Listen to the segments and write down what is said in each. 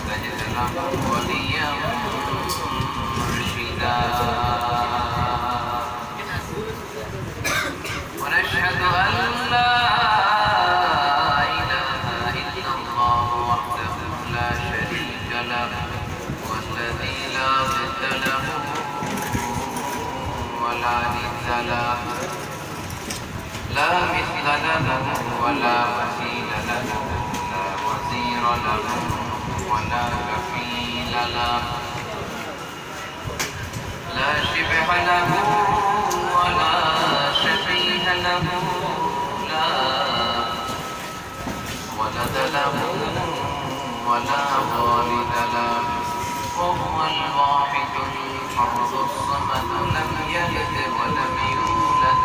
تجد له وليا مرشدا ونشهد أن لا إله إلا الله وحده لا شريك له والذي لا ضد له ولا ند له لا مثل له ولا مثيل له لا وزير له ولا كفيل له لا شبه له ولا شبيه له لا ولد له ولا والد له وهو الواحد الفرد الصمد لم يلد ولم يولد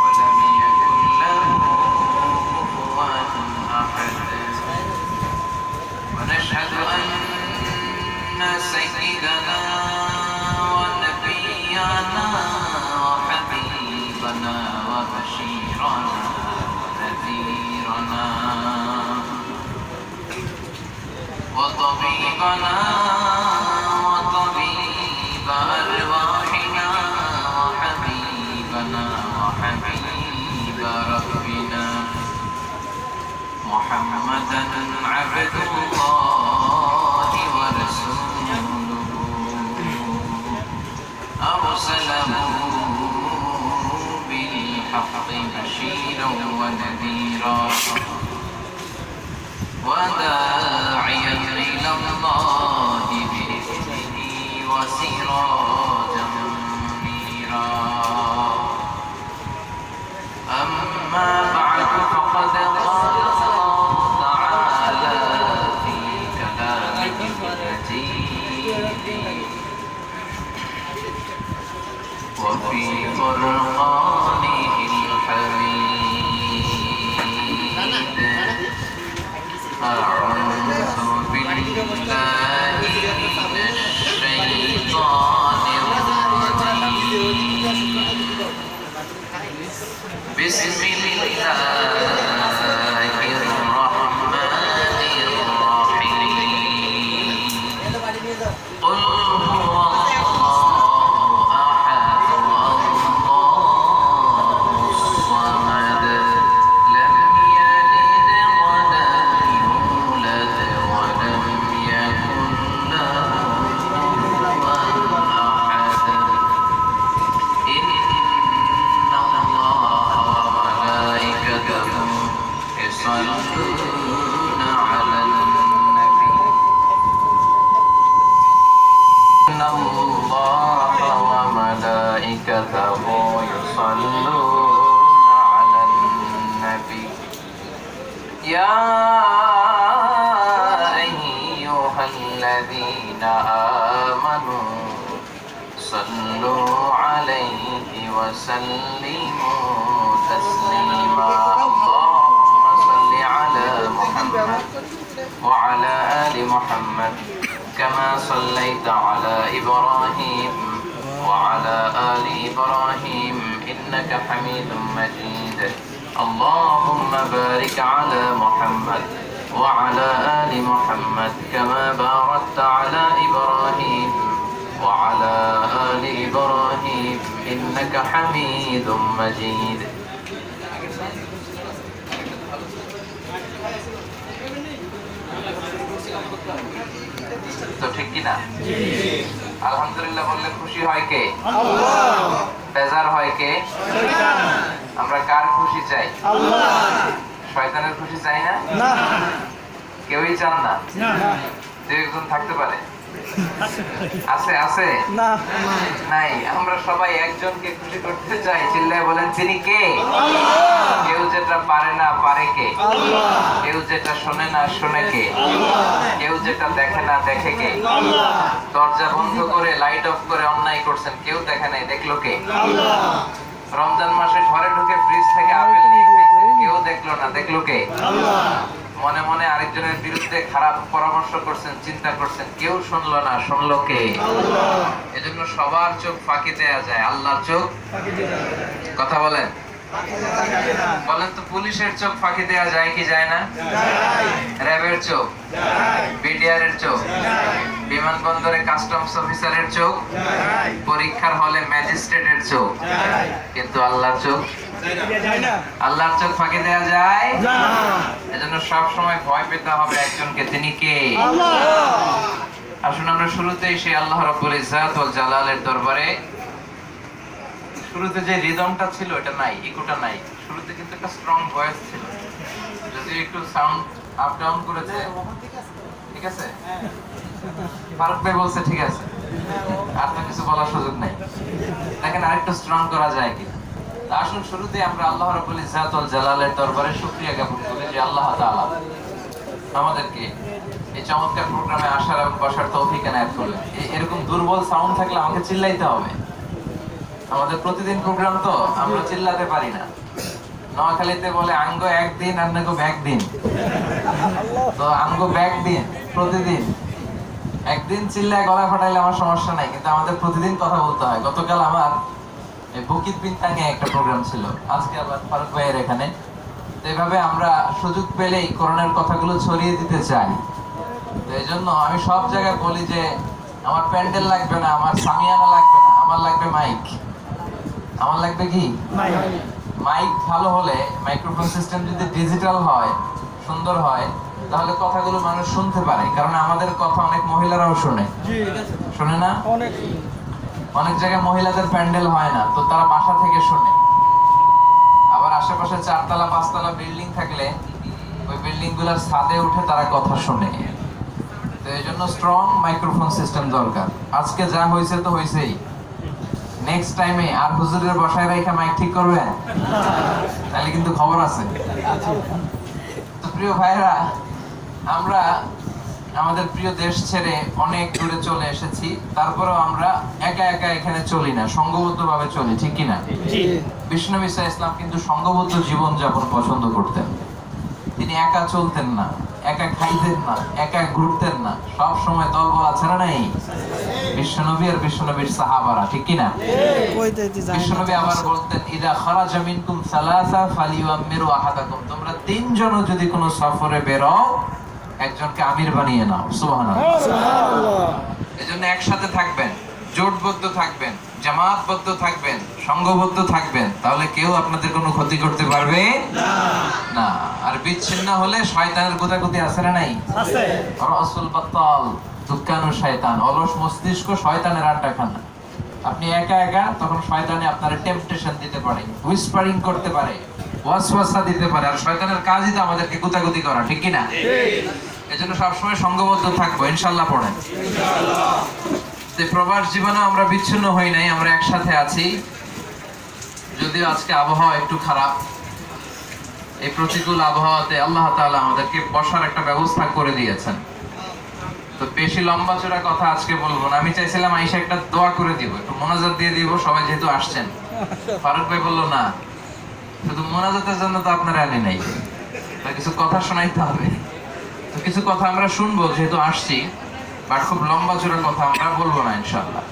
ولم يكن له كفوا أحد ونشهد أن سيدنا ونبينا وحبيبنا وبشيرنا ونذيرنا وطبيبنا وطبيب أرواحنا وحبيبنا وحبيب ربنا محمدا عبد الله ورسوله أرسله بالحق بشيرا ونذيرا وداعيا إلى الله بإذنه وسراجا منيرا أما بعد فقد قال الله تعالى في كلامه المجيد وفي قرآنه الحميد أعوذ بالله من الشيطان الرجيم بسم الله الرحمن الرحيم قل هو الله أحد الله الصمد لم يلد ولم يولد ولم يكن له كفوا أحد إن الله وملائكته يصلون على النبي إن الله وملائكته يصلون على النبي يا أيها الذين آمنوا صلوا عليه وسلموا تسليما اللهم صل على محمد وعلى آل محمد كما صليت على إبراهيم وعلى آل إبراهيم إنك حميد مجيد اللهم بارك على محمد وعلى آل محمد كما باركت على إبراهيم وعلى آل إبراهيم إنك حميد مجيد তো ঠিক কিনা আলহামদুলিল্লাহ বললে খুশি হয় কে আল্লাহ বেজার হয় কে শয়তান আমরা কার খুশি চাই আল্লাহ শয়তানের খুশি চাই না না কেউই চান না না দুই একজন থাকতে পারে আছে আছে না নাই আমরা সবাই একজনকে খুশি করতে চাই চিল্লায় বলেন তিনি কে আল্লাহ কেউ যেটা পারে না পারে কে আল্লাহ কেউ যেটা শোনে না শোনে কে আল্লাহ কেউ যেটা দেখে না দেখে কে আল্লাহ দরজা বন্ধ করে লাইট অফ করে অন্যায় করছেন কেউ দেখে নাই দেখলো কে আল্লাহ রমজান মাসে ঘরে ঢুকে ফ্রিজ থেকে আপেল নিয়ে খাইছেন কেউ দেখলো না দেখলো কে আল্লাহ মনে মনে আরেকজনের বিরুদ্ধে খারাপ পরামর্শ করছেন চিন্তা করছেন কেউ শুনলো না শুনলো কে আল্লাহ এজন্য সবার চোখ ফাঁকি দেয়া যায় আল্লাহর চোখ ফাঁকি দেয়া যায় কথা বলেন বলেন তো পুলিশের চোখ ফাঁকি দেয়া যায় কি যায় না যায় পুলিশের চোখ, বিডিআর এর চোখ, বিমানবন্দরে কাস্টমস অফিসারের চোখ, পরীক্ষার হলে ম্যাজিস্ট্রেটের চোখ, কিন্তু আল্লাহর চোখ, আল্লাহর চোখ ফাঁকি দেওয়া যায়? এজন্য সব সময় ভয় পেতে হবে একজনকে, তিনি কে? আসুন আমরা শুরুতেই সেই আল্লাহ রাব্বুল ইজ্জাত ওয়াল জালালের দরবারে, শুরুতে যে রিদমটা ছিল এটা নাই, ইকোটা নাই, শুরুতে কিন্তু একটা স্ট্রং ভয়েস ছিল, যদি একটু সাউন্ড আপ ডাউন করেছে, ঠিক আছে? ফারুক ভাই বলছে ঠিক আছে, আর তো কিছু বলার সুযোগ নাই, দেখেন আরেকটু স্ট্রং করা যায় কি? আসুন শুরুতে আমরা আল্লাহ রাব্বুল ইজ্জাত ওয়াল জালালের দরবারে শুকরিয়া জ্ঞাপন করি যে আল্লাহ তাআলা আমাদেরকে এই চমৎকার প্রোগ্রামে আসার এবং বসার তৌফিক এনায়েত করলেন। এরকম দুর্বল সাউন্ড থাকলে আমাকে চিল্লাইতে হবে। আমাদের প্রতিদিন প্রোগ্রাম তো আমরা চিল্লাতে পারি না। নোয়াখালীতে বলে আঙ্গ একদিন আন্নাগো ব্যাক দিন, তো আঙ্গ ব্যাক দিন প্রতিদিন। একদিন চিল্লায় গলা ফাটাইলে আমার সমস্যা নাই, কিন্তু আমাদের প্রতিদিন কথা বলতে হয়। গতকাল আমার বুকিত বিনতাঙে একটা প্রোগ্রাম ছিল, আজকে আবার ফারুক ভাইয়ের এখানে। তো এইভাবে আমরা সুযোগ পেলেই কোরআনের কথাগুলো ছড়িয়ে দিতে চাই। তো এই জন্য আমি সব জায়গায় বলি যে আমার প্যান্ডেল লাগবে না, আমার সামিয়ানা লাগবে না, আমার লাগবে মাইক। আমার লাগবে কি? মাইক ভালো হলে, মাইক্রোফোন সিস্টেম যদি ডিজিটাল হয়, সুন্দর হয়, তাহলে কথাগুলো মানুষ শুনতে পারে। কারণ আমাদের কথা অনেক মহিলারাও শোনে, শোনে না? অনেক জায়গায় মহিলাদের প্যান্ডেল হয় না, তো তারা বাসা থেকে শোনে। আবার আশেপাশে 4 তলা 5 তলা বিল্ডিং থাকলে ওই বিল্ডিং গুলার ছাদে উঠে তারা কথা শোনে। তো এই জন্য স্ট্রং মাইক্রোফোন সিস্টেম দরকার। আজকে যা হয়েছে তো হয়েছেই, নেক্সট টাইমে আর হুজুরের বসায় রেখে মাইক ঠিক করবেন, তাহলে কিন্তু খবর আছে। তো প্রিয় ভাইরা, আমরা আমাদের প্রিয় দেশ ছেড়ে অনেক দূরে চলে এসেছি, তারপরেও আমরা একা একা এখানে চলি না, সংঘবদ্ধ ভাবে চলি, ঠিক কিনা? বিষ্ণু ঈসা ইসলাম কিন্তু সংঘবদ্ধ জীবন যাপন পছন্দ করতেন। তিনি একা চলতেন না, একা খাইতেন না, একা ঘুরতেন না, সব সময় দলবল আছে না নাই? বিশ্বনবী আর বিশ্বনবীর সাহাবারা, ঠিক কিনা? বিশ্বনবী আবার বলতেন, ইদা খারাজা মিনকুম সালাসা ফালিউআমিরু আহাদাকুম, তোমরা 3 জন যদি কোনো সফরে বেরো, একজনকে আমির বানিয়ে নাও। সুবহানাল্লাহ। এজন্য একসাথে থাকবেন, জোটবদ্ধ থাকবেন, জামাতবদ্ধ থাকবেন, সংঘবদ্ধ থাকবেন, তাহলে কেউ আপনাদের কোনো ক্ষতি করতে পারবে না। আর বিচ্ছিন্ন হলে শয়তানের গোতাগুতি আছে না নাই? আছে। রাসূল বাত্তাল দুক্কানু শয়তান, অলস মস্তিষ্ক শয়তানের আড্ডাখানা। আপনি একা একা, তখন শয়তানে আপনারে টেম্পটেশন দিতে পারে, হুইসপারিং করতে পারে, ওয়াসওয়াসা দিতে পারে। আর শয়তানের কাজই তো আমাদেরকে গোতাগুতি করা, ঠিক কি না? এজন্য সবসময় সংঘবদ্ধ থাকবো, ইনশাআল্লাহ পড়েন। ইনশাআল্লাহ। প্রবাস জীবনে আমরা বিচ্ছিন্ন হই নাই, আমরা একসাথে আছি। যদিও আজকে আবহাওয়া একটু খারাপ, এই প্রতিকূল আবহাওয়াতে আল্লাহ তাআলা আমাদেরকে বসার একটা ব্যবস্থা করে দিয়েছেন। তো বেশি লম্বা চড়া কথা আজকে বলবো না। আমি চাইছিলাম আইসা একটা দোয়া করে দিব, একটু মোনাজাত দিয়ে দিব, সবাই যেহেতু আসছেন। ফারুক ভাই বললো না, শুধু মোনাজাতের জন্য তো আপনারা আনি নাই, কিছু কথা শোনাইতে হবে। তো কিছু কথা আমরা শুনবো যেহেতু আসছি, বাট খুব লম্বা চূড়া কথা আমরা বলবো না ইনশাআল্লাহ।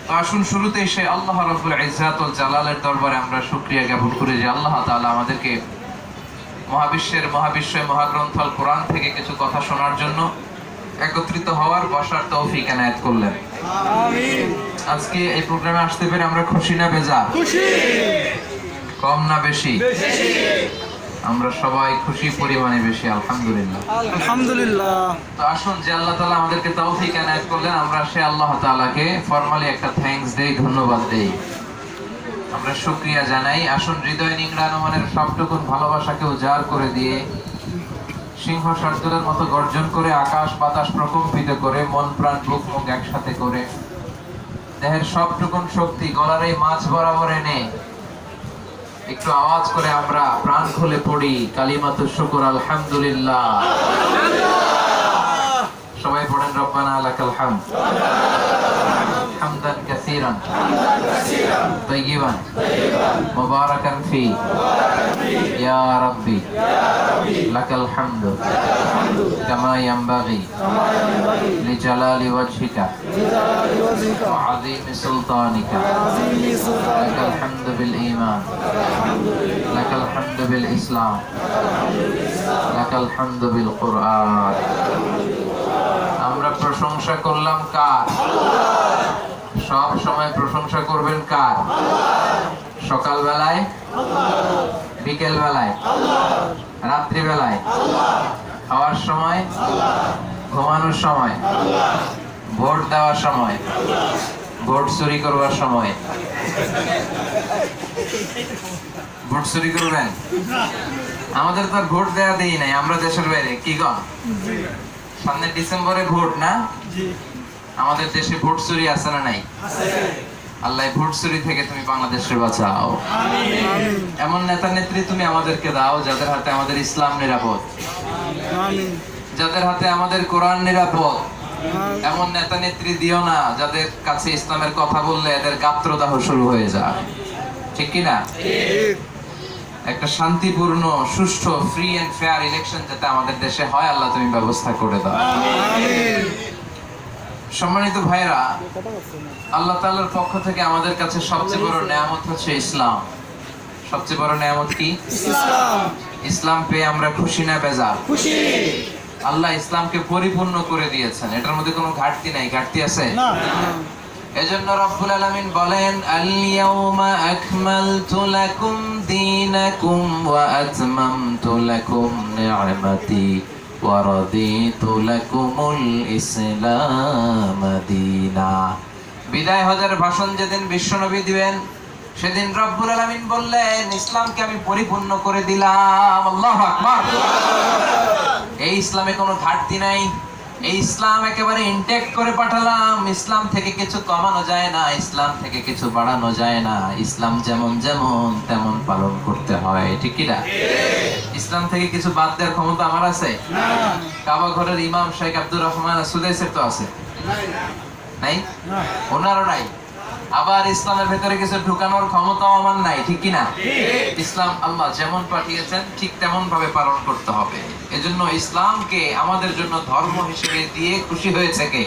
তো আসুন শুরুতেই সে আল্লাহ রাব্বুল ইজ্জাত ওয়াল জালালের দরবারে আমরা শুকরিয়া জ্ঞাপন করি যে আল্লাহ তাআলা আমাদেরকে মহাবিশ্বের মহাগ্রন্থ আল কোরআন থেকে কিছু কথা শোনার জন্য একত্রিত হওয়ার বসার তৌফিক এনায়েত করলেন। আমিন। আজকে এই প্রোগ্রামে আসতে পেরে আমরা খুশি না বেজার? খুশি। কম না বেশি? বেশি। আমরা সবাই খুশি পরিমাণে বেশি, আলহামদুলিল্লাহ। আলহামদুলিল্লাহ। তো আসুন যে আল্লাহ তাআলা আমাদেরকে তৌফিক এনায়েত করলেন, আমরা সে আল্লাহ তাআলাকে ফরমালি একটা থ্যাঙ্কস দেই, ধন্যবাদ দেই, আমরা শুকরিয়া জানাই। আসুন হৃদয় নিংড়ানো মনের সবটুকুন ভালোবাসাকে উজাড় করে দিয়ে, সিংহ শার্দুলের মতো গর্জন করে, আকাশ বাতাস প্রকম্পিত করে, মন প্রাণ বুক মুখ একসাথে করে, দেহের সবটুকুন শক্তি গলার এই মাঝ বরাবর এনে একটু আওয়াজ করে আমরা প্রাণ খুলে পড়ি কালিমাতুশ শুকর, আলহামদুলিল্লাহ। সবাই পড়েন, রব্বানা লাকাল হামদ হামদান কাসীরান তাইয়িবান মুবারাকান ফি ইয়া রাব্বি লাকাল হামদু كما ينبغي لجلال وجهك وعظيم سلطانك لك الحمد بالإيمان لك الحمد بالإسلام لك الحمد بالقرآن আমরা প্রশংসা করলাম কার? সব সময় প্রশংসা করবেন কার? সকাল বেলায়, বিকেল বেলায়, রাত্রি বেলায়, খাওয়ার সময়, ঘুমানোর সময়, ভোট দেওয়ার সময়, ভোট চুরি করবার সময়। ভোট চুরি করবেন? আমাদের তো ভোট দেওয়া দেই নাই, আমরা দেশের বাইরে। কি গণ সামনে ডিসেম্বরে ভোট না? আমাদের দেশে ভোট চুরি আছে না নাই? আল্লাহ ভোট চুরি থেকে তুমি বাংলাদেশে বাঁচাও। এমন নেতা নেত্রী তুমি আমাদেরকে দাও যাদের হাতে আমাদের ইসলাম নিরাপদ, যাদের হাতে আমাদের কোরআন নিরাপদ। এমন নেতা নেত্রী দিও না যাদের কাছে ইসলামের কথা বললে এদের গাত্রদাহ শুরু হয়ে যায়। ঠিক কিনা? একটা শান্তিপূর্ণ, সুষ্ঠু, ফ্রি এন্ড ফেয়ার ইলেকশন যাতে আমাদের দেশে হয় আল্লাহ তুমি ব্যবস্থা করে দাও। সম্মানিত ভাইরা, আল্লাহ তাআলার পক্ষ থেকে আমাদের কাছে সবচেয়ে বড় নিয়ামত হচ্ছে ইসলাম। সবচেয়ে বড় নিয়ামত কি? ইসলাম। ইসলাম পেয়ে আমরা খুশি না বেজার? খুশি। আল্লাহ ইসলামকে পরিপূর্ণ করে দিয়েছেন, এটার মধ্যে কোনো ঘাটতি নাই। ঘাটতি আছে? না। এজন্য রব্বুল আলামিন বলেন, আল ইয়াউমা আকমালতু লাকুম দীনাকুম ওয়া আতমামতু লাকুম নি'মাতি ওয়া রাদিতু লাকুমুল ইসলাম দীনা। বিদায় হজের ভাষণ যেদিন বিশ্বনবী দিবেন সেদিন রব্বুল আলামিন বললেন, ইসলামকে আমি পরিপূর্ণ করে দিলাম। আল্লাহু আকবার। এই ইসলামে কোনো ঘাটতি নাই, এই ইসলাম একেবারে ইনটেক্ট করে পাঠালাম। ইসলাম থেকে কিছু কমানো যায় না, ইসলাম থেকে কিছু বাড়ানো যায় না। ইসলাম যেমন যেমন তেমন পালন করতে হয়। ঠিক কি না? ইসলাম থেকে কিছু বাদ দেওয়ার ক্ষমতা আমার আছে? না। কাবা ঘরের ইমাম শেখ আব্দুর রহমান সুদাইসের তো আছে? নাই? ওনারও নাই। আবার ইসলামের ভেতরে কিছু ঢুকানোর ক্ষমতাও আমার নাই। ঠিক কি না? ইসলাম আল্লাহ যেমন পাঠিয়েছেন ঠিক তেমন ভাবে পালন করতে হবে। এজন্য ইসলামকে আমাদের জন্য ধর্ম হিসেবে দিয়ে খুশি হয়েছে কে?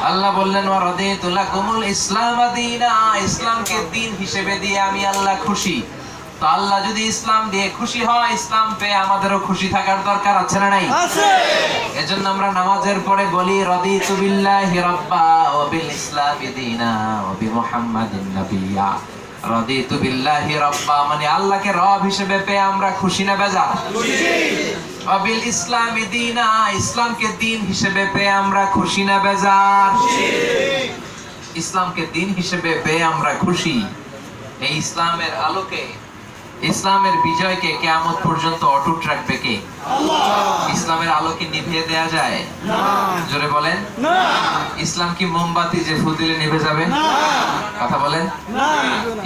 আল্লাহ বললেন, ওয়া রাদিতু লাকুমুল ইসলাম দীনা। ইসলামকে দ্বীন হিসেবে দিয়ে আমি আল্লাহ খুশি। তো আল্লাহ যদি ইসলাম দিয়ে খুশি হয়, ইসলাম পেয়ে আমাদেরও খুশি থাকার দরকার আছে না নাই? আছে। এজন্য আমরা নামাজের পরে বলি, রাদিতু বিল্লাহি রাব্বা ওয়া বিল ইসলামি দীনা ওয়া বিমুহাম্মাদিন নাবিয়্যা। রাদিতু বিল্লাহি রাব্বা মানে আল্লাহকে রব হিসেবে পেয়ে আমরা খুশি না বেজার? খুশি। ওয়া বিল ইসলামি দীনা, ইসলামকে দ্বীন হিসেবে পেয়ে আমরা খুশি না বেজার? খুশি। ইসলামকে দ্বীন হিসেবে পেয়ে আমরা খুশি। এই ইসলামের আলোকে, ইসলামের বিজয়কে কিয়ামত পর্যন্ত অটুট রাখবে কে? আল্লাহ। ইসলামের আলোকে নিভিয়ে দেয়া যায়? না। জোরে বলেন না। ইসলাম কি মোমবাতি যে ফু দিলে নিভে যাবে? না। কথা বলেন না।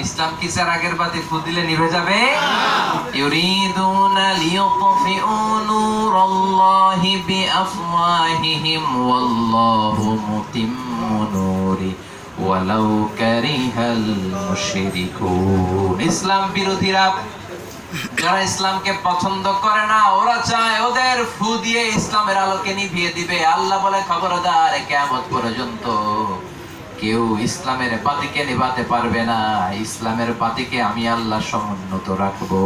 ইসলাম কি চিরাগের বাতি ফু দিলে নিভে যাবে? না। ইউরিদুনা লিইউতফিউ নূরাল্লাহি বিআফওয়াহিহিম ওয়াল্লাহু মুতিম্মু নূরি ওয়ালাউ কারিহাল মুশরিকুন। ইসলাম বিরোধীরা, যারা ইসলামকে পছন্দ করে না, ওরা চায় ওদের ফু দিয়ে ইসলামের আলোকে নিভিয়ে দিবে। আল্লাহ বলে, খবরদার, কিয়ামত পর্যন্ত কেউ ইসলামের বাতিকে নিভাতে পারবে না। ইসলামের বাতিকে আমি আল্লাহ সমুন্নত রাখবো।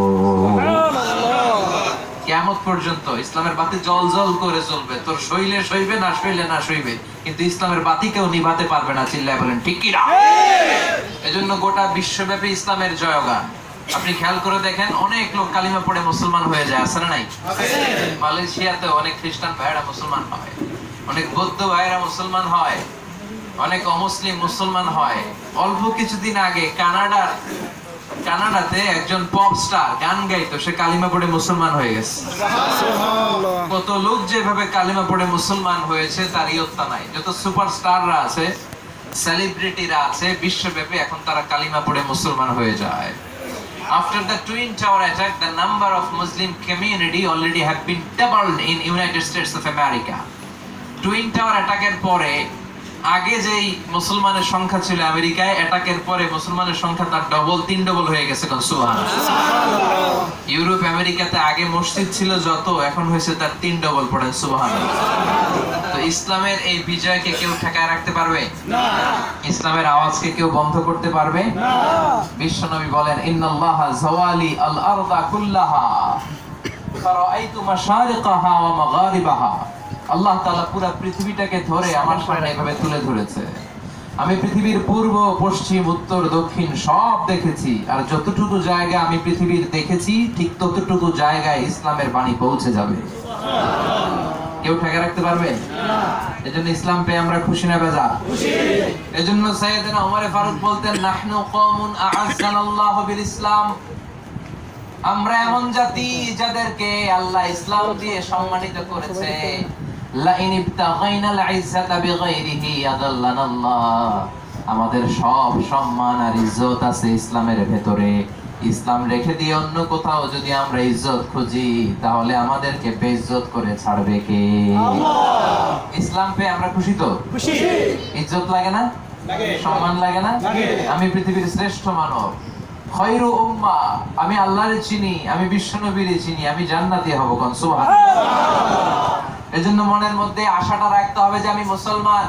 কিয়ামত পর্যন্ত ইসলামের বাতি জল জল করে চলবে। তোর শৈলে সইবে, না শৈলে না সইবে, কিন্তু ইসলামের বাতি কেউ নিভাতে পারবে না। চিল্লায় বলেন ঠিক কি না? এজন্য গোটা বিশ্বব্যাপী ইসলামের জয়গান। আপনি খেয়াল করে দেখেন, অনেক লোক কালিমা পড়ে মুসলমান হয়ে যায়, আছে না নাই? মালয়েশিয়াতে অনেক খ্রিস্টান ভাইরা মুসলমান হয়, অনেক বৌদ্ধ ভাইরা মুসলমান হয়, অনেক অমুসলিম মুসলমান হয়। অল্প কিছুদিন আগে কানাডাতে একজন পপ স্টার গান গাইতো, সে কালিমা পড়ে মুসলমান হয়ে গেছে। কত লোক যেভাবে কালিমা পড়ে মুসলমান হয়েছে তার ইয়ত্তা নাই। যত সুপারস্টাররা আছে, সেলিব্রিটিরা আছে বিশ্বব্যাপী, এখন তারা কালিমা পড়ে মুসলমান হয়ে যায়। After the Twin Tower attack, the number of Muslim community already have been doubled in United States of America. Twin Tower attack এর পরে আগে যেই মুসলমানের সংখ্যা ছিল আমেরিকায়, অ্যাটাকের পরে মুসলমানের সংখ্যা তার ডবল 3 ডবল হয়ে গেছে। কোন সুবহানাল্লাহ। ইউরোপ আমেরিকাতে আগে মসজিদ ছিল যত, এখন হয়েছে তার 3 ডবল। পড়েন সুবহানাল্লাহ। তো ইসলামের এই বিজয়কে কেউ ঠেকায় রাখতে পারবে না। ইসলামের আওয়াজকে কেউ বন্ধ করতে পারবে না। বিশ্বনবী বলেন, ইন্নাল্লাহা যাওয়ালি আল আরদা কুল্লাহা ফারাআইতু মাশারিকাহা ওয়া মাগারিবাহা। আল্লাহ তাআলা পুরো পৃথিবীটাকে ধরে আমার সামনে এভাবে তুলে ধরেছে। আমি পৃথিবীর পূর্ব, পশ্চিম, উত্তর, দক্ষিণ সব দেখেছি। আর যতটুকু জায়গা আমি পৃথিবীর দেখেছি, ঠিক ততটুকু জায়গায় ইসলামের বাণী পৌঁছে যাবে। কেউ ঠেকে রাখতে পারবে না। এজন্য ইসলাম পেয়ে আমরা খুশি না বেজার? খুশি। এজন্য সাইয়েদনা ওমর ফারুক বলতেন, নাহনু কওমুন আ'আজ্জানাল্লাহু বিল ইসলাম। আমরা এমন জাতি যাদেরকে আল্লাহ ইসলাম দিয়ে সম্মানিত করেছে। লা ইন ইবতাগাইনাল ইজ্জাতা বিগাইরিহি আদাল্লানাল্লাহ। আমাদের সব সম্মান আর ইজ্জত আছে ইসলামের ভেতরে। ইসলাম রেখে দিয়ে অন্য কোথাও যদি আমরা ইজ্জত খুঁজি, তাহলে আমাদেরকে বেইজ্জত করে ছাড়বে কে? আল্লাহ। ইসলাম পেয়ে আমরা খুশি তো? খুশি। ইজ্জত লাগে না? লাগে। সম্মান লাগে না? লাগে। আমি পৃথিবীর শ্রেষ্ঠ মানব, খয়রু উম্মাহ, আমি আল্লাহরে চিনি, আমি বিশ্বনবীরে চিনি, আমি জান্নাতি হব। কোন সুবহানাল্লাহ। এজন্য মনের মধ্যে আশাটা রাখতে হবে যে আমি মুসলমান।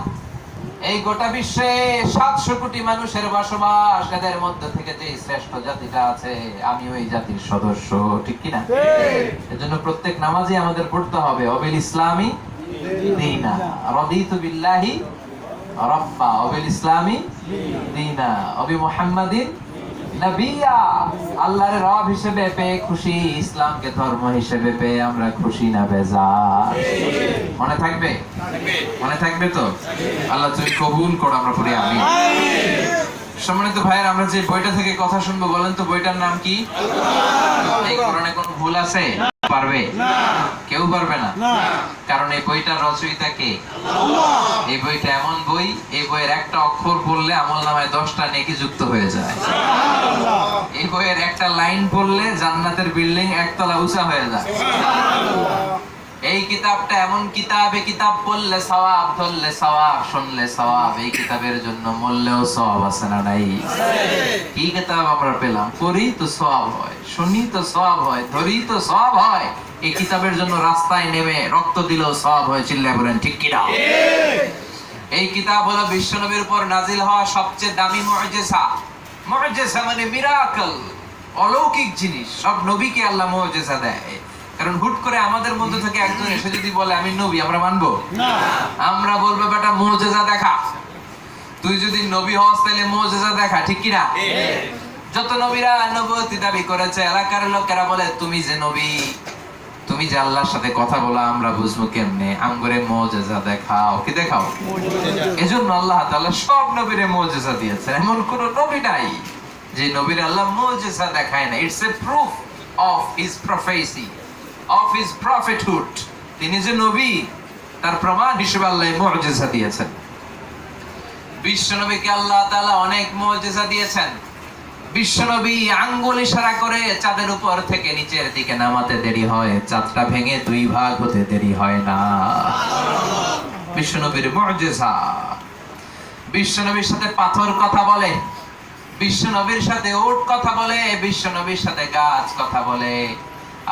এই গোটা বিশ্বে 700 কোটি মানুষের বসবাস, এদের মধ্যে থেকে যে শ্রেষ্ঠ জাতিটা আছে, আমি ওই জাতির সদস্য। ঠিক কি না? এজন্য প্রত্যেক নামাজে আমাদের পড়তে হবে, অবিল ইসলামি দীনা রাদিতু বিল্লাহি রাব্বা, অবিল ইসলামি দীনা অবি মুহাম্মাদিন নবিয়া। আল্লাহর রব হিসেবে পেয়ে খুশি, ইসলামকে ধর্ম হিসেবে পেয়ে আমরা খুশি না বেজার? মনে থাকবে? মনে থাকবে তো? আল্লাহ তুমি কবুল করো, আমরা পড়ি আমিন। সম্মানিত ভাইয়ের, আমরা যে বইটা থেকে কথা শুনবো, বলেন তো বইটার নাম কি? এই কোরআনে কোনো ভুল আছে? পারবে না, কেউ পারবে না। কারণ এই বইটার রচয়িতা কে? আল্লাহ। এই বইটা এমন বই, এই বইয়ের একটা অক্ষর পড়লে আমলনামায় 10টা নেকি যুক্ত হয়ে যায়। এই বইয়ের একটা লাইন পড়লে জান্নাতের বিল্ডিং একতলা উঁচা হয়ে যায়। এই কিতাবটা এমন কিতাব, এই কিতাব পড়লে সওয়াব, ধরলে সওয়াব, শুনলে সওয়াব। এই কিতাবের জন্য মরলেও সওয়াব আছে না নাই? কি কিতাব আমরা পেলাম, পড়ি তো সওয়াব হয়, শুনি তো সওয়াব হয়, ধরি তো সওয়াব হয়। এই কিতাবের জন্য রাস্তায় নেমে রক্ত দিলেও সওয়াব হয়। চিল্লায় বলেন ঠিক কি না? এই কিতাব হলো বিশ্বনবীর উপর নাজিল হওয়া সবচেয়ে দামি মুজিজা। মুজিজা মানে মিরাকল, অলৌকিক জিনিস। সব নবীকে আল্লাহ মুজিজা দেয়। কারণ হুট করে আমাদের মধ্যে থেকে একজন এসে যদি বলে আমি নবী, আমরা মানবো না। আমরা বলবো বেটা মুজিজা দেখা। তুই যদি নবী হস তাহলে মুজিজা দেখা। ঠিক কি না? যত নবীরা নবুয়তি দাবি করেছে, এলাকার লোকেরা বলে তুমি যে নবী, তুমি যে আল্লাহর সাথে কথা বলা, আমরা বুঝবো কেমনে? আমগরে মুজিজা দেখাও। কি দেখাও? এজন্য আল্লাহ তাআলা সব নবীরে মুজিজা দিয়েছেন। এমন কোন নবী নাই যে নবীর আল্লাহ মুজিজা দেখায় না। It's a proof of his প্রফেসি, of his prophethood। তিনি যে নবী, তার প্রমাণ হিসেবে আল্লাহ মুজিজা দিয়েছেন। বিশ্বনবীকে আল্লাহ তাআলা অনেক মুজিজা দিয়েছেন। বিশ্বনবী আঙ্গুল ইশারা করে চাঁদের উপর থেকে নিচের দিকে নামাতে দেরি হয়, চাঁদটা ভেঙে 2 ভাগ হতে দেরি হয় না। বিশ্বনবীর মুজিজা। বিশ্বনবীর সাথে পাথর কথা বলে, বিশ্বনবীর সাথে উট কথা বলে, বিশ্বনবীর সাথে গাছ কথা বলে।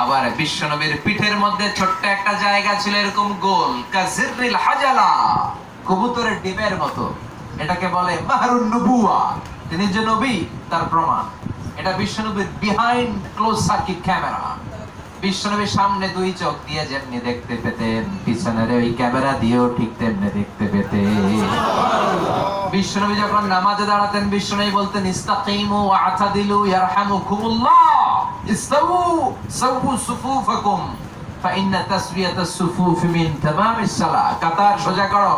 আবার বিশ্বনবীর পিঠের মধ্যে ছোট্ট একটা জায়গা ছিল এরকম গোল, কাজিররিল হাজালা, কবুতরের ডিমের মতো। এটাকে বলে মাহরুন নবুয়া। তিনি যে নবী তার প্রমাণ। এটা বিশ্বনবীর বিহাইন্ড ক্লোজ সার্কিট ক্যামেরা। বিশ্বনবীর সামনে 2 চোখ দিয়ে যেমনি দেখতে পেতেন, পিছনের ওই ক্যামেরা দিয়েও ঠিক তেমনি দেখতে পেতেন। বিশ্বনবী যখন নামাজে দাঁড়াতেন, বিশ্বনবী বলতেন ইস্তাকিমু ওয়া আতাদিলু ইয়ারহামুকুমুল্লাহ, ইস্তাউ সাওউ সুফুফাকুম ফাইন্না তাসবিয়াতাস সুফুফ মিন তামামিস সালাহ। কাতার সোজা করো,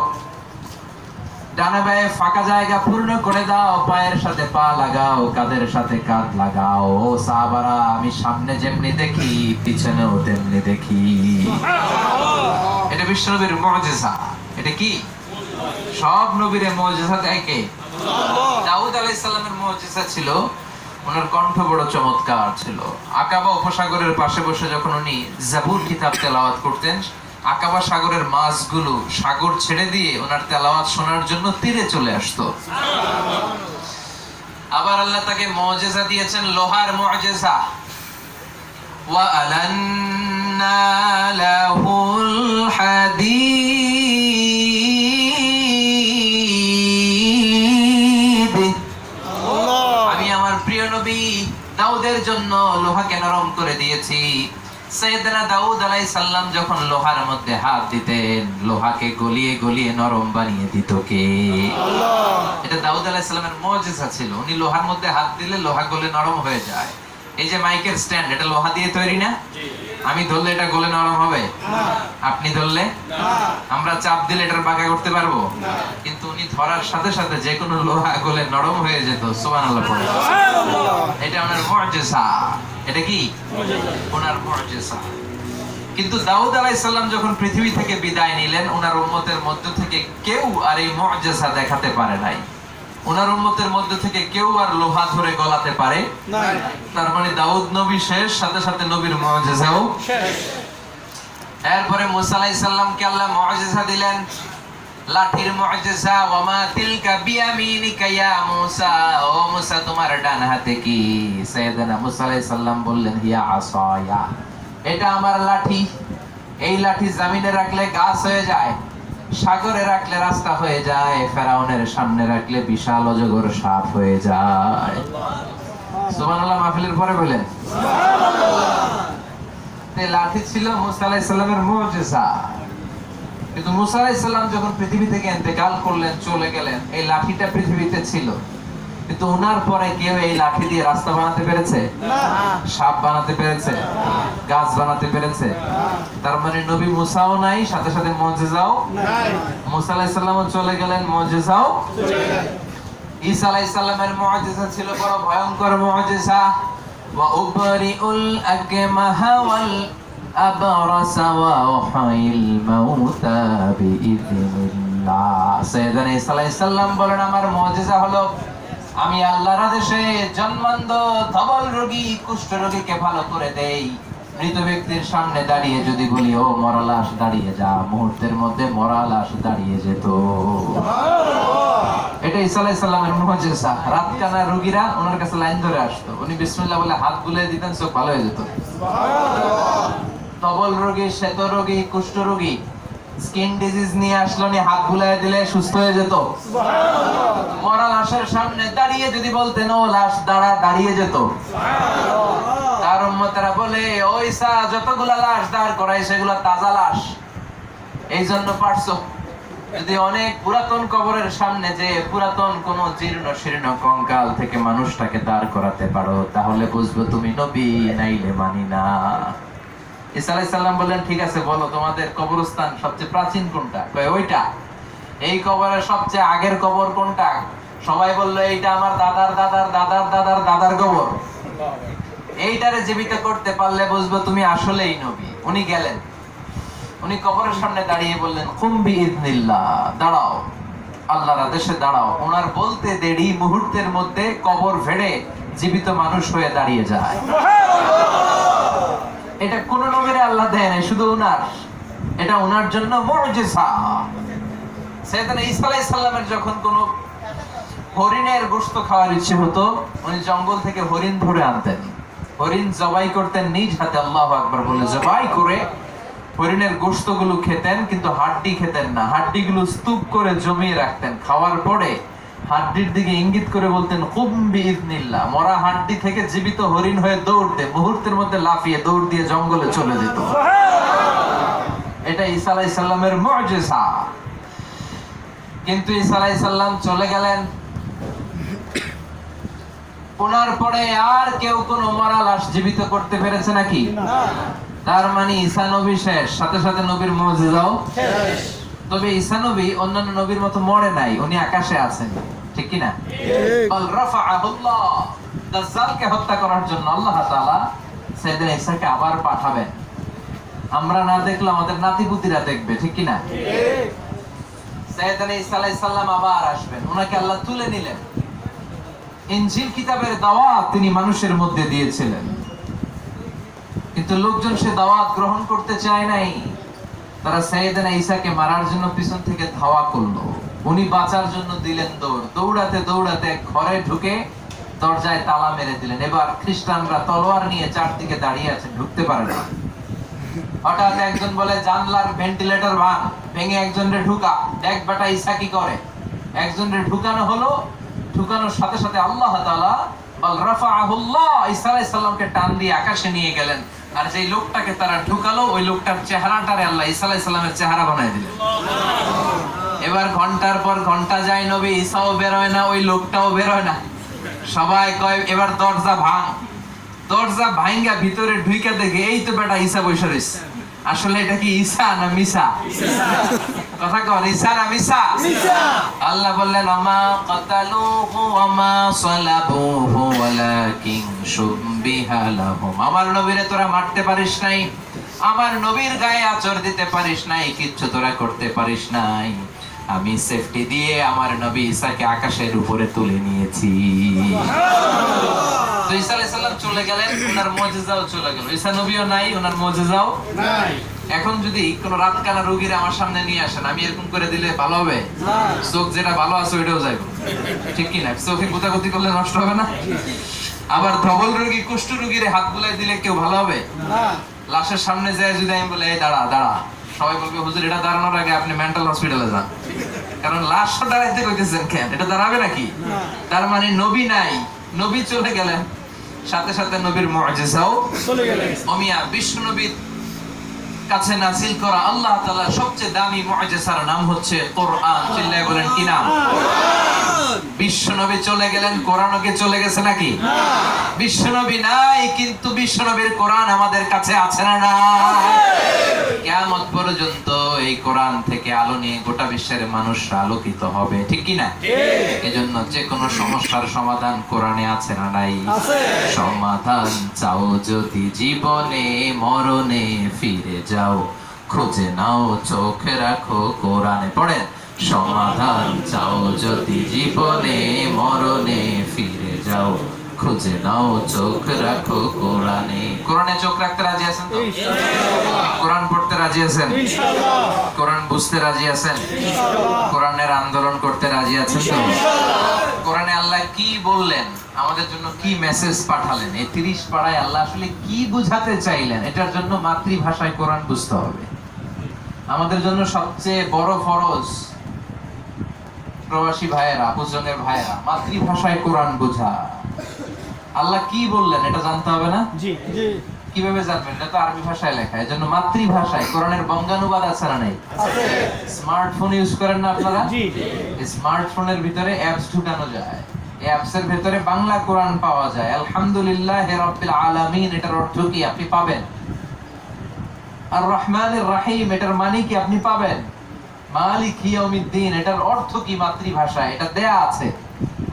ডানে বায়ে ফাঁকা জায়গা পূর্ণ করে দাও, পায়ের সাথে পা লাগাও, কাঁধের সাথে কাঁধ লাগাও। ও সাহাবারা, আমি সামনে যেমনি দেখি পিছনেও তেমনি দেখি। এটা বিশ্বনবীর মুজিজা। এটা কি? সব নবীর মুজিজা দেয় কে? দাউদ আলাইহিস সালামের মুজিজা ছিল ওনার কণ্ঠ বড় চমৎকার ছিল। আকাবা উপসাগরের পাশে বসে যখন উনি জাবুর কিতাব তেলাওয়াত করতেন, আকাবা সাগরের মাছগুলো সাগর ছেড়ে দিয়ে ওনার তেলাওয়াত শোনার জন্য তীরে চলে আসতো। আবার আল্লাহ তাকে মুজিজা দিয়েছেন, লোহার মুজিজা। ওয়া আলান্না লাহুল হাদীদ। আমি আমার প্রিয় নবী দাউদের জন্য লোহাকে নরম করে দিয়েছি। সাইয়েদনা দাউদ আলাইহিস সালাম যখন লোহার মধ্যে হাত দিতেন, লোহাকে গলিয়ে গলিয়ে নরম বানিয়ে দিত কে? আল্লাহ। এটা দাউদ আলাইহিস সালামের মুজিজা ছিল। উনি লোহার মধ্যে হাত দিলে লোহা গলে নরম হয়ে যায়। এই যে মাইকের স্ট্যান্ড, এটা লোহা দিয়ে তৈরি না? আমি ধরলে এটা গলে নরম হবে? আপনি ধরলে? আমরা চাপ দিলে এটার বাঁকা করতে পারবো? কিন্তু উনি ধরার সাথে সাথে যে কোনো লোহা গলে নরম হয়ে যেত। সুবহানাল্লাহ পড়ে। এটা ওনার মুজিজা। এটা কি? ওনার মুজিজা। কিন্তু দাউদ আলাইহিস সালাম যখন পৃথিবী থেকে বিদায় নিলেন, ওনার উম্মতের মধ্য থেকে কেউ আর এই মুজিজা দেখাতে পারে নাই। ওনার উম্মতের মধ্য থেকে কেউ আর লোহা ধরে গলাতে পারে না। তার মানে দাউদ নবী শেষ, সাথে সাথে নবীর মুজিজাও শেষ। এরপরে মুসা আলাইহিস সালামকে আল্লাহ মুজিজা দিলেন, লাঠির মুজিজা। ওয়ামা তিলকা বিয়ামিনিকা ইয়া মুসা। ও মুসা, তোমার ডান হাতে কি? সাইয়েদনা মুসা আলাইহিস সালাম বললেন, হিয়া আসায়া। এটা আমার লাঠি। এই লাঠি জমিনে রাখলে গাছ হয়ে যায়, সাগরে রাখলে রাস্তা হয়ে যায়, ফেরাউনের সামনে রাখলে বিশাল অজগর সাপ হয়ে যায়। সুবহানাল্লাহ। মাহফিলের পরে বলেন সুবহানাল্লাহ। এই লাঠি ছিল মুসা আলাইহিস সালামের মুজিজা। কিন্তু মুসা আলাইহিস সালাম যখন পৃথিবী থেকে ইন্তেকাল করলেন, চলে গেলেন, এই লাঠিটা পৃথিবীতে ছিল। কিন্তু ওনার পরে কেউ এই লাঠি দিয়ে রাস্তা বানাতে পেরেছে? না। সাপ বানাতে পেরেছে? গাছ বানাতে পেরেছে? তার মানে নবী মুসাও নাই, সাথে সাথে মুজিজাও নাই। মুসা আলাইহিস সালামও চলে গেলেন, মুজিজাও চলে গেল। ঈসা আলাইহিস সালামের মুজিজা ছিল বড় ভয়ঙ্কর মুজিজা। ওয়া উবরিউল আকমাহা ওয়াল আবরাসা ওয়া উহাইল মাউতা বিইذনিল্লাহ। সাইয়েদনা ঈসা আলাইহিস সালাম বলেন, আমার মুজিজা হলো আমি আল্লাহর আদেশে জন্মান্ধ, ধবল রোগী, কুষ্ঠ রোগীকে ভালো করে দেই। মৃত ব্যক্তির সামনে দাঁড়িয়ে যদি বলি, ও মরা লাশ দাঁড়িয়ে যা, মুহূর্তের মধ্যে মরা লাশ দাঁড়িয়ে যেত। এটা ঈসা আলাইহিস সালামের মুজিজা। রাত কানা রোগীরা ওনার কাছে লাইন ধরে আসতো, উনি বিসমিল্লাহ বলে হাত বুলিয়ে দিতেন, চোখ ভালো হয়ে যেত। ধবল রোগী, শ্বেত রোগী, কুষ্ঠ রোগী, স্কিন ডিজিজ নিয়ে আসলো, নি হাত বুলিয়ে দিলে সুস্থ হয়ে যেত। মরা লাশের সামনে দাঁড়িয়ে যদি বলতেন, ও লাশ দাঁড়া, দাঁড়িয়ে যেত। তার উম্মতেরা বলে, ও ঈসা, যতগুলা লাশ দাঁড় করাই সেগুলা তাজা লাশ, এই জন্য পারছো। যদি অনেক পুরাতন কবরের সামনে যে পুরাতন কোন জীর্ণ শীর্ণ কঙ্কাল থেকে মানুষটাকে দাঁড় করাতে পারো, তাহলে বুঝবো তুমি নবী, নাইলে মানি না। ঈসা আলাইহিস সালাম বললেন, ঠিক আছে, বলো তোমাদের কবরস্থান সবচেয়ে প্রাচীন কোনটা? কয় ওইটা। এই কবরের সবচেয়ে আগের কবর কোনটা? সবাই বললো, এইটা আমার দাদার দাদার দাদার দাদার দাদার কবর। এইটারে জীবিত করতে পারলে বুঝবো তুমি আসলেই নবী। উনি গেলেন, উনি কবরের সামনে দাঁড়িয়ে বললেন, কুম বিইذনিল্লাহ, দাঁড়াও, আল্লাহর আদেশে দাঁড়াও। ওনার বলতে দেরি, মুহূর্তের মধ্যে কবর ভেড়ে জীবিত মানুষ হয়ে দাঁড়িয়ে যায়। এটা কোন নবীরে আল্লাহ দেয় নাই, শুধু উনার। এটা উনার জন্য মুজিজা। সাইয়েদনা ঈসা আলাইহিস সালামের যখন কোন হরিণের গোশত খাওয়ার ইচ্ছে হতো, উনি জঙ্গল থেকে হরিণ ধরে আনতেন, হরিণ জবাই করতেন নিজ হাতে, আল্লাহু আকবার বলে জবাই করে হরিণের গোশতগুলো খেতেন, কিন্তু হাড্ডি খেতেন না। হাড্ডিগুলো স্তূপ করে জমিয়ে রাখতেন। খাওয়ার পরে হাড্ডির দিকে ইঙ্গিত করে বলতেন, কুম বিইذনিল্লাহ। মরা হাড্ডি থেকে জীবিত হরিণ হয়ে দৌড়তে, মুহূর্তের মধ্যে লাফিয়ে দৌড় দিয়ে জঙ্গলে চলে যেত। এটা ঈসা আলাইহিস সালামের মুজিজা। কিন্তু ঈসা আলাইহিস সালাম চলে গেলেন, ওনার পরে আর কেউ কোন মরা লাশ জীবিত করতে পেরেছে নাকি? তার মানে ঈসা নবী শেষ, সাথে সাথে নবীর মুজিজাও শেষ। তবে ঈসা নবী অন্যান্য নবীর মতো মরে নাই, উনি আকাশে আছেন, ঠিক কি না? বল রাফাআহুল্লাহ। দাজ্জালকে হত্যা করার জন্য আল্লাহ তাআলা সাইয়েদনা ঈসাকে আবার পাঠাবেন। আমরা না দেখলে আমাদের নাতিপুতিরা দেখবে, ঠিক কি না? ঠিক। সাইয়েদনা ঈসা আলাইহিস সালাম আবার আসবেন, ওনাকে আল্লাহ তুলে নিলেন। ইনজিল কিতাবের দাওয়াত তিনি মানুষের মধ্যে দিয়েছিলেন, কিন্তু লোকজন সে দাওয়াত গ্রহণ করতে চায় নাই। তারা সাইয়েদনা ঈসাকে মারার জন্য পিছন থেকে ধাওয়া করলো। উনি বাঁচার জন্য দিলেন দৌড়। দৌড়াতে দৌড়াতে ঘরে ঢুকে দরজায় তালা মেরে দিলেন। এবার খ্রিস্টানরা তলোয়ার নিয়ে চারদিকে দাঁড়িয়ে আছে, ঢুকতে পারে না। হঠাৎ একজন বলে, জানলার ভেন্টিলেটর ভাঙ, ভেঙে একজনের ঢুকা। এক বেটা ঈসা কি করে, একজনের ঢুকানো হলো। ঢুকানোর সাথে সাথে আল্লাহ তাআলা বাল রাফাআহুল্লাহ, ঈসা আলাইহিস সালামকে টান দিয়ে আকাশে নিয়ে গেলেন। আর যেই লোকটাকে তারা ঢুকালো, ওই লোকটার চেহারাটারে আল্লাহ ঈসা আলাইহিস সালামের চেহারা বানায় দিলেন। এবার ঘন্টার পর ঘন্টা যায়, নবী ঈসাও বের হয় না, ওই লোকটাও বের হয় না। সবাই কয় এবার দরজা ভাঙ। দরজা ভাঙ্গা ভিতরে ঢুইকা দেখে এই তো বেটা ঈসা বসে রয়েছে। আসলে এটা কি ঈসা না মিসা? কথা কর, ঈসা না মিসা? আল্লাহ বললেন, আমা কাতালুহু ওয়া মা সালাবুহু ওয়ালাকিন শুববিহা লাহুম। আমার নবীরে তোরা মারতে পারিস নাই, আমার নবীর গায়ে আঁচড় দিতে পারিস নাই, কিচ্ছু তোরা করতে পারিস নাই। আমি সেফটি দিয়ে আমার নবী ঈসাকে আকাশের উপরে তুলে নিয়েছি। তো ঈসা আলাইহিস সালাম চলে গেলেন, ওনার মুজিজাও চলে গেল। ঈসা নবীও নাই, ওনার মুজিজাও নাই। এখন যদি কোন রাতকানা রোগীর আমার সামনে নিয়ে আসেন, আমি এরকম করে দিলে ভালো হবে? চোখ যেটা ভালো আছে ওইটাও যাইব, ঠিক কি না? চোখে গুতাগুতি করলে নষ্ট হবে না? আবার ধবল রোগী, কুষ্ঠ রোগীর হাত বুলাই দিলে কেউ ভালো হবে? লাশের সামনে যায় যদি আমি বলে এই দাঁড়া দাঁড়া, সবাই বলবে হুজুর এটা দাঁড়ানোর আগে আপনি মেন্টাল হসপিটালে যান, কারণ লাশটা দাঁড়াইতে কইতেছেন কেন? এটা দাঁড়াবে নাকি? তার মানে নবী নাই, নবী চলে গেলেন, সাথে সাথে নবীর মুজিজাও চলে গেলেন। ওমিয়া বিশ্ব নবীর কাছে নাযিল করা আল্লাহ তাআলার সবচেয়ে দামি মুজিজার নাম হচ্ছে কোরআন। চিল্লায়ে বলেন কি নাম? বিশ্ব নবী চলে গেলেন, কোরআনও কি চলে গেছে নাকি? বিশ্ব নবী নাই, কিন্তু বিশ্ব নবীর কোরআন আমাদের কাছে আছে না? না, কিয়ামত পর্যন্ত এই কোরআন থেকে আলো নিয়ে গোটা বিশ্বের মানুষরা আলোকিত হবে, ঠিক কি না? এজন্য যে কোনো সমস্যার সমাধান কোরআনে আছে না নাই? সমাধান চাও যদি জীবনে মরণে ফিরে যাও, খুঁজে নাও চোখ রাখো কোরআনে। পড়েন, সমাধান চাও যদি জীবনে মরণে ফিরে যাও, খুঁজে নাও চোখ রাখো কোরআনে। কোরআনে চোখ রাখতে রাজি আছেন তো? কোরআন পড়তে রাজি আছেন? কোরআন বুঝতে রাজি আছেন? কোরআনের আন্দোলন করতে রাজি আছেন তো? কোরআনে আল্লাহ কি বললেন, আমাদের জন্য কি মেসেজ পাঠালেন, এই 30 পাড়ায় আল্লাহ আসলে কি বুঝাতে চাইলেন, এটার জন্য মাতৃভাষায় কোরআন বুঝতে হবে। আমাদের জন্য সবচেয়ে বড় ফরজ, প্রবাসী ভাইয়েরা, আপুজনের ভাইয়েরা, মাতৃভাষায় কোরআন বোঝা। আল্লাহ কি বললেন এটা জানতে হবে না? জি জি। কিভাবে জানবেন? এটা তো আরবি ভাষায় লেখা, এজন্য মাতৃভাষায় কোরআনের বঙ্গানুবাদ আছে না নাই? আছে। স্মার্টফোন ইউজ করেন না আপনারা? জি। স্মার্টফোনের ভিতরে অ্যাপস ঢুকানো যায়, এই অ্যাপসের ভিতরে বাংলা কোরআন পাওয়া যায়। আলহামদুলিল্লাহি রাব্বিল আলামিন এটার অর্থ কি আপনি পাবেন। আর রহমানির রহিম এটার মানে কি আপনি পাবেন। মালিক ইয়াউমিদ্দিন এটার অর্থ কি মাতৃভাষায়, এটা দেয়া আছে।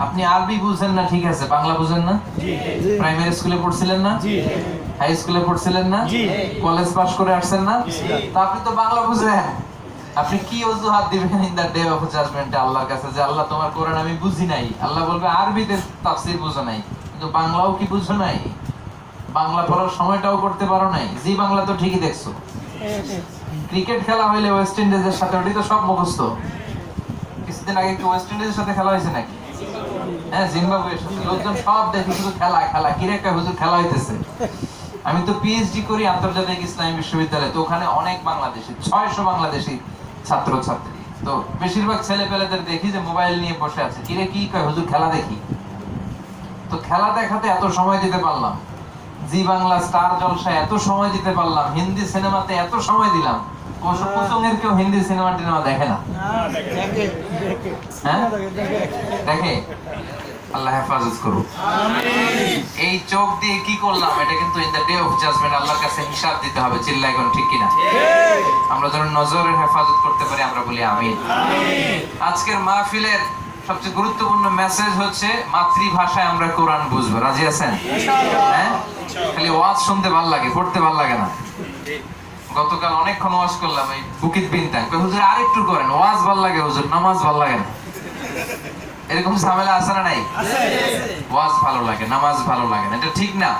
আপনি আরবি বুঝেন না, ঠিক আছে, বাংলা বুঝেন না? জি। প্রাইমারি স্কুলে পড়ছিলেন না? জি। হাই স্কুলে পড়ছিলেন না? জি। কলেজ পাস করে আসছেন না? তা আপনি তো বাংলা বুঝেন। আপনি কি অজুহাত দিবেন ইন দা ডে অফ জাজমেন্টে আল্লাহর কাছে যে আল্লাহ তোমার কোরআন আমি বুঝি নাই? আল্লাহ বলবে আরবিতে তাফসীর বুঝো নাই, কিন্তু বাংলাও কি বুঝো নাই? বাংলা পড়ার সময়টাও করতে পারো নাই? জি বাংলা তো ঠিকই দেখছো। ক্রিকেট খেলা হইলে ওয়েস্ট ইন্ডিজের সাথে, ওটি তো সব মুখস্থ। কিছুদিন আগে কি ওয়েস্ট ইন্ডিজের সাথে খেলা হয়েছে নাকি? হ্যাঁ, জিম্বাবুয়ের সাথে। লোকজন সব দেখে শুধু খেলা খেলা, কিরে হুজুর খেলা হইতেছে। আমি তো পিএইচডি করি আন্তর্জাতিক ইসলামী বিশ্ববিদ্যালয়ে, তো ওখানে অনেক বাংলাদেশি, 600 বাংলাদেশি ছাত্র ছাত্রী। তো বেশিরভাগ ছেলে পেলেদের দেখি যে মোবাইল নিয়ে বসে আছে, কিরে কি কয় হুজুর খেলা দেখি। তো খেলা দেখাতে এত সময় দিতে পারলাম, জি বাংলা স্টার জলসায় এত সময় দিতে পারলাম, হিন্দি সিনেমাতে এত সময় দিলাম। অবশ্য কুসুমের কেউ হিন্দি সিনেমা টিনেমা দেখে না, হ্যাঁ দেখে। আল্লাহ হেফাজত করুক। এই চোখ দিয়ে কি করলাম এটা কিন্তু in the day of judgement আল্লাহর কাছে হিসাব দিতে হবে। চিল্লায় কোন ঠিক কিনা? আমরা যেন নজরের হেফাজত করতে পারি, আমরা বলি আমিন। আজকের মাহফিলের সবচেয়ে গুরুত্বপূর্ণ মেসেজ হচ্ছে মাতৃভাষায় আমরা কোরআন বুঝবো। রাজি আছেন? হ্যাঁ, খালি ওয়াজ শুনতে ভালো লাগে, পড়তে ভালো লাগে না। গতকাল অনেকক্ষণ ওয়াজ করলাম এই বুকিত বিনতাং, হুজুর আরেকটু করেন, ওয়াজ ভালো লাগে হুজুর, নামাজ ভালো লাগে না। এরকম ঝামেলা আছে না নাই? ওয়াজ ভালো লাগে, নামাজ ভালো লাগে না, এটা ঠিক না।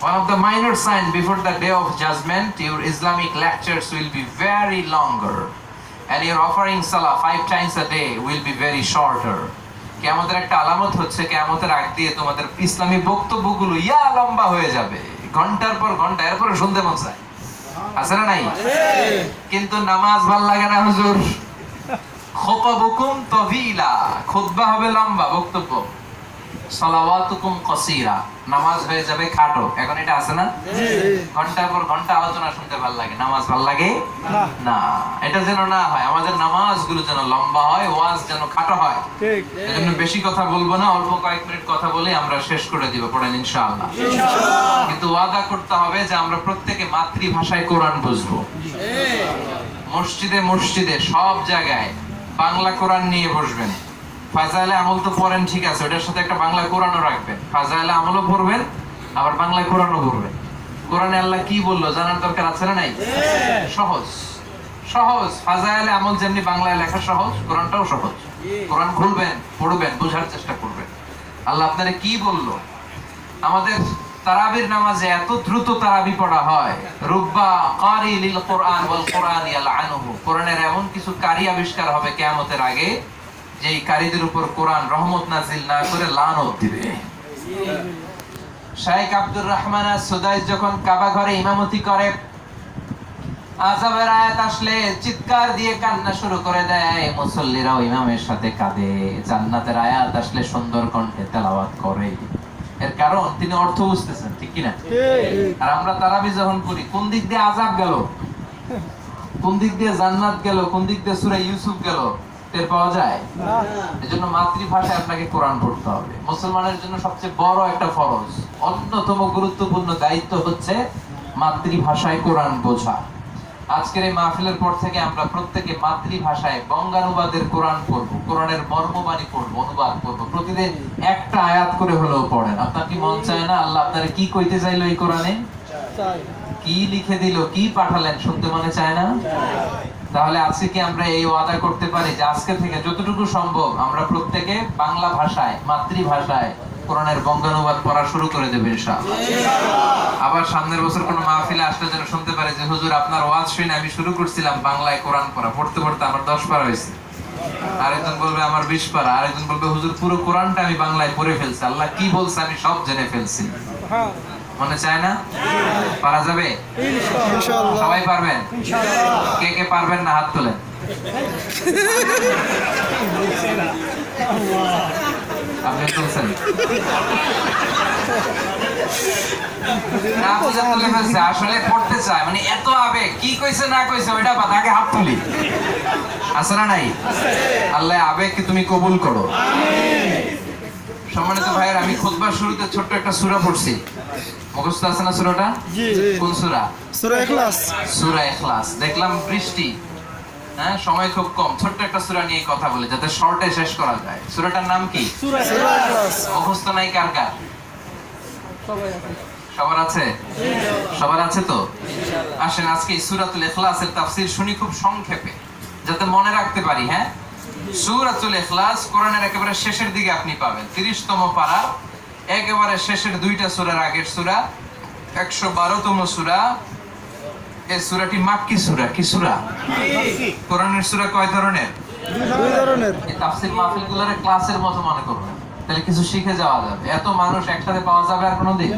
One of the minor signs before the day of judgment, your Islamic lectures will be very longer, and your offering salah 5 times a day will be very shorter. কিয়ামতের একটা আলামত হচ্ছে কিয়ামতের আগ দিয়ে তোমাদের ইসলামী বক্তব্যগুলো ইয়া লম্বা হয়ে যাবে, ঘন্টার পর ঘন্টা, এরপরে শুনতে মন চায়, আছে না নাই? কিন্তু নামাজ ভাল লাগে না হুজুর, খুতবুকুম তাবিলা, খুতবা হবে লম্বা, বক্তব্য সালাওয়াতুকুম কাসীরা, নামাজ হয়ে যাবে খাটো। এখন এটা আছে না? ঘন্টার পর ঘন্টা আলোচনা শুনতে ভালো লাগে, নামাজ ভালো লাগে না। এটা যেন না হয়, আমাদের নামাজগুলো যেন লম্বা হয়, ওয়াজ যেন খাটো হয়। এজন্য বেশি কথা বলবো না, অল্প কয়েক মিনিট কথা বলে আমরা শেষ করে দিব, পড়েন ইনশাআল্লাহ। কিন্তু ওয়াদা করতে হবে যে আমরা প্রত্যেকে মাতৃভাষায় কোরআন বুঝবো। মসজিদে মসজিদে সব জায়গায় বাংলা কোরআন নিয়ে বসবেন। ফাজাইলে আমল তো পড়েন, ঠিক আছে, ওটার সাথে একটা বাংলা কোরআনও রাখবেন। ফাজাইলে আমলও পড়বেন, আবার বাংলা কোরআনও পড়বেন। কোরআনে আল্লাহ কি বললো জানার দরকার আছে না নাই? সহজ সহজ, ফাজাইলে আমল যেমনি বাংলায় লেখা সহজ, কোরআনটাও সহজ। কোরআন খুলবেন, পড়বেন, বোঝার চেষ্টা করবেন আল্লাহ আপনারা কি বললো। আমাদের তারাবির নামাজে এত দ্রুত তারাবি পড়া হয়, রুব্বা কারি লিল কোরআন ওয়াল কোরআন ইয়ালআনুহু, কোরআনের এমন কিছু কারি আবিষ্কার হবে কিয়ামতের আগে যেই কারীদের উপর কোরআন রহমত নাজিল না করে লানত দিবে। শাইখ আব্দুর রহমান আস-সুদাইস যখন কাবা ঘরে ইমামতি করে, আযাবের আয়াত আসলে চিৎকার দিয়ে কান্না শুরু করে দেয়, মুসল্লিরাও ইমামের সাথে কাঁদে। জান্নাতের আয়াত আসলে সুন্দর কণ্ঠে তেলাওয়াত করে। এর কারণ তিনি অর্থ বুঝতেছেন, ঠিক কি না? আর আমরা তারাবি যখন করি, কোন দিক দিয়ে আযাব গেল, কোন দিক দিয়ে জান্নাত গেল, কোন দিক দিয়ে সূরা ইউসুফ গেল টের পাওয়া যায়? এজন্য মাতৃভাষায় আপনাকে কোরআন পড়তে হবে। মুসলমানের জন্য সবচেয়ে বড় একটা ফরজ, অন্যতম গুরুত্বপূর্ণ দায়িত্ব হচ্ছে মাতৃভাষায় কোরআন বোঝা। আজকের এই মাহফিলের পর থেকে আমরা প্রত্যেকে মাতৃভাষায় বঙ্গানুবাদের কোরআন পড়ব, কোরআনের মর্মবাণী পড়ব, অনুবাদ করব। প্রতিদিন একটা আয়াত করে হলেও পড়েন। আপনার কি মন চায় না আল্লাহ আপনারা কি কইতে চাইলো এই কোরআনে? কি লিখে দিল, কি পাঠালেন, শুনতে মনে চায় না? তাহলে আজকে কি আমরা এই ওয়াদা করতে পারি যে আজকে থেকে যতটুকু সম্ভব আমরা প্রত্যেকে বাংলা ভাষায়, মাতৃভাষায় কোরআনের বঙ্গানুবাদ পড়া শুরু করে দেব ইনশাআল্লাহ। আবার সামনের বছর কোনো মাহফিলে আসলে যেন শুনতে পারে যে হুজুর আপনার ওয়াজ শুনে আমি শুরু করছিলাম বাংলায় কোরআন পড়া, পড়তে পড়তে আমার 10 পারা হয়েছে। আরেকজন বলবে আমার 20 পারা, আরেকজন বলবে হুজুর পুরো কোরআনটা আমি বাংলায় পড়ে ফেলছি, আল্লাহ কি বলছে আমি সব জেনে ফেলছি। মনে চায় না? পারা যাবে ইনশাআল্লাহ। সবাই পারবেন ইনশাআল্লাহ। কে কে পারবেন না হাত তোলেন। আপনি তুলছেন না? বুঝা তুলে ফেলছে, আসলে পড়তে চায়, মানে এত আবেগ, কি কইছে না কইছে ওইটা বাদ, আগে হাত তুলি। আছে না নাই? আল্লাহ আবেগকে তুমি কবুল করো। সম্মানিত ভাইয়ের, আমি খুতবার শুরুতে ছোট্ট একটা সূরা পড়ছি, মুখস্থ আছে না সূরাটা? জি। কোন সূরা? সূরা ইখলাস। সূরা ইখলাস। দেখলাম বৃষ্টি, হ্যাঁ, সময় খুব কম, ছোট্ট একটা সূরা নিয়ে কথা বলি যাতে শর্টে শেষ করা যায়। সূরাটার নাম কি? সূরা ইখলাস। মুখস্থ নাই কার কার? সবার আছে? সবার আছে তো? আসেন আজকে এই সূরাতুল ইখলাসের তাফসীর শুনি খুব সংক্ষেপে, যাতে মনে রাখতে পারি। হ্যাঁ, সূরাতুল ইখলাস কোরআনের একেবারে শেষের দিকে আপনি পাবেন, 30তম পারা, একেবারে শেষের 2টা সূরার আগের সূরা, 112তম সূরা। এই সূরাটি মাক্কি সূরা। কি সূরা? কোরআনের সূরা কয় ধরনের? 2 ধরনের। এই তাফসীর মাহফিলগুলোর ক্লাসের মতো মনে করবেন, তাহলে কিছু শিখে যাওয়া যাবে। এত মানুষ একসাথে পাওয়া যাবে আর কোনোদিন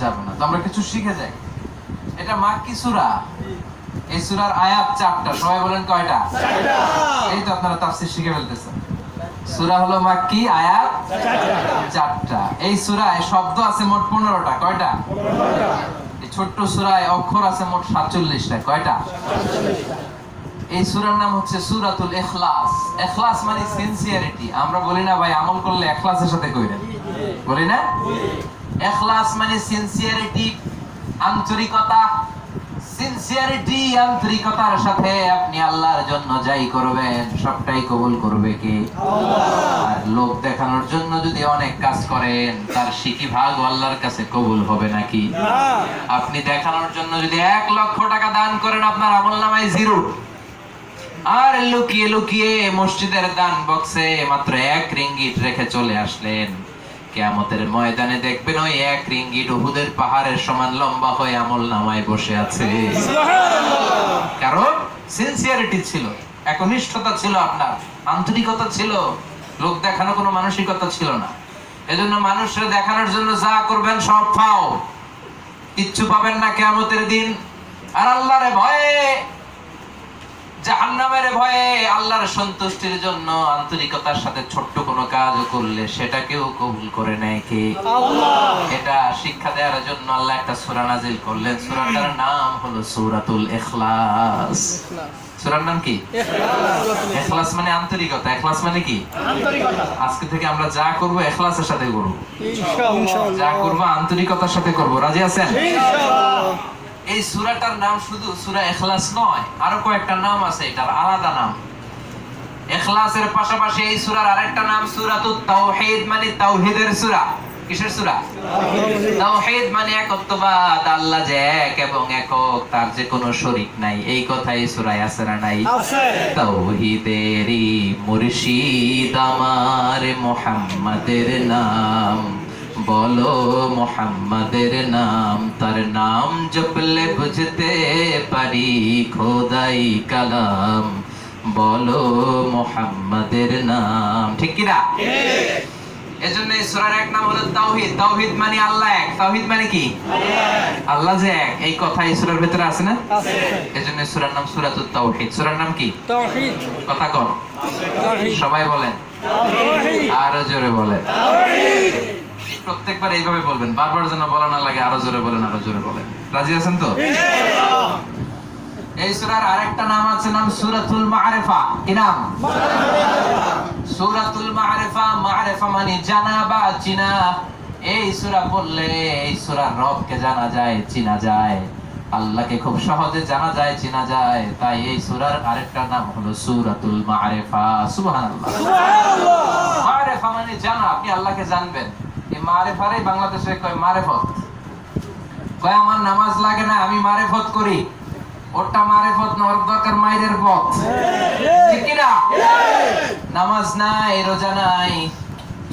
যাবে না, তো আমরা কিছু শিখে যাই। এটা মাক্কি সূরা। এই সূরার আয়াত 4টা। সবাই বলেন কয়টা? 4টা। এই তো আপনারা তাফসীর শিখে ফেলতেছেন। সূরা হলো মাক্কি, আয়াত 4টা। এই সূরায় শব্দ আছে মোট 15টা। কয়টা? 15টা। এই ছোট্ট সূরায় অক্ষর আছে মোট 47টা। কয়টা? 47টা। এই সূরার নাম হচ্ছে সূরাতুল ইখলাস। ইখলাস মানে সিনসিয়ারিটি। আমরা বলি না ভাই আমল করলে ইখলাসের সাথে কইরেন, বলি না? ইখলাস মানে সিনসিয়ারিটি, আন্তরিকতা। সিনসিয়ারিটি, আন্তরিকতার সাথে আপনি আল্লাহর জন্য যাই করবেন সবটাই কবুল করবে কে? আল্লাহ। আর লোক দেখানোর জন্য যদি অনেক কাজ করেন তার সিকি ভাগ আল্লাহর কাছে কবুল হবে নাকি? না। আপনি দেখানোর জন্য যদি 1 লক্ষ টাকা দান করেন আপনার আমলনামায় 0। আর লুকিয়ে লুকিয়ে মসজিদের দান বক্সে মাত্র 1 রিঙ্গিট রেখে চলে আসলেন, কিয়ামতের ময়দানে দেখবেন ওই এক রিঙ্গিট উহুদের পাহাড়ের সমান লম্বা হয়ে আমলনামায় বসে আছে। কারণ সিনসিয়ারিটি ছিল, একনিষ্ঠতা ছিল, আপনার আন্তরিকতা ছিল, লোক দেখানো কোনো মানসিকতা ছিল না। এজন্য মানুষের দেখানোর জন্য যা করবেন সব ফাও, কিচ্ছু পাবেন না কিয়ামতের দিন। আর আল্লাহর ভয়ে, জাহান্নামের ভয়ে, আল্লাহর সন্তুষ্টির জন্য আন্তরিকতার সাথে ছোট্ট কোনো কাজ করলে সেটাকেও কবুল করে নেয় কে? আল্লাহ। এটা শিক্ষা দেওয়ার জন্য আল্লাহ একটা সূরা নাজিল করলেন। সূরাটার নাম হলো সূরাতুল ইখলাস। সূরার নাম কি? ইখলাস মানে আন্তরিকতা। ইখলাস মানে কি? আন্তরিকতা। আজকে থেকে আমরা যা করব ইখলাসের সাথে করব, ইনশাআল্লাহ। যা করব আন্তরিকতার সাথে করব। রাজি আছেন? ইনশাআল্লাহ। এই সূরাটার নাম শুধু সূরা ইখলাস নয়, আরো কয়েকটা নাম আছে, এটার আলাদা নাম। ইখলাসের পাশাপাশি এই সূরার আরেকটা নাম সূরাতুত তাওহীদ, মানে তাওহীদের সূরা। কিসের সূরা? তাওহীদ মানে একত্ববাদ, আল্লাহ যে এক এবং একক, তার যে কোনো শরীক নাই, এই কথা এই সূরায় আছে না নাই? আছে। তাওহীদেরই মুর্শিদ আমার মুহাম্মাদের নাম, বলো মুহাম্মাদের নাম, তার নাম জপলে বুঝতে পারি খোদাই কালাম, বলো মুহাম্মাদের নাম। ঠিক কি না? এজন্য এই সূরার এক নাম হলো তাওহীদ। তাওহীদ মানে আল্লাহ এক। তাওহীদ মানে কি? আল্লাহ যে এক, এই কথা এই সূরার ভিতরে আছে না? আছে। এজন্য সূরার নাম সূরাতুত তাওহীদ। সূরার নাম কি? তাওহীদ। কথা কর, সবাই বলেন তাওহীদ। আরো জোরে বলেন তাওহীদ। প্রত্যেকবার এইভাবে বলবেন, বারবার যেন বলা না লাগে। আরো জোরে বলেন, আরো জোরে বলেন। রাজি আছেন তো? ইনশাআল্লাহ। এই সূরার আরেকটা নাম আছে, নাম সূরাতুল মা'রিফা। কি নাম? সূরাতুল মা'রিফা। মা'রিফা মানে জানা বা চিনা। এই সূরা পড়লে এই সূরার রবকে জানা যায়, চিনা যায়, আল্লাহকে খুব সহজে জানা যায়, চিনা যায়। তাই এই সূরার আরেকটা নাম হলো সূরাতুল মা'রিফা। সুবহানাল্লাহ, সুবহানাল্লাহ। মা'রিফা মানে জানা, আপনি আল্লাহকে জানবেন। এই মা'রিফারে বাংলাদেশে কয় মারেফত। কয় আমার নামাজ লাগে না, আমি মারেফত করি। ওটা মারেফত না, ওর দরকার মাইরের পথ। ঠিক কি না? নামাজ নাই, রোজা নাই,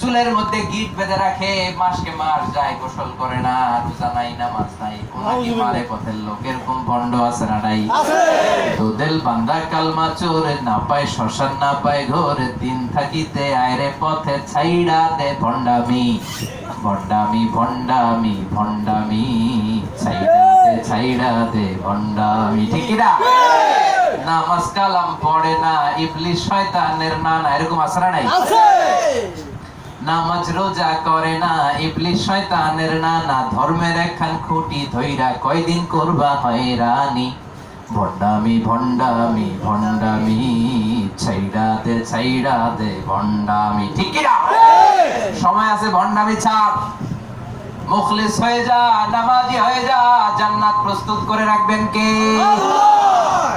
চুলের মধ্যে গিট বেঁধে রাখে, মাসকে মাস যায়, গোসল করে না, রোজা নাই, নামাজ নাই, ওনাকে মারেফতের লোক। এরকম ভণ্ড আছে না নাই? দুদেল বান্দা কালমা চোর, না পায় শ্মশান, না পায় ঘোর, দিন থাকিতে আয়রে পথে ছাইড়া দে ভণ্ডামি, ভণ্ডামি, ভণ্ডামি, ভণ্ডামি, ছাইড়া দে ভণ্ডামি। ঠিক কি না? নামাজ কালাম পড়ে না, ইবলিস শয়তানের নানা। এরকম আছে না নাই? নামাজ রোজা করে না, ইবলিস শয়তানের নানা। ধর্মের একখান খুঁটি ধইরা কয়দিন করবা হয়রানি, ভণ্ডামি, ভণ্ডামি, ভণ্ডামি, ছাইড়া দে ভণ্ডামি। ঠিক কি না? সময় আছে, ভণ্ডামি ছাড়, মুখলিস হয়ে যা, নামাজি হয়ে যা, জান্নাত প্রস্তুত করে রাখবেন কে? আল্লাহ।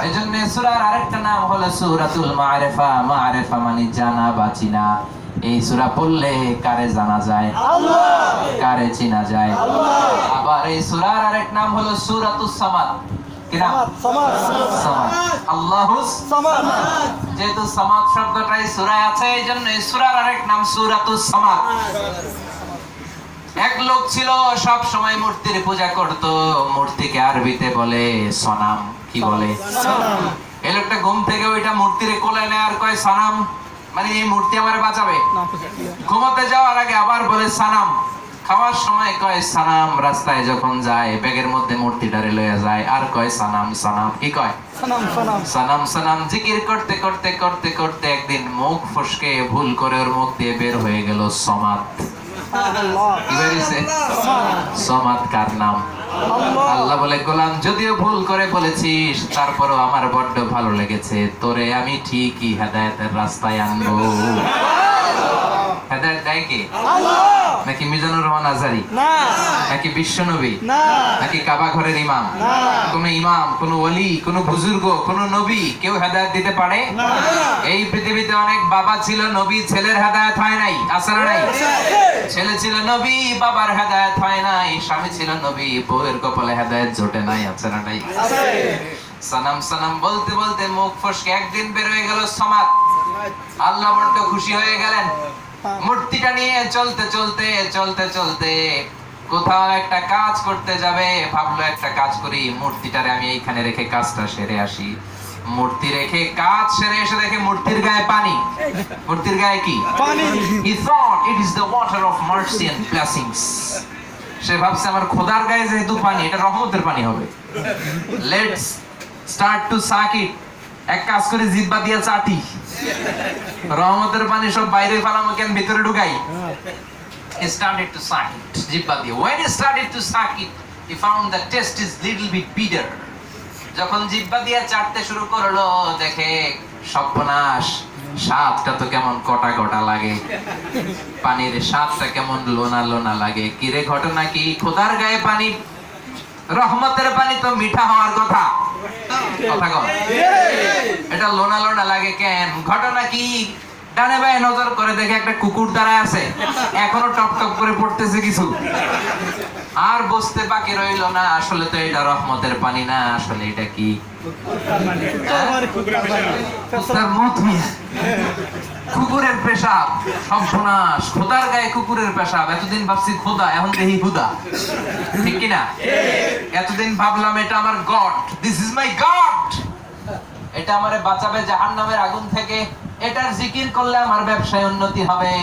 এজন্য সূরার আরেকটা নাম হলো সূরাতুল মা'রিফা। মা'রিফা মানে জানা বা চিনা। এই সূরা পড়লে কারে জানা যায়? আল্লাহ। কারে চিনা যায়? আল্লাহ। আবার এই সূরার আরেক নাম হলো সূরাতুস সামাদ। কি নাম? সামাদ। সামাদ, আল্লাহুস সামাদ। যেহেতু সামাদ শব্দটা এই সূরায় আছে, এইজন্য এই সূরার আরেক নাম সূরাতুস সামাদ। এক লোক ছিল, সব সময় মূর্তির পূজা করত। মূর্তিকে আরবিতে বলে সনাম। কি বলে? সনাম। এই লোকটা ঘুম থেকে ওইটা মূর্তির কোলে নেয় আর কয় সনাম, মানে এই মূর্তি আমারে বাঁচাবে। ঘুমাতে যাওয়ার আগে আবার বলে সানাম। খাওয়ার সময় কয় সানাম। রাস্তায় যখন যায় ব্যাগের মধ্যে মূর্তিটারে লয়ে যায় আর কয় সানাম, সানাম। কি কয়? সানাম, সানাম, সানাম, সানাম। জিকির করতে করতে করতে করতে একদিন মুখ ফসকে ভুল করে ওর মুখ দিয়ে বের হয়ে গেল সমাদ। সমাদ কার নাম? আল্লাহ বলে, গোলাম যদিও ভুল করে বলেছিস, তারপরও আমার বড্ড ভালো লেগেছে, তোরে আমি ঠিকই হেদায়েতের রাস্তায় আনবো। হেদায়েত দেয় কে? নাকি মিজানুর রহমান আজহারি? নাকি বিশ্বনবী? নাকি কাবা ঘরের ইমাম? কোন ইমাম, কোন ওলি, কোন বুজুর্গ, কোন নবী কেউ হেদায়েত দিতে পারে? এই পৃথিবীতে অনেক বাবা ছিল, নবী ছেলের হেদায়েত হয় নাই। আছে না নাই? ছেলে ছিল নবী, বাবার হেদায়েত হয় নাই। স্বামী ছিল নবী, বউয়ের কপালে হেদায়েত জোটে নাই। আছে না নাই? সানাম সানাম বলতে বলতে মুখ ফসকে একদিন বের হয়ে গেল সমাদ। আল্লাহ বড্ড খুশি হয়ে গেলেন। মূর্তিটা নিয়ে চলতে চলতে চলতে চলতে কোথাও একটা কাজ করতে যাবে, ভাবলো একটা কাজ করি, মূর্তিটারে আমি এইখানে রেখে কাজটা সেরে আসি। মূর্তি রেখে কাজ সেরে এসে দেখে মূর্তির গায়ে পানি। মূর্তির গায়ে কি? পানি। He thought it is the water of mercy and blessings. সে ভাবছে আমার খোদার গায়ে যেহেতু পানি, এটা রহমতের পানি হবে। Let's start to suck it. এক কাজ করে জিহ্বা দিয়ে চাটি, রহমতের পানি সব বাইরে ফেলামো কেন, ভিতরে ঢুকাই। He started to suck it, জিহ্বা দিয়ে। When he started to suck it, he found the taste is little bit bitter. যখন জিহ্বা দিয়ে চাটতে শুরু করলো, দেখে সর্বনাশ, স্বাদটা তো কেমন কটা কটা লাগে, পানির স্বাদটা কেমন লোনা লোনা লাগে। কিরে ঘটনা কি? খোদার গায়ে পানি, রহমতের পানি তো মিঠা হওয়ার কথা, কথা কম, এটা লোনা লোনা লাগে কেন? ঘটনা কি? ডানে বায়ে নজর করে দেখে একটা কুকুর দাঁড়ায় আছে, এখনো টপ টপ করে পড়তেছে কিছু। আর বসতে বাকি রইল না, আসলে তো এটা রহমতের পানি না, আসলে এটা কি? কুকুরের পেশাব। সর্বনাশ, খোদার গায়ে কুকুরের পেশাব। এতদিন ভাবছি খোদা, এখন দেখি হুদা, ঠিক কিনা? এতদিন ভাবলাম এটা আমার god, this is my god, এটা আমারে বাঁচাবে জাহান্নামের আগুন থেকে, এটার জিকির করলে আমার ব্যবসায় উন্নতি হবে,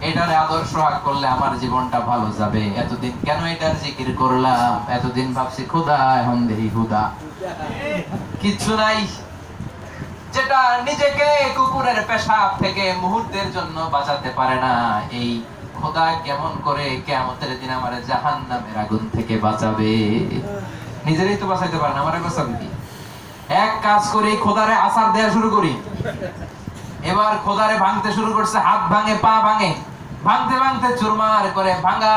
এটারে আদর্শ করলে আমার জীবনটা ভালো যাবে। এতদিন কেন এটার জিকির করলাম? এতদিন ভাবছি খোদা, এখন দেখি হুদা, কিচ্ছু নাই। যেটা নিজেকে কুকুরের পেশাব থেকে মুহূর্তের জন্য বাঁচাতে পারে না, এই খোদা কেমন করে কিয়ামতের দিন আমারে জাহান্নামের আগুন থেকে বাঁচাবে? নিজেরই তো বাঁচাইতে পারে না, আমারে বাঁচাবে কি? এক কাজ করি, খোদারে আসার দেয়া শুরু করি। এবার খোদারে ভাঙতে শুরু করছে, হাত ভাঙে, পা ভাঙে, ভাঙতে ভাঙতে চুরমার করে ভাঙা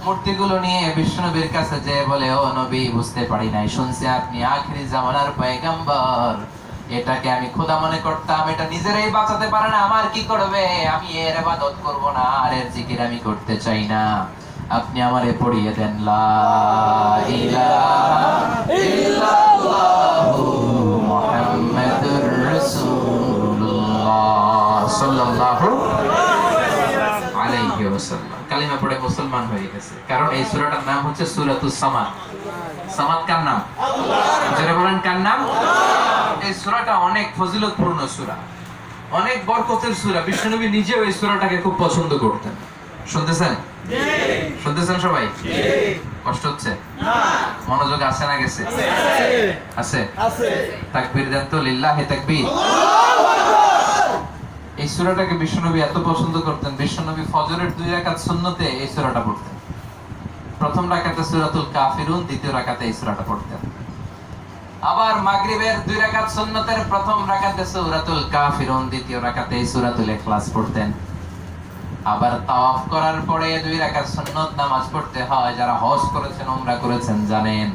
মূর্তিগুলো নিয়ে বিষ্ণুনবীর কাছে যে বলে, ও নবী, বুঝতে পারি নাই, শুনছি আপনি আখিরি জামানার পয়গম্বর, এটাকে আমি খোদা মনে করতাম, এটা নিজেরাই বাঁচাতে পারে না, আমার কি করবে? আমি এর ইবাদত করব না, আর এর জিকির আমি করতে চাই না, আপনি আমারে পড়িয়ে দেন লা ইলাহা ইল্লাল্লাহু মুহাম্মাদুর রাসূলুল্লাহ সাল্লাল্লাহু আলাইহি ওয়াসাল্লাম। কালিমা পড়ে মুসলমান হয়ে গেছে, কারণ এই সূরাটার নাম হচ্ছে সূরাতুস সামাদ। সামাদ কার নাম? আল্লাহ। যারা বলেন কার নাম? আল্লাহ। এই সূরাটা অনেক ফজিলতপূর্ণ সূরা, অনেক বরকতের সূরা। বিষ্ণুনবী নিজেও এই সূরাটাকে খুব পছন্দ করতেন। শুনতেছেন? জি। শুনতেছেন সবাই? জি। কষ্ট হচ্ছে? না। মনোযোগ আছে না গেছে? আছে। আছে। তাকবীর দেন তো, লিল্লাহি তাকবীর। আল্লাহু আকবার। এই সূরাটাকে বিষ্ণুনবী এত পছন্দ করতেন, বিষ্ণুনবী ফজরের 2 রাকাত সুন্নতে এই সূরাটা পড়তেন। প্রথম রাকাতে সূরাতুল কাফিরুন, দ্বিতীয় রাকাতে এই সূরাটা পড়তেন। আবার মাগরিবের 2 রাকাত সুন্নতের প্রথম রাকাতে সূরাতুল কাফিরুন, দ্বিতীয় রাকাতে এই সূরাতুল ইখলাস পড়তেন। আবার তাওয়াফ করার পরে 2 রাকাত সুন্নত নামাজ পড়তে হয়, যারা হজ করেছেন, উমরা করেছেন জানেন।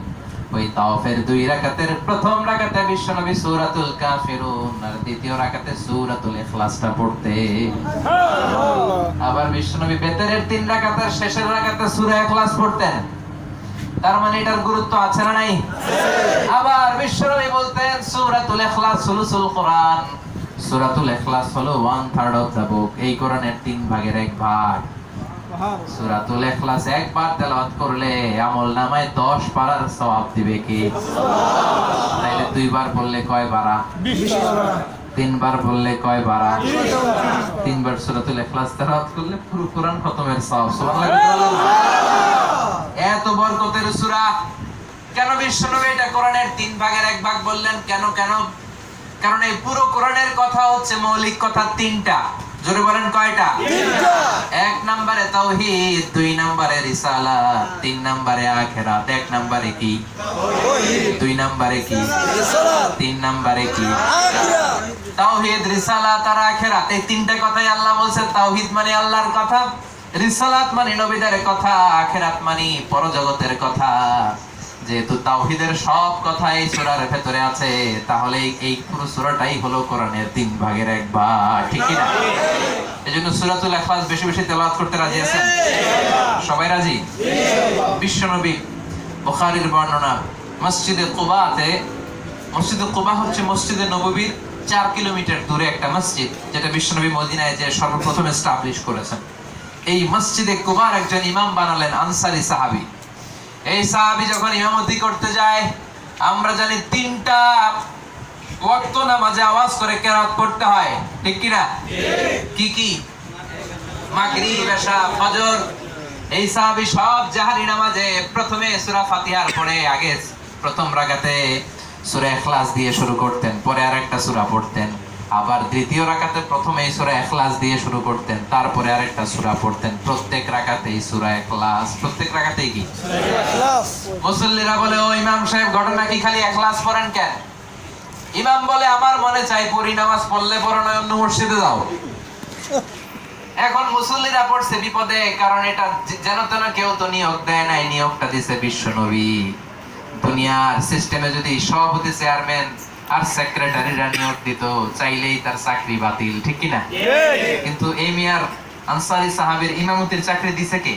ওই তাওয়াফের 2 রাকাতের প্রথম রাকাতে বিশ্বনবী সূরাতুল কাফিরুন আর দ্বিতীয় রাকাতে সূরাতুল ইখলাসটা পড়তে। আবার বিশ্বনবী বেতেরের 3 রাকাতের শেষের রাকাতে সূরা ইখলাস পড়তেন। তার মানে এটার গুরুত্ব আছে না নাই? আবার বিশ্বনবী বলতেন সূরাতুল ইখলাস সুলুসুল কোরআন, সূরাতুল ইখলাস হলো 1/3 অফ দা বুক, এই কোরআনের 3 ভাগের 1 ভাগ। সূরাতুল ইখলাস একবার তেলাওয়াত করলে আমলনামায় 10 পারার সওয়াব দিবে কি? তাইলে 2 বার বললে কয় বারা? 20 বারা। 3 বার বললে কয় বারা? 3 বার সূরাতুল ইখলাস তেলাওয়াত করলে পুরো কোরআন খতমের সওয়াব। সুবহানাল্লাহ। এত বরকতের সূরা, কেন বিশ্বনবী এটা কোরআনের 3 ভাগের 1 ভাগ বললেন? কেন? কারণ এই পুরো কোরআনের কথা হচ্ছে মৌলিক কথা 3টা। জোরে বলেন কয়টা? 3টা। 1 নম্বরে তাওহীদ, 2 নম্বরে রিসালাত, 3 নম্বরে আখিরাত। 1 নম্বরে কি? তাওহীদ। 2 নম্বরে কি? রিসালাত। 3 নম্বরে কি? আখিরাত। তাওহীদ, রিসালাত আর আখিরাত, এই 3টা কথাই আল্লাহ বলছে। তাওহীদ মানে আল্লাহর কথা, রিসালাত মানে নবীদের কথা, আখিরাত মানে পরজগতের কথা। যেহেতু তাওহীদের সব কথা এই সূরার ভিতরে আছে, তাহলে এই পুরো সূরাটাই হলো কোরআনের 3 ভাগের 1 ভাগ, ঠিক কি না? এজন্য সূরাতুল ইখলাস বেশি বেশি তেলাওয়াত করতে রাজি আছেন? সবাই রাজি? বিশ্বনবী বুখারীর বর্ণনা, মসজিদে কুবাতে, মসজিদে কুবা হচ্ছে মসজিদে নববীর 4 কিলোমিটার দূরে একটা মসজিদ, যেটা বিশ্বনবী মদিনায় যে সর্বপ্রথম এস্টাবলিশ করেছেন। এই মসজিদে কুবার একজন ইমাম বানালেন আনসারী সাহাবী। এই সাহাবী যখন ইমামতি করতে যায়, আমরা জানি 3টা ওয়াক্ত নামাজে আওয়াজ করে কেরাত পড়তে হয়, ঠিক কি না? কি কি? মাগরিব, ইশা, ফজর। এই সাহাবী সব জাহরি নামাজে প্রথমে সূরা ফাতিহার পরে আগে প্রথম রাকাতে সূরা ইখলাস দিয়ে শুরু করতেন, পরে আরেকটা সূরা পড়তেন। আবার দ্বিতীয় রাকাতে প্রথমে এই সূরা ইখলাস দিয়ে শুরু করতেন, তারপরে আরেকটা সূরা পড়তেন। প্রত্যেক রাকাতেই সূরা ইখলাস। প্রত্যেক রাকাতেই কি সূরা ইখলাস? মুসল্লিরা বলে, ও ইমাম সাহেব, ঘটনা কি খালি ইখলাস পড়েন কেন? ইমাম বলে, আমার মনে চাই পড়ি, নামাজ পড়লে পড়ো, নয় অন্য মসজিদে যাও। এখন মুসল্লিরা পড়ছে বিপদে, কারণ এটা যেন তেন কেউ তো নিয়োগ দেয় নাই, নিয়োগটা দিছে বিশ্বনবী। দুনিয়ার সিস্টেমে যদি সভাপতি, চেয়ারম্যান আর সেক্রেটারিরা নিয়োগ দিত, চাইলেই তার চাকরি বাতিল, ঠিক কি না? কিন্তু এই মিয়ার আনসারী সাহাবীর ইমামতির চাকরি দিছে কে?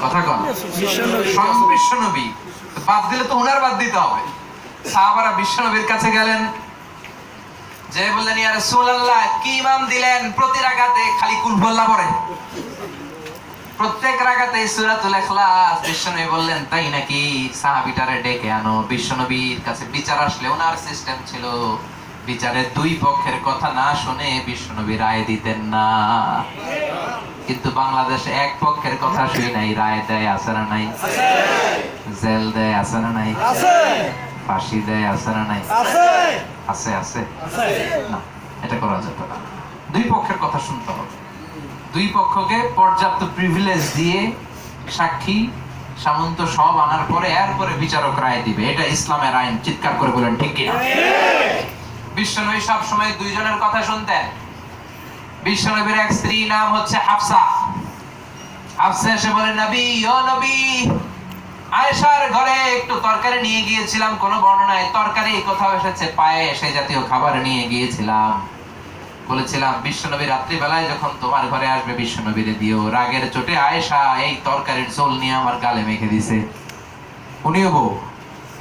কথা কন, স্বয়ং বিশ্বনবী। বাদ দিলে তো উনার বাদ দিতে হবে। সাহাবারা বিশ্বনবীর কাছে গেলেন, যে বললেন, ইয়া রাসূলুল্লাহ, কি ইমাম দিলেন? প্রতি রাকাতে খালি কুল হুয়াল্লাহ পড়ে, প্রত্যেক রাকাতে সূরাতুল ইখলাস। বিশ্বনবী বললেন, তাই নাকি? সাহাবীটারে ডেকে আনো। বিশ্বনবীর কাছে বিচার আসলে ওনার সিস্টেম ছিল, বিচারের দুই পক্ষের কথা না শুনে বিশ্বনবী রায় দিতেন না। কিন্তু বাংলাদেশে এক পক্ষের কথা শুনে নাই রায় দেয়, আছে না নাই? জেল দেয়, আছে না নাই? ফাঁসি দেয়, আছে না নাই? আছে, আছে না, এটা করা যাবে না। দুই পক্ষের কথা শুনতে হবে, দুই পক্ষকে পর্যাপ্ত প্রিভিলেজ দিয়ে সাক্ষী সামন্ত সব আনার পরে এরপরে বিচারক রায় দিবে। এটা ইসলামের আইন। চিৎকার করে বলেন ঠিক কিনা? বিশ্বনবী সব সময় দুইজনের কথা শুনতেন। বিশ্বনবীর এক স্ত্রী নাম হচ্ছে হাফসা। হাফসা এসে বলে, নবী, ও নবী, আয়েশার ঘরে একটু তরকারি নিয়ে গিয়েছিলাম, কোন বর্ণনায় তরকারি কোথাও এসেছে পায়ে, সেই জাতীয় খাবার নিয়ে গিয়েছিলাম। বলেছিলাম বিশ্বনবী রাত্রিবেলায় যখন তোমার ঘরে আসবে বিশ্বনবীরে দিও। রাগের চোটে আয়েশা এই তরকারির ঝোল নিয়ে আমার গালে মেখে দিছে। উনিও বউ,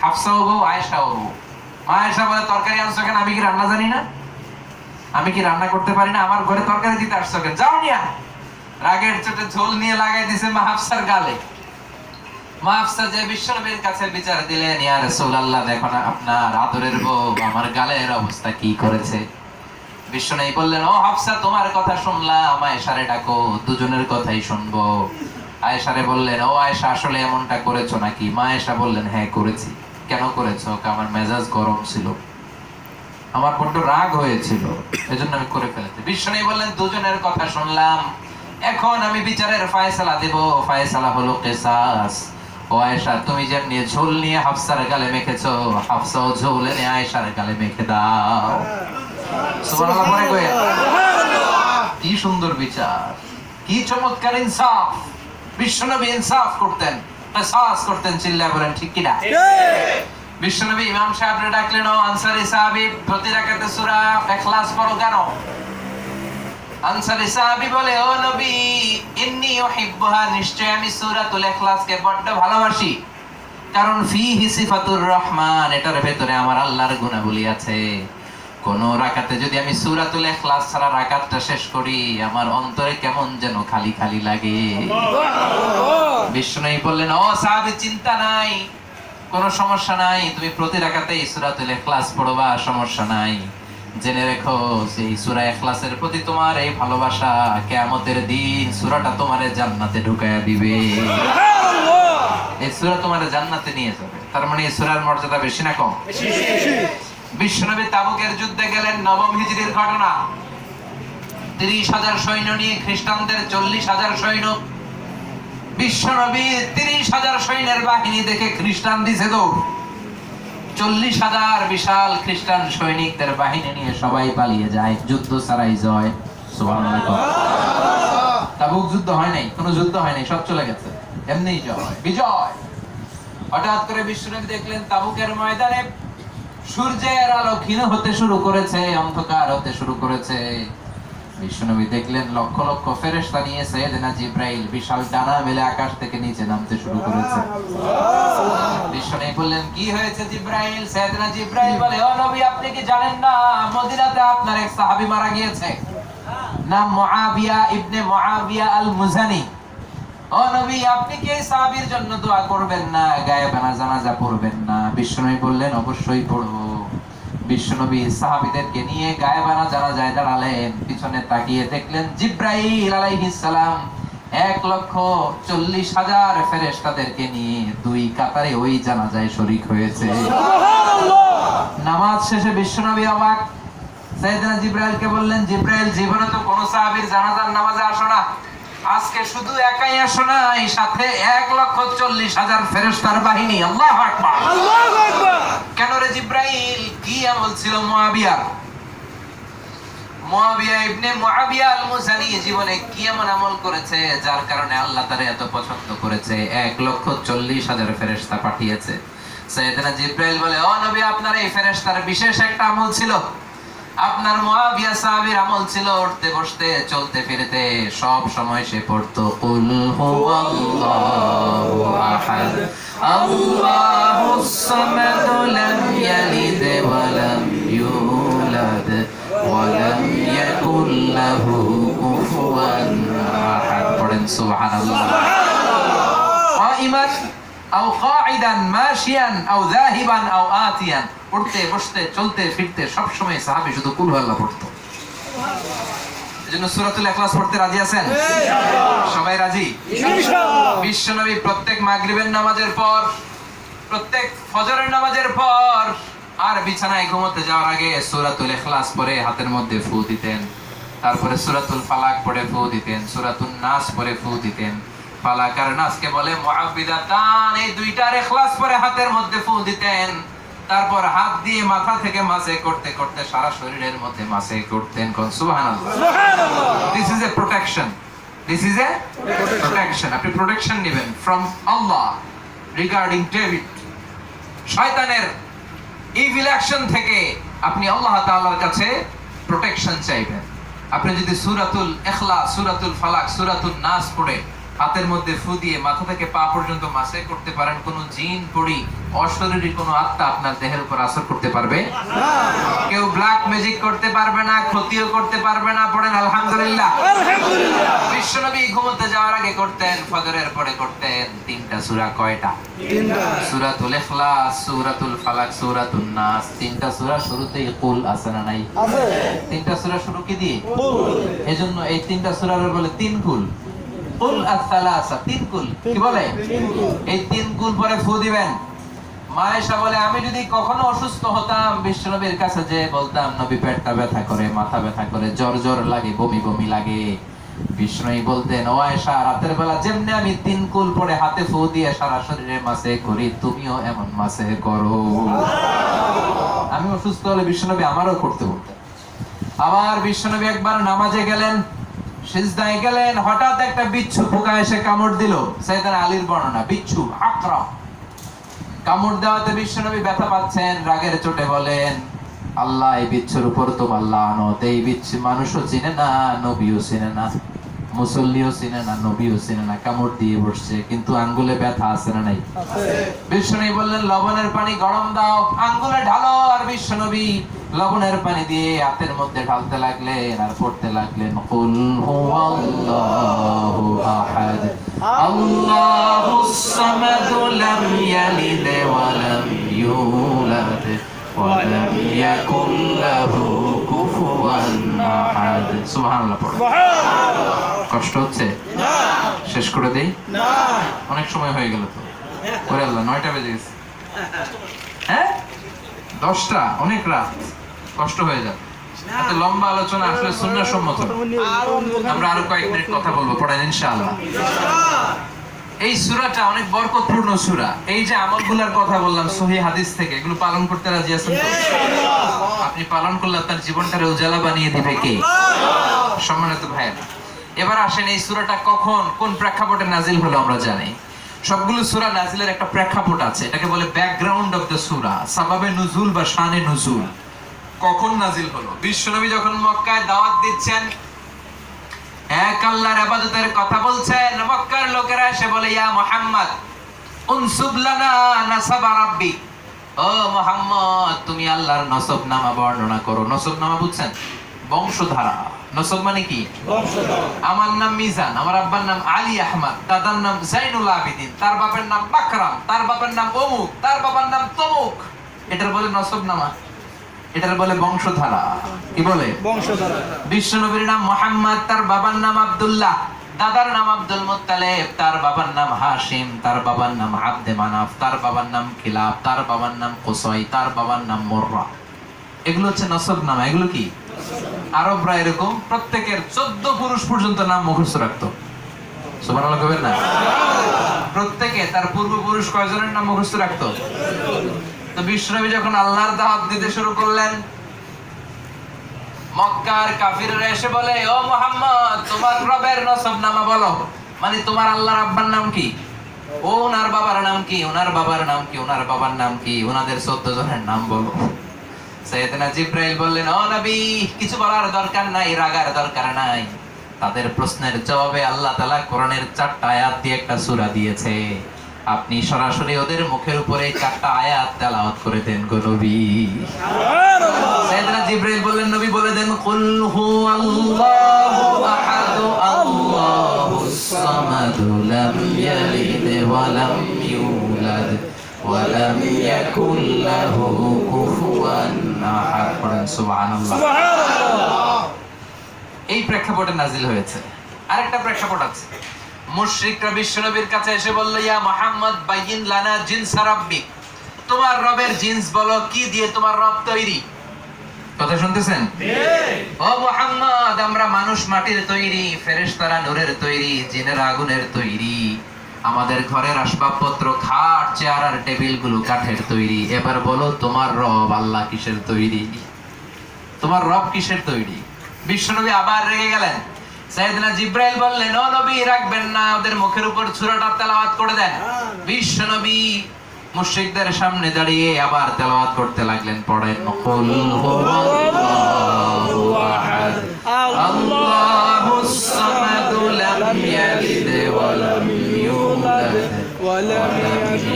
হাফসাও বউ, আয়েশাও বউ। মা আয়েশা বলে, তরকারি আনছো কেন? আমি কি রান্না জানি না? আমি কি রান্না করতে পারি না? আমার ঘরে তরকারি দিতে আসছো কেন? যাও নিয়া। রাগের চোটে ঝোল নিয়ে লাগাই দিছে মা হাফসার গালে। মা হাফসা যে বিশ্বনবীর কাছে বিচার দিলেন, ইয়া রাসূলুল্লাহ, দেখো না আপনার আদরের বউ আমার গালের অবস্থা কি করেছে। বিশ্বনবী বললেন, ও হাফসা, তোমার কথা শুনলাম, আয়েশারে ডাকো, দুজনের কথাই শুনবো। আয়েশারে বললেন, ও আয়েশা, আসলে এমনটা করেছো নাকি? মা আয়েশা বললেন, হ্যাঁ করেছি। কেন করেছো? আমার মেজাজ গরম ছিল, আমার বড্ড রাগ হয়েছিল, এজন্য আমি করে ফেলেছি। বিশ্বনবী বললেন, দুজনের কথা শুনলাম, এখন আমি বিচারের ফয়সালা দেব। ফয়সালা হলো কিসাস। ও আয়েশা, তুমি যেমনি ঝোল নিয়ে হাফসার গালে মেখেছো, হাফসাও ঝোল এনে আয়েশার গালে মেখে দাও। সুবহানাল্লাহ পড়ে কই? কি সুন্দর বিচার, কি চমৎকার ইনসাফ। বিশ্বনবী ইনসাফ করতেন, কিসাস করতেন। চিল্লায় বলেন ঠিক কি না? বিশ্বনবী ইমাম সাহেবরে ডাকলেন, ও আনসারী সাহাবী, প্রতি রাকাতে সূরা ইখলাস পড়ো কেন? আনসারী সাহাবী বলে, ও নবী, ইন্নী উহিব্বুহা, নিশ্চয় আমি সূরাতুল ইখলাসকে বড় ভালোবাসি, কারণ ফীহি সিফাতুর রহমান, এটার ভেতরে আমার আল্লাহর গুণাবলী আছে। কোন রাকাতে যদি আমি সূরাতুল ইখলাস ছাড়া রাকাতটা শেষ করি, আমার অন্তরে কেমন যেন খালি খালি লাগে। বিশ্বনবী বললেন, ও সাহাবী, চিন্তা নাই, কোনো সমস্যা নাই, তুমি প্রতি রাকাতেই সূরাতুল ইখলাস পড়বা, সমস্যা নাই। জেনে রেখো, সেই সূরা ইখলাসের প্রতি তোমার এই ভালোবাসা কিয়ামতের দিন সূরাটা তোমারে জান্নাতে ঢুকায়া দিবে। এই সূরা তোমারে জান্নাতে নিয়ে যাবে। তার মানে এই সূরার মর্যাদা বেশি না কম? বেশি। বিশ্বনবী তাবুকের যুদ্ধে গেলেন, নবম হিজরির ঘটনা। 30,000 সৈন্য নিয়ে, খ্রিস্টানদের 40,000 সৈন্য। বিশ্বনবী 30,000 সৈন্যের বাহিনী দেখে খ্রিস্টান দিছে দৌড়। 40,000 বিশাল খ্রিস্টান সৈনিকদের বাহিনী নিয়ে সবাই পালিয়ে যায়, যুদ্ধ ছাড়াই জয়। সুবহানাল্লাহ। তাবুক যুদ্ধ হয় নাই, কোনো যুদ্ধ হয় নাই, সব চলে গেছে, এমনিই জয়, বিজয়। হঠাৎ করে বিশ্বনবী দেখলেন তাবুকের ময়দানে সূর্যের আলো ক্ষীণ হতে শুরু করেছে, অন্ধকার হতে শুরু করেছে। বিশ্বনবী দেখলেন লক্ষ লক্ষ ফেরেশতা নিয়ে সাইয়েদনা জিবরাইল বিশাল ডানা মেলে আকাশ থেকে নিচে নামতে শুরু করেছে। বিশ্বনবী বললেন, কি হয়েছে জিবরাইল? সাইয়েদনা জিবরাইল বলে, ও নবী, আপনি কি জানেন না মদিনাতে আপনার এক সাহাবী মারা গিয়েছে, নাম মুআবিয়া ইবনে মুআবিয়া আল মুজানি। ও নবী, আপনি কি এই সাহাবীর জন্য দোয়া করবেন না, গায়েবানা জানাজা পড়বেন না? বিশ্বনবী বললেন, অবশ্যই পড়ব। বিশ্বনবী সাহাবীদেরকে নিয়ে গায়েবানা জানাজায় দাঁড়ালেন। পিছনে তাকিয়ে দেখলেন জিবরাইল আলাইহিস সালাম 1,40,000 ফেরেশতাদেরকে নিয়ে 2 কাতারে ওই জানাজায় শরীক হয়েছে। নামাজ শেষে বিশ্বনবী অবাক। সাইয়েদনা জিবরাইলকে বললেন, জিবরাইল, জীবনে তো কোন সাহাবীর জানাজার নামাজে আসো না, আজকে শুধু একাই আসো না, এই সাথে 1,40,000 ফেরেশতার বাহিনী। আল্লাহু আকবার, আল্লাহু আকবার। কেন রে জিবরাইল, কি আমল ছিল মুআবিয়ার? মুআবিয়া ইবনে মুআবিয়া আল মুজানি জীবনে কি এমন আমল করেছে যার কারণে আল্লাহ তারে এত পছন্দ করেছে, 1,40,000 ফেরেশতা পাঠিয়েছে? সাইয়েদনা জিবরাইল বলে, ও নবী, আপনার এই ফেরেশতার বিশেষ একটা আমল ছিল। আপনার মুআবিয়া সাহাবীর আমল ছিল উঠতে বসতে চলতে ফিরতে সব সময় সে পড়তো কুল হুয়াল্লাহু আহাদ আল্লাহুস সামাদ লাম ইয়ালিদ ওয়া লাম ইউলাদ ওয়া লাম ইয়াকুল লাহু কুফুয়ান আহাদ। পড়েন সুবহানাল্লাহ। কাইমান আও কাঈদান মাশিয়ান আও যাহিবান আও আতিয়ান, উঠতে বসতে চলতে ফিরতে সব সময় সাহাবী শুধু কুল হুয়াল্লাহ পড়তো। এজন্য সূরাতুল ইখলাস পড়তে রাজি আছেন? সবাই রাজি? ইনশাআল্লাহ। বিশ্বনবী প্রত্যেক মাগরিবের নামাজের পর, প্রত্যেক ফজরের নামাজের পর আর বিছানায় ঘুমোতে যাওয়ার আগে সূরাতুল ইখলাস পড়ে হাতের মধ্যে ফু দিতেন। তারপরে সূরাতুল ফালাক পড়ে ফু দিতেন, সূরাতুন নাস পড়ে ফু দিতেন। ফালাক আর নাসকে বলে মুআব্বিদাতান, এই দুইটার ইখলাস পড়ে হাতের মধ্যে ফু দিতেন। তারপর হাত দিয়ে মাথা থেকে মাসে করতে করতে সারা শরীরের মধ্যে মাসে করতেন। কোন সুবহানাল্লাহ। This is a protection, this is a protection. আপনি প্রোটেকশন নেবেন ফ্রম আল্লাহ রিগার্ডিং ডেভিড, শয়তানের ইভিল অ্যাকশন থেকে আপনি আল্লাহ তাআলার কাছে প্রোটেকশন চাইবেন। আপনি যদি সূরাতুল ইখলাস, সূরাতুল ফালাক, সূরাতুল নাস পড়ে হাতের মধ্যে ফু দিয়ে মাথা থেকে পা পর্যন্ত মাসে করতে পারেন, কোন জিন পড়ি অশরীরী কোন আত্মা আপনার দেহের উপর আসর করতে পারবে না। কেউ ব্ল্যাক ম্যাজিক করতে পারবে না, ক্ষতিও করতে পারবে না। পড়েন আলহামদুলিল্লাহ। আলহামদুলিল্লাহ। বিশ্বনবী ঘুমোতে যাওয়ার আগে করতেন, ফজরের পরে করতেন 3টা সূরা। কয়টা? 3টা। সূরাতুল ইখলাস, সূরাতুল ফালাক, সূরাতুন নাস। 3টা সূরা শুরুতেই কুল আছে না নাই? আছে। 3টা সূরা শুরু কি দিয়ে? কুল। এজন্য এই 3টা সূরার বলে 3 কুল। কুল আস-সালাসা, 3 কুল। কি বলে? এই 3 কুল পরে ফু দিবেন। মায়েশা বলে, আমি যদি কখনো অসুস্থ হতাম বিশ্বনবীর কাছে যে বলতাম, নবী পেটটা ব্যথা করে, মাথা ব্যথা করে, জ্বর জ্বর লাগে, বমি বমি লাগে, বিশ্বনবী বলতেন, ও আয়েশা, রাতের বেলা যেমনি আমি 3 কুল পরে হাতে ফু দিয়ে সারা শরীরে মাসে করি, তুমিও এমন মাসে করো। আমি অসুস্থ হলে বিশ্বনবী আমারও করতে বলতেন। আবার বিশ্বনবী একবার নামাজে গেলেন, সিজদায় গেলেন, হঠাৎ একটা বিচ্ছু পোকা এসে কামড় দিল। সাইয়েদনা আলীর বর্ণনা, বিচ্ছু আকরা কামড় দেওয়াতে বিশ্বনবী ব্যথা পাচ্ছেন, রাগের চোটে বলেন, আল্লাহ, এই বিচ্ছুর উপর তোমার লানত। এই বিচ্ছু মানুষও চিনে না, নবীও চিনে না, মুসল্লিও চিনে না, নবীও চিনে না, কামড় দিয়ে বসছে, কিন্তু আঙ্গুলে ব্যথা আছে না নাই? বিশ্বনবী বললেন, লবণের পানি গরম দাও, আঙ্গুলে ঢালো। আর বিশ্বনবী লবণের পানি দিয়ে হাতের মধ্যে ঢালতে লাগলেন আর পড়তে লাগলেন, কুল হুয়াল্লাহু আহাদ আল্লাহুস সামাদ লাম ইয়ালিদ ওয়া লাম ইউলাদ ওয়া লাম ইয়াকুল লাহু কুফুয়ান আহাদ। সুবহানাল্লাহ। সুবহানাল্লাহ। কষ্ট হচ্ছে? না। শেষ করে দেই? না। অনেক সময় হয়ে গেল তো। ওরে আল্লাহ, 9টা বেজে গেছে। হ্যাঁ, 10টা, অনেক রাত, কষ্ট হয়ে যাবে। এত লম্বা আলোচনা আসলে সুন্নাহ সম্মত। আমরা আরো কয়েক মিনিট কথা বলবো, পড়েন ইনশাআল্লাহ। এই সূরাটা অনেক বরকতপূর্ণ সূরা। এই যে আমলগুলোর কথা বললাম সহিহ হাদিস থেকে, এগুলো পালন করতে রাজি আছেন তো? আপনি পালন করলে আপনার জীবনটারে উজালা বানিয়ে দিবে কে? সম্মানিত ভাইয়েরা, এবার আসেন, এই সূরাটা কখন কোন প্রেক্ষাপটে নাজিল হলো আমরা জানি। সবগুলো সূরা নাজিলের একটা প্রেক্ষাপট আছে, এটাকে বলে ব্যাকগ্রাউন্ড অফ দ্য সূরা, সাবাবে নুজুল বা শানে নুজুল। কখন নাজিল হলো? বিশ্বনবী যখন মক্কায় দাওয়াত দিচ্ছেন, এক আল্লাহর ইবাদতের কথা বলছেন, মক্কার লোকেরা এসে বলে, ইয়া মুহাম্মদ উনসুব লানা নাসাবা রাব্বিক, ও মুহাম্মদ তুমি আল্লাহর নসবনামা বর্ণনা করো। নসবনামা বুঝছেন? বংশধারা। নসব মানে কি? বংশধারা। আমার নাম মিজান, আমার আব্বার নাম আলী আহমদ, দাদার নাম জাইনুল আবেদিন, তার বাবার নাম বাকরাম, তার বাবার নাম অমুক, তার বাবার নাম তমুক। এটার বলে নসবনামা, এটার বলে বংশধারা। কি বলে? বংশধারা। বিশ্বনবীর নাম মুহাম্মদ, তার বাবার নাম আব্দুল্লাহ, দাদার নাম আব্দুল মুত্তালিব, তার বাবার নাম হাশিম, তার বাবার নাম আব্দে মানাফ, তার বাবার নাম কিলাব, তার বাবার নাম কুসাই, তার বাবার নাম মুররা। এগুলো হচ্ছে নসবনামা। এগুলো কি? আরবরা এরকম প্রত্যেকের 14 পুরুষ পর্যন্ত নাম মুখস্থ রাখতো। সুবহানাল্লাহ কইবেন না? প্রত্যেকে তার পূর্বপুরুষ কয়জনের নাম মুখস্থ রাখতো? তো বিশ্বনবী যখন আল্লাহর দাওয়াত দিতে শুরু করলেন, মক্কার কাফিররা এসে বলে, ও মুহাম্মদ তোমার রবের নসবনামা বলো, মানে তোমার আল্লাহর আব্বার নাম কি, ও ওনার বাবার নাম কি, ওনার বাবার নাম কি, ওনার বাবার নাম কি, ওনাদের 14 জনের নাম বলো। সাইয়েদনা জিবরাইল বললেন, ও নবী কিছু বলার দরকার নাই, রাগার দরকার নাই। তাদের প্রশ্নের জবাবে আল্লাহ তাআলা কোরআনের 4টা আয়াত দিয়ে একটা সূরা দিয়েছে। আপনি সরাসরি ওদের মুখের উপরে 4টা আয়াত তেলাওয়াত করে দেন গো নবী। সুবহানাল্লাহ। সাইয়েদনা জিবরাইল বললেন, নবী বলে দেন, কুল হুয়াল্লাহু আহাদ আল্লাহুস সামাদ লাম ইয়ালিদ ওয়া লাম ইউলাদ ওয়া লাম ইয়াকুল লাহু কুফুয়ান আহাদ। সুবহানাল্লাহ। সুবহানাল্লাহ। এই প্রেক্ষাপটে নাজিল হয়েছে। আরেকটা প্রেক্ষাপট আছে। মুশরিকরা বিশ্বনবীর কাছে এসে বলল, ইয়া মুহাম্মদ বাইয়িন লানা জিনস রাব্বিক, তোমার রবের জিন্স বলো, কি দিয়ে তোমার রব তৈরি। কথা শুনতেছেন? ও মুহাম্মদ আমরা মানুষ মাটির তৈরি, ফেরেশতারা নূরের তৈরি, জিনেরা আগুনের তৈরি, আমাদের ঘরের আসবাবপত্র খাট চেয়ার আর টেবিল গুলো কাঠের তৈরি। এবার বলো তোমার রব আল্লাহ কিসের তৈরি? তোমার রব কিসের তৈরি? বিশ্বনবী আবার রেগে গেলেন। সাইয়েদনা জিবরাইল বললেন, ও নবী রাখবেন না, ওদের মুখের উপর সূরাটা তেলাওয়াত করে দেন। বিশ্বনবী মুশরিকদের সামনে দাঁড়িয়ে আবার তেলাওয়াত করতে লাগলেন। পড়েন, কুল হুয়াল্লাহু আহাদ আল্লাহুস সামাদ লাম ইয়ালিদ ওয়া লাম ইউলাদ ওয়া লাম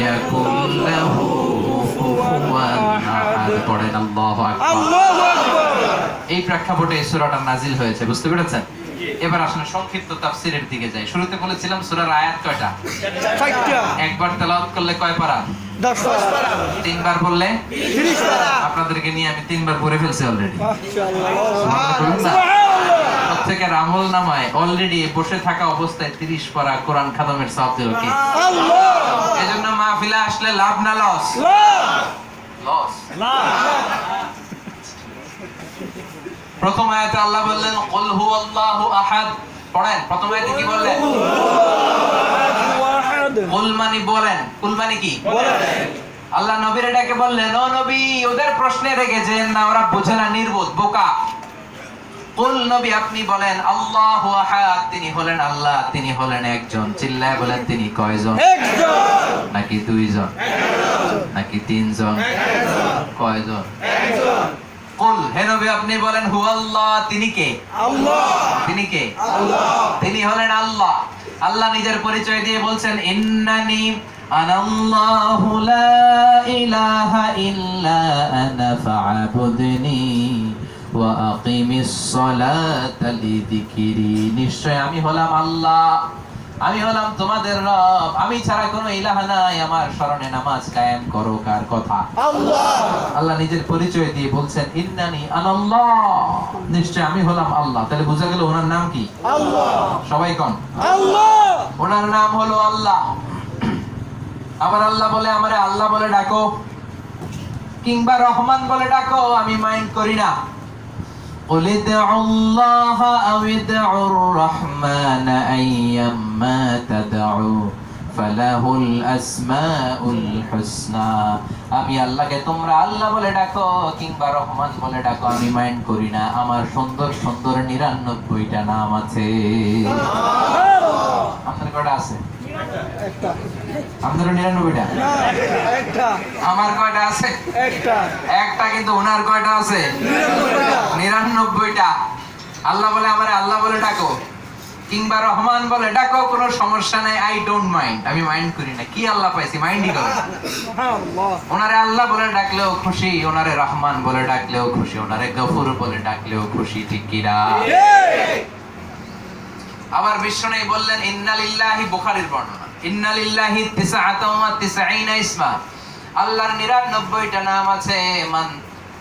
ইয়াকুল লাহু কুফুয়ান আহাদ। পড়েন আল্লাহু আকবার। আল্লাহু আকবার। এই প্রেক্ষাপটে এই সূরাটা নাজিল হয়েছে। বুঝতে পেরেছেন? এবার আসলে সংক্ষিপ্ত তাফসীরের দিকে যাই। শুরুতে বলেছিলাম সূরার আয়াত কয়টা? 4টা। একবার তেলাওয়াত করলে কয় পারা? 10 পারা। 3 বার বললে 30 পারা। আপনাদেরকে নিয়ে আমি 3 বার পড়ে ফেলছি অলরেডি। মাশাআল্লাহ। সুবহানাল্লাহ। প্রত্যেকের আমল নামায় অলরেডি বসে থাকা অবস্থায় 30 পারা কোরআন খতমের সওয়াব দিল কি? আল্লাহ। এজন্য মাহফিলে আসলে লাভ না লস? লস। প্রথম আয়াতে আল্লাহ বললেন, কুল হুয়াল্লাহু আহাদ। পড়েন, প্রথম আয়াতে কি বললেন? কুল মানে বলেন, কুল মানে কি? বলেন। আল্লাহ নবীর এটাকে বললেন, ও নবী ওদের প্রশ্নে রেখেছেন না, ওরা বোঝে না, নির্বোধ বোকা। কুল নবী আপনি বলেন, আল্লাহু আহাদ তিনি হলেন আল্লাহ, তিনি হলেন একজন। চিল্লায় বলেন, তিনি কয়জন? একজন। নাকি 2 জন? একজন। নাকি 3 জন? একজন। কয়জন? একজন। কুল হে নবী আপনি বলেন, হুয়াল্লাহ তিনি কে? আল্লাহ। তিনি কে? আল্লাহ। তিনি হলেন আল্লাহ। আল্লাহ নিজের পরিচয় দিয়ে বলছেন, ইন্নানি আনাল্লাহু লা ইলাহা ইল্লা আনা ফা'বুদনি ওয়া আকিমিস সালাতা লিযিকরি। নিশ্চয় আমি হলাম আল্লাহ, আমি হলাম তোমাদের রব, আমি ছাড়া কোনো ইলাহ নাই, আমার শরণে নামাজ কায়েম করো। কার কথা? আল্লাহ। আল্লাহ নিজের পরিচয় দিয়ে বলছেন, ইন্নানি আনাল্লাহ, নিশ্চয় আমি হলাম আল্লাহ। তাহলে বোঝা গেল ওনার নাম কি? আল্লাহ। সবাই কোন? আল্লাহ। ওনার নাম হলো আল্লাহ। আবার আল্লাহ বলে, আমারে আল্লাহ বলে ডাকো কিংবা রহমান বলে ডাকো, আমি মাইন্ড করি না। قل ادعوا الله أو ادعوا الرحمن أيما تدعوا فله الأسماء الحسنى। আমি আল্লাহকে তোমরা আল্লাহ বলে ডাকো কিংবা রহমান বলে ডাকো, আমি মাইন্ড করি না। আমার সুন্দর সুন্দর 99টা নাম আছে। আপনার কয়টা আছে? একটা। আপনার 99টা? একটা। আমার কয়টা আছে? একটা। একটা, কিন্তু ওনার কয়টা আছে? 99টা। আল্লাহ বলে, আমারে আল্লাহ বলে ডাকো কিংবা রহমান বলে ডাকো, কোনো সমস্যা নাই, আই ডোন্ট মাইন্ড, আমি মাইন্ড করি না। কি আল্লাহ পাইছি, মাইন্ডই করে না। ওনারে আল্লাহ বলে ডাকলেও খুশি, ওনারে রহমান বলে ডাকলেও খুশি, ওনারে গফুর বলে ডাকলেও খুশি, ঠিক কিনা? আবার বিষ্ণু বললেন ইন্নালিল্লাহি, বুখারীর বর্ণনা, ইন্নালিল্লাহি 99 ইসমা, আল্লাহর 99টা নাম আছে। মান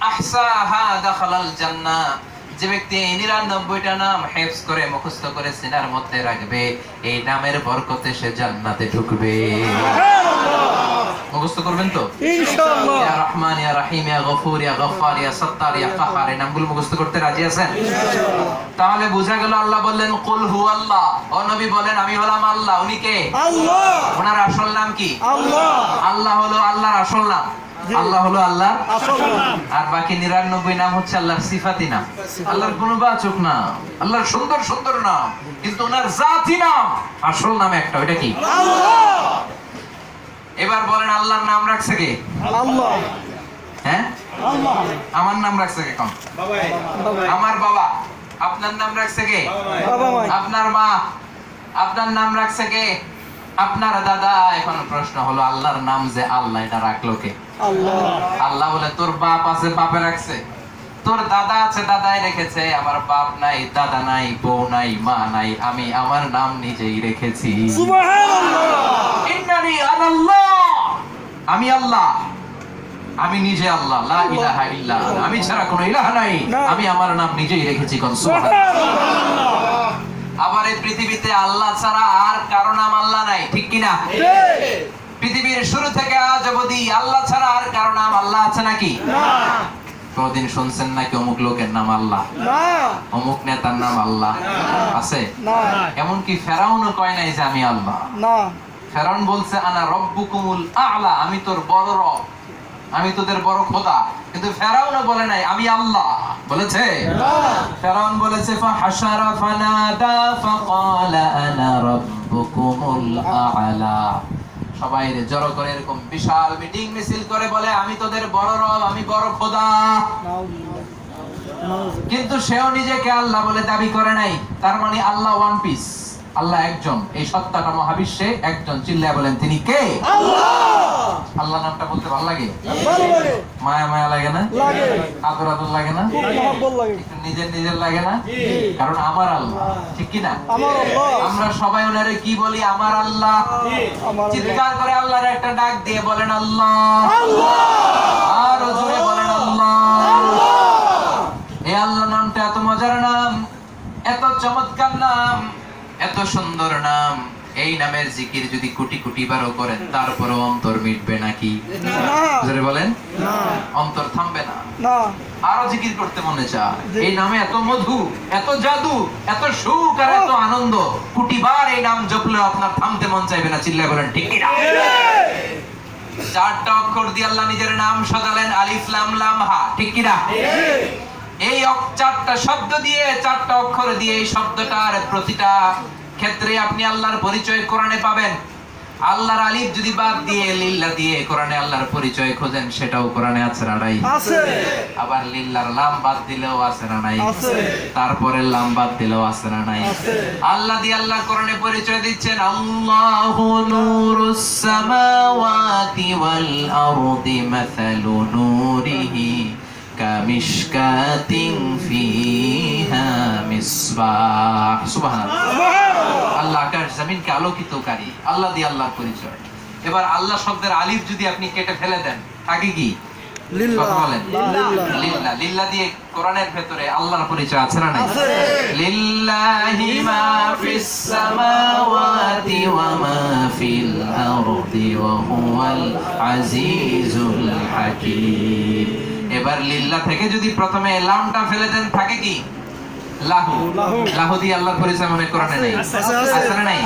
আহসাহা দাখালাল জান্নাহ, যে ব্যক্তি 99টা নাম হিফজ করে, মুখস্থ করে সিনার মধ্যে রাখবে, এই নামের বরকতে সে জান্নাতে ঢুকবে। মুখস্থ করবেন তো ইনশাআল্লাহ। ইয়া রহমান, ইয়া রহিম, ইয়া গফুর, ইয়া গফফার, ইয়া সত্তার, ইয়া কাহার, এই নামগুলো মুখস্থ করতে রাজি আছেন ইনশাআল্লাহ? তাহলে বোঝা গেল আল্লাহ বললেন কুল হুয়াল্লাহ, ও নবী বলেন আমি হলাম আল্লাহ। উনি কে? আল্লাহ। ওনার আসল নাম কি? আল্লাহ। আল্লাহ হলো আল্লাহর আসল নাম, আল্লাহ হলো আল্লাহর আসল নাম। আর বাকি 99 নাম হচ্ছে আল্লাহর সিফাতি নাম, আল্লাহর গুণবাচক নাম, আল্লাহর সুন্দর সুন্দর নাম, কিন্তু ওনার জাতি নাম, আসল নাম একটা, ওইটা কি? আল্লাহ। এবার বলেন আল্লাহর নাম রাখছে কে? আল্লাহ। হ্যাঁ, আল্লাহ। আমার নাম রাখছে কে? কোন? আমার বাবা। আপনার নাম রাখছে কে? আপনার মা। আপনার নাম রাখছে কে? আপনার দাদা। এখন প্রশ্ন হলো আল্লাহর নাম যে আল্লাহ, এটা রাখলো কে? আল্লাহ। আল্লাহ বলে তোর বাপ আছে, বাপে রাখছে, তোর দাদা আছে, দাদাই রেখেছে, আমার বাপ নাই, দাদা নাই, বউ নাই, মা নাই, আমি আমার নাম নিজেই রেখেছি। সুবহানাল্লাহ। ইন্নানি আনাল্লাহ, আমি আল্লাহ, আমি নিজে আল্লাহ, লা ইলাহা ইল্লা আনা, আমি ছাড়া কোনো ইলাহ নাই, আমি আমার নাম নিজেই রেখেছি। কোন? সুবহানাল্লাহ। আবার এই পৃথিবীতে আল্লাহ ছাড়া আর কারো নাম আল্লাহ নাই, ঠিক কিনা? পৃথিবীর শুরু থেকে আজ অবধি আল্লাহ ছাড়া আর কারো নাম আল্লাহ আছে নাকি? না। কোনদিন শুনছেন নাকি অমুক লোকের নাম আল্লাহ? না। অমুক নেতার নাম আল্লাহ আছে? না। এমনকি ফেরাউনও কয় নাই যে আমি আল্লাহ। না। ফেরাউন বলছে আনা রব্বুকুমুল আ'লা, আমি তোর বড় রব, আমি তোদের বড় খোদা। কিন্তু ফেরাউনও বলে নাই আমি আল্লাহ, বলেছে? ফেরাউন বলেছে ফাহাশারা ফানাদা ফাকালা আনা রাব্বুকুমুল আ'লা। সবাই জড়ো করে এরকম বিশাল মিটিং মিছিল করে বলে আমি তোদের বড় রব, আমি বড় খোদা। কিন্তু সেও নিজেকে আল্লাহ বলে দাবি করে নাই। তার মানে আল্লাহ ওয়ান পিস, আল্লাহ একজন, এই সত্তাটা মহাবিশ্বে একজন। চিল্লায় বলেন তিনি কে? আল্লাহ। আল্লাহ নামটা বলতে ভালো লাগে? ভালো লাগে। মায়া মায়া লাগে না? লাগে। আদর আদর লাগে না? মহব্বত লাগে। নিজের নিজের লাগে না? কারণ আমার আল্লাহ, ঠিক কি না? আমার আল্লাহ। আমরা সবাই ওনারে কি বলি? আমার আল্লাহ। চিৎকার করে আল্লাহর একটা ডাক দিয়ে বলেন আল্লাহ। আল্লাহ। আর জোরে বলেন আল্লাহ। আল্লাহ। এই আল্লাহ নামটা এত মজার নাম, এত চমৎকার নাম, এত সুন্দর নাম। এই নামের জিকির যদি কোটি কোটি বারও করেন তারপরেও অন্তর মিটবে নাকি? জোরে বলেন। না, অন্তর থামবে না, আরো জিকির করতে মনে চায়। এই নামে এত মধু, এত জাদু, এত সুখ আর এত আনন্দ, কোটিবার এই নাম জপলেও আপনার থামতে মন চাইবে না। চিল্লায় বলেন ঠিক কিনা? 4টা অক্ষর দিয়ে আল্লাহ নিজের নাম সাজালেন, আলিফ লাম লাম হা, ঠিক কিনা? এই 4টা শব্দ দিয়ে, 4টা অক্ষর দিয়ে, এই শব্দটার প্রতিটা ক্ষেত্রে আপনি আল্লাহর পরিচয় কোরআনে পাবেন। আল্লাহর আলিফ যদি বাদ দিয়ে লিল্লাহ দিয়ে কোরআনে আল্লাহর পরিচয় খোঁজেন, সেটাও কোরআনে আছে না নাই? আছে। আবার লিল্লাহর লাম বাদ দিলেও আছে না নাই? আছে। তারপরে লাম বাদ দিলেও আছে না নাই? আছে। আল্লাহ দিয়ে আল্লাহ কোরআনে পরিচয় দিচ্ছেন, আল্লাহু নূরুস সামাওয়াতি ওয়াল আরদি মাসালু নূরিহি কামিশকাতিন ফিহা মিসবাহ। সুবহানাল্লাহ। আল্লাহ আকাশ জমিনকে আলোকিতকারী, আল্লাহ দিয়ে আল্লাহর পরিচয়। এবার আল্লাহ শব্দের আলিফ যদি আপনি কেটে ফেলে দেন, থাকে কি? লিল্লাহ। বলেন লিল্লাহ। লিল্লাহ দিয়ে কোরআনের ভেতরে আল্লাহর পরিচয় আছে না নাই? লিল্লাহি মা ফিস সামাওয়াতি ওয়া মা ফিল আরদি ওয়া হুয়াল আজিজুল হাকীম। এবার লিল্লাহ থেকে যদি প্রথমে লামটা ফেলে দেন, থাকে কি? লাহু। লাহু দিয়ে আল্লাহর পরিচয় মনে কোরআনে নাই? আছে না নাই?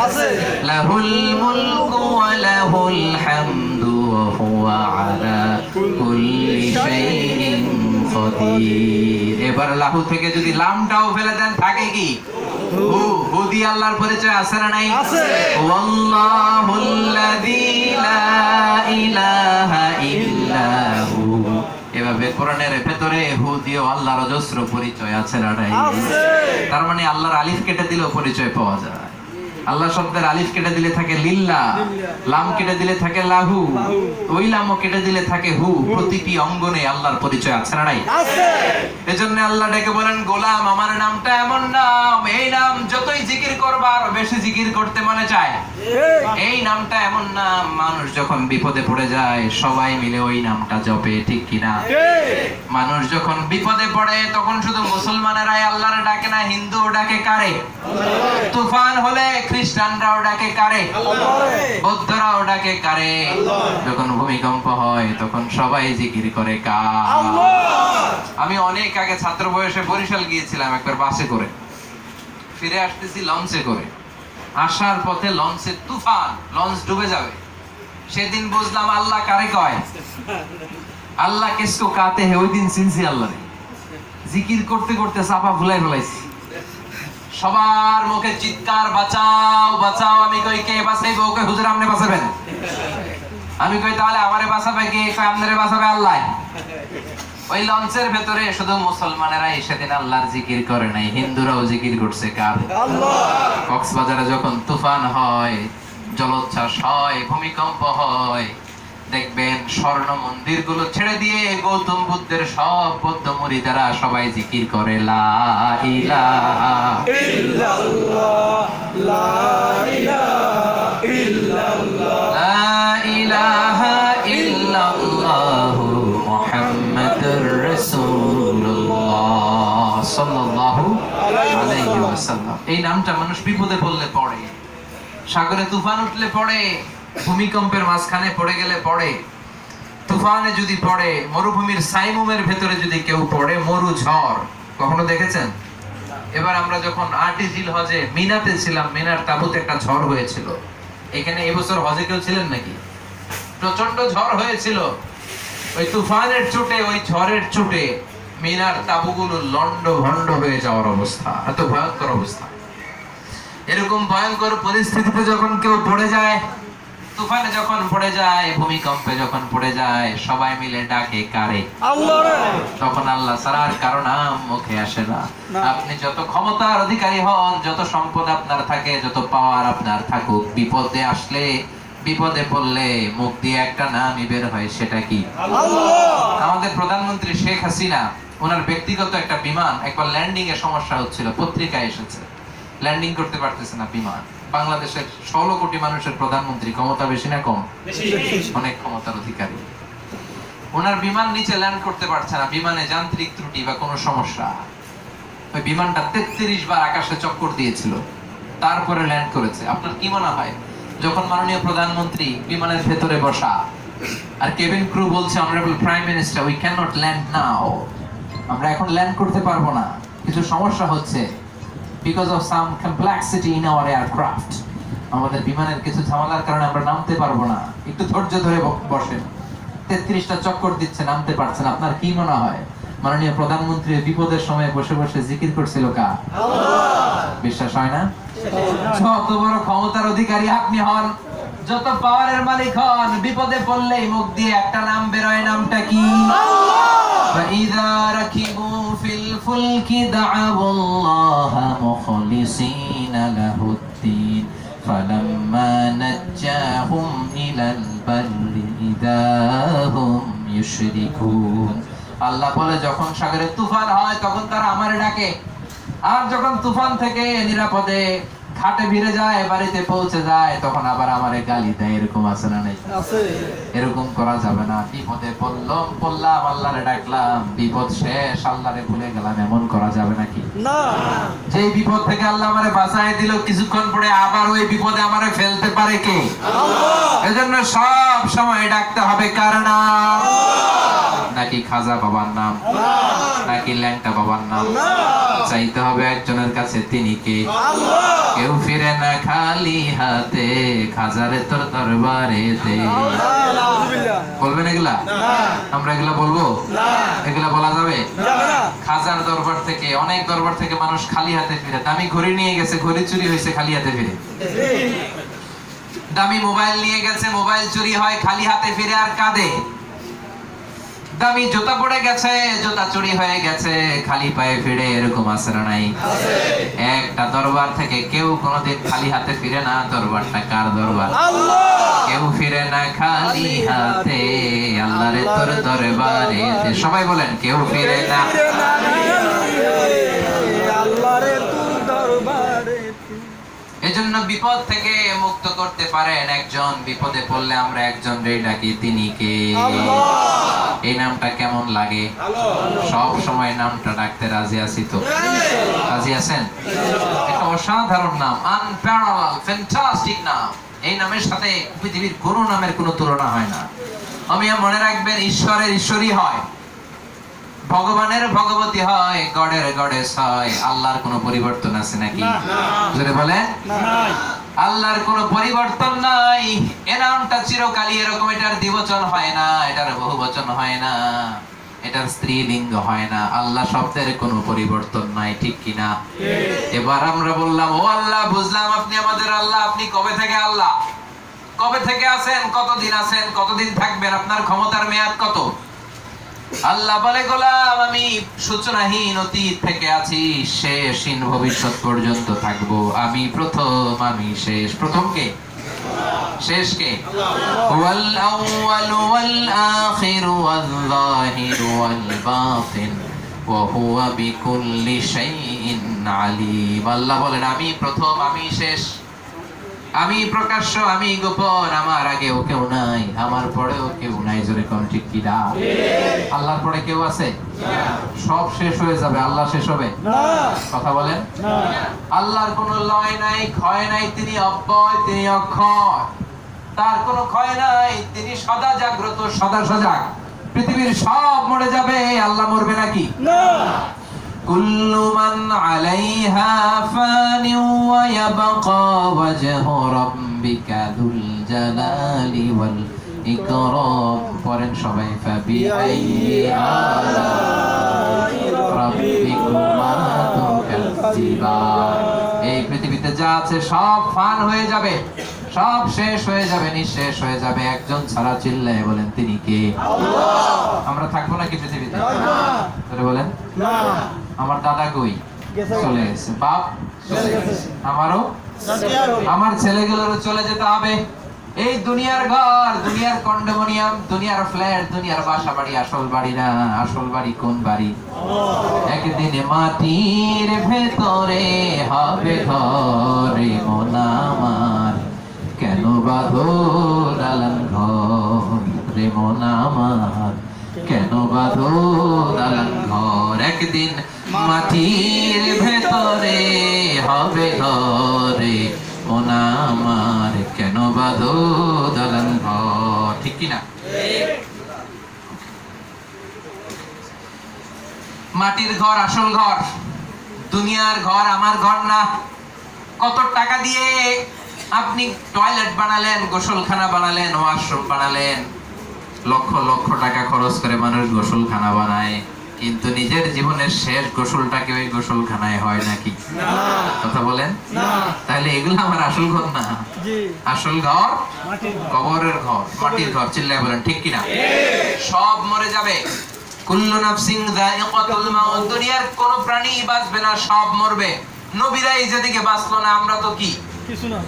লাহুল মুলকু ওয়া লাহুল হামদু ওয়া হুয়া আলা কুল্লি শাইইন কাদির। এবার লাহু থেকে যদি লামটাও ফেলে দেন, থাকে কি? হু। হু দিয়ে আল্লাহর পরিচয় আছে না নাই? আছে। ওয়াল্লাহুল্লাযী লা ইলাহা ইল্লা হু। এবার হবে কোরআনের ভেতরে হু দিও আল্লাহর অজস্র পরিচয় আছে না নাই? তার মানে আল্লাহর আলিফ কেটে দিলেও পরিচয় পাওয়া যায়। আল্লাহ শব্দের আলিফ কেটে দিলে থাকে লিল্লাহ, লাম কেটে দিলে থাকে লাহু, ওই লামও কেটে দিলে থাকে হু। প্রতিটি অঙ্গনে আল্লাহর পরিচয় আছে না নাই? এজন্য আল্লাহ ডেকে বলেন, গোলাম আমার নামটা এমন নাম, এই নাম যতই জিকির করবা আরো বেশি জিকির করতে মনে চায়। এই নামটা এমন নাম, মানুষ যখন বিপদে পড়ে যায় সবাই মিলে ওই নামটা জপে, ঠিক কিনা? মানুষ যখন বিপদে পড়ে তখন শুধু মুসলমানেরাই আল্লাহরে ডাকে না, হিন্দুও ডাকে কারে? তুফান হলে খ্রিস্টানরাও ডাকে কারে? বৌদ্ধরাও ডাকে কারে? যখন ভূমিকম্প হয় তখন সবাই জিকির করে কার? আমি অনেক আগে ছাত্র বয়সে বরিশাল গিয়েছিলাম একবার বাসে করে, ফিরে আসতেছি লঞ্চে করে। আসার পথে লঞ্চের তুফান, লঞ্চ ডুবে যাবে। সেদিন বুঝলাম আল্লাহ কারে কয়। আল্লাহ কিসকো কাতে হে, ওই দিন চিনছি আল্লাহ। জিকির করতে করতে চাপা ভুলাই ফেলাইছি। সবার মুখে চিৎকার, বাঁচাও বাঁচাও। আমি কই কে বাঁচাইবো? ওকে হুজুর আপনি বাঁচাবেন। আমি কই তাহলে আমারে বাঁচাবে কে? কই আপনারে বাঁচাবে আল্লাহ। ওই লঞ্চের ভেতরে শুধু মুসলমানেরাই সেদিন আল্লাহর জিকির করে নাই, হিন্দুরাও জিকির করছে কার? আল্লাহ। কক্সবাজারে যখন তুফান হয়, জলোচ্ছ্বাস হয়, ভূমিকম্প হয়, দেখবেন স্বর্ণ মন্দির গুলো ছেড়ে দিয়ে গৌতম বুদ্ধের সব বৌদ্ধ মুরিদারা সবাই জিকির করে লা ইলাহা ইল্লাল্লাহ, লা ইলাহা ইল্লাল্লাহ, লা ইলাহা ইল্লাল্লাহ মুহাম্মাদুর রাসূলুল্লাহ সাল্লাল্লাহু আলাইহি ওয়াসাল্লাম। এই নামটা মানুষ বিপদে পড়লে পড়ে, সাগরে তুফান উঠলে পড়ে, ভূমিকম্পের মাঝখানে পড়ে গেলে পড়ে, তুফানে যদি পড়ে, মরুভূমির সাইমুমের ভেতরে যদি কেউ পড়ে, মরু ঝড় কখনো দেখেছেন? এবার আমরা যখন আর্টিজিল হজে মিনাতে ছিলাম, মিনার তাবুতে একটা ঝড় হয়েছিল। এখানে এবছর হজে কেউ ছিলেন নাকি? প্রচন্ড ঝড় হয়েছিল। ওই তুফানের চোটে, ওই ঝড়ের চোটে মিনার তাবুগুলো লন্ড ভন্ড হয়ে যাওয়ার অবস্থা, এত ভয়ঙ্কর অবস্থা। এরকম ভয়ঙ্কর পরিস্থিতিতে যখন কেউ পড়ে যায়, তুফানে যখন পড়ে যায়, ভূমিকম্পে যখন পড়ে যায়, সবাই মিলে ডাকে কারে? আল্লাহরে। তখন আল্লাহ ছাড়ার কারো নাম মুখে আসে না। আপনি যত ক্ষমতার অধিকারী হন, যত সম্পদ আপনার থাকে, যত পাওয়ার আপনার থাকুক, বিপদে আসলে, বিপদে পড়লে মুখ দিয়ে একটা নামই বের হয়, সেটা কি? আল্লাহ। আমাদের প্রধানমন্ত্রী শেখ হাসিনা, ওনার ব্যক্তিগত একটা বিমান একবার ল্যান্ডিং এ সমস্যা হচ্ছিল, পত্রিকায় এসেছে, ল্যান্ডিং করতে পারতেছে না বিমান। বাংলাদেশের 16 কোটি মানুষের প্রধানমন্ত্রী, ক্ষমতা বেশি না কম? অনেক ক্ষমতার অধিকারী। ওনার বিমান নিচে ল্যান্ড করতে পারছে না, বিমানে যান্ত্রিক ত্রুটি বা কোনো সমস্যা। ওই বিমানটা 33 বার আকাশে চক্কর দিয়েছিল, তারপরে ল্যান্ড করেছে। আপনার কি মনে হয়, যখন মাননীয় প্রধানমন্ত্রী বিমানের ভেতরে বসা আর কেবিন ক্রু বলছে, honourable prime minister we can not land now, আমরা এখন ল্যান্ড করতে পারবো না, কিছু সমস্যা হচ্ছে, because of some complexity in our aircraft, আমাদের বিমানের কিছু ঝামেলার কারণে আমরা নামতে পারবো না, একটু ধৈর্য ধরে বসেন। 33টা চক্কর দিচ্ছে, নামতে পারছেন। আপনার কি মনে হয় মাননীয় প্রধানমন্ত্রী বিপদের সময় বসে বসে জিকির করছিল কার? আল্লাহ। বিশ্বাস হয় না? যত বড় ক্ষমতার অধিকারী আপনি হন, যত পাওয়ারের মালিক হন, বিপদে পড়লেই মুখ দিয়ে একটা নাম বেরোয়, নামটা কি? আল্লাহ। فإذا ركبوا في الفلك دعوا الله مخلصين له الدين فلما نجاهم إلى البر إذا هم يشركون। আল্লাহ বলে, যখন সাগরে তুফান হয় তখন তারা আমারে ডাকে, আর যখন তুফান থেকে নিরাপদে ঘাটে ভিড়ে যায়, বাড়িতে পৌঁছে যায়, তখন আবার আমারে গালি দেয়। এরকম আছে না নাই? আছে। এরকম করা যাবে না। বিপদে পড়লাম, আল্লাহরে ডাকলাম, বিপদ শেষ, আল্লাহরে ভুলে গেলাম, এমন করা যাবে নাকি? না। যেই বিপদ থেকে আল্লাহ আমারে বাঁচায় দিল, কিছুক্ষণ পরে আবার ওই বিপদে আমারে ফেলতে পারে কে? আল্লাহ। এজন্য সব সময় ডাকতে হবে কার নাম? নাকি খাজা বাবার নাম, নাকি ল্যাংটা বাবার নাম? চাইতে হবে একজনের কাছে, তিনি কে? কেউ ফিরে না খালি হাতে, খাজারে তোর দরবারে দে। বলবেন এগুলা? আমরা এগুলা বলবো? এগুলা বলা যাবে? খাজার দরবার থেকে, অনেক দরবার থেকে মানুষ খালি হাতে ফিরে। দামি ঘড়ি নিয়ে গেছে, ঘড়ি চুরি হয়েছে, খালি হাতে ফিরে। দামি মোবাইল নিয়ে গেছে, মোবাইল চুরি হয়, খালি হাতে ফিরে আর কাঁদে। দামি জুতা পড়ে গেছে, জুতা চুরি হয়ে গেছে, খালি পায়ে ফিরে, এরকম আছে না নাই? একটা দরবার থেকে কেউ কোনোদিন খালি হাতে ফিরে না। দরবারটা কার দরবার? কেউ ফিরে না খালি হাতে, আল্লাহর তোর দরবারে। সবাই বলেন, কেউ ফিরে না আল্লাহর তোর দরবারে। এজন্য বিপদ থেকে মুক্ত করতে পারেন একজন। বিপদে পড়লে আমরা একজন রে ডাকি, তিনি কে? এই নামটা কেমন লাগে? সব সময় নামটা ডাকতে রাজি আছি তো? রাজি আছেন? একটা অসাধারণ নাম, আনপ্যারালাল, ফ্যান্টাস্টিক নাম। এই নামের সাথে পৃথিবীর কোনো নামের কোনো তুলনা হয় না। আমি মনে রাখবেন, ঈশ্বরের ঈশ্বরই হয়, ভগবানের ভগবতী হয়, গডের গডেস হয়। আল্লাহর কোনো পরিবর্তন আছে নাকি? জোরে বলে, আল্লাহর কোনো পরিবর্তন নাই। এ নামটা চিরকালই এরকম। এটার দ্বিবচন হয় না, এটার বহুবচন হয় না, এটার স্ত্রীলিঙ্গ হয় না। আল্লাহ শব্দের কোনো পরিবর্তন নাই, ঠিক কিনা? এবার আমরা বললাম, ও আল্লাহ, বুঝলাম আপনি আমাদের আল্লাহ। আপনি কবে থেকে আল্লাহ? কবে থেকে আছেন? কতদিন আছেন? কতদিন থাকবেন? আপনার ক্ষমতার মেয়াদ কত? আল্লাহ বলে, গোলাম, আমি সূচনাহীন অতীত থেকে আছি, শেষহীন ভবিষ্যৎ পর্যন্ত থাকবো। আমি প্রথম, আমি শেষ। প্রথম কে? শেষ কে? ওয়াল আউয়ালু ওয়াল আখিরু ওয়াল যাহিরু ওয়াল বাতিন ওয়া হুয়া বিকুল্লি শাইইন আলিম। আল্লাহ বলেন, আমি প্রথম, আমি শেষ, আমি প্রকাশ্য, আমি গোপন। আমার আগেও কেউ নাই, আমার পরেও কেউ নাই। জোরে কোন ঠিক কি না? আল্লাহর পরে কেউ আছে? সব শেষ হয়ে যাবে, আল্লাহ শেষ হবে না। কথা বলেন। আল্লাহর কোনো লয় নাই, ক্ষয় নাই। তিনি অব্যয়, তিনি অক্ষয়, তার কোনো ক্ষয় নাই। তিনি সদা জাগ্রত, সদা সজাগ। পৃথিবীর সব মরে যাবে, আল্লাহ মরবে নাকি? না। কুল্লু মান আলাইহা ফানি ওয়া ইয়াবকা ওয়াজহু রাব্বিকা যুল জালালি ওয়াল ইকরাম। পড়েন সবাই, ফাবিআইয়ি আলাই রাব্বিকুমা তুকাজ্জিবান। এই পৃথিবীতে যা আছে সব ফান হয়ে যাবে, সব শেষ হয়ে যাবে, নিঃশেষ হয়ে যাবে। একজন ছাড়া চিল্লায় বলেন, তিনি কে? আল্লাহ। আমরা থাকবো নাকি পৃথিবীতে? না। বলেন, না। আমার দাদা কই? চলে গেছে। বাপ চলে গেছে। আমারও, আমার ছেলেগুলোরও চলে যেতে হবে। এই দুনিয়ার ঘর, দুনিয়ার কন্ডোমিনিয়াম, দুনিয়ার ফ্ল্যাট, দুনিয়ার বাসা বাড়ি আসল বাড়ি না। আসল বাড়ি কোন বাড়ি? একদিন মাটির ভেতরে হবে ঘরে মন আমার, কেন বাঁধো দালান ঘর রে মন আমার, কেন বাঁধো দালান ঘর। একদিন মাটির ভেতরে হবে ঘরে মন আমার, কেন বাঁধো দালান ঘর। ঠিক কিনা? মাটির ঘর আসল ঘর, দুনিয়ার ঘর আমার ঘর না। কত টাকা দিয়ে আপনি টয়লেট বানালেন, গোসলখানা বানালেন, ওয়াশরুম বানালেন, লক্ষ লক্ষ টাকা খরচ করে মানুষ গোসলখানা বানায়, কিন্তু নিজের জীবনের শেষ গোসলটাকে ওই গোসলখানায় হয় নাকি? কথা বলেন। তাহলে এগুলো আমার আসল ঘর না। আসল ঘর কবরের ঘর, মাটির ঘর। চিল্লায় বলেন, ঠিক কিনা? সব মরে যাবে। কুল্লু নাফসিন যায়িকাতুল মাউত। দুনিয়ার কোন প্রাণী বাঁচবে না, সব মরবে। নবীরাই যেদিকে বাঁচলো না, আমরা তো কি?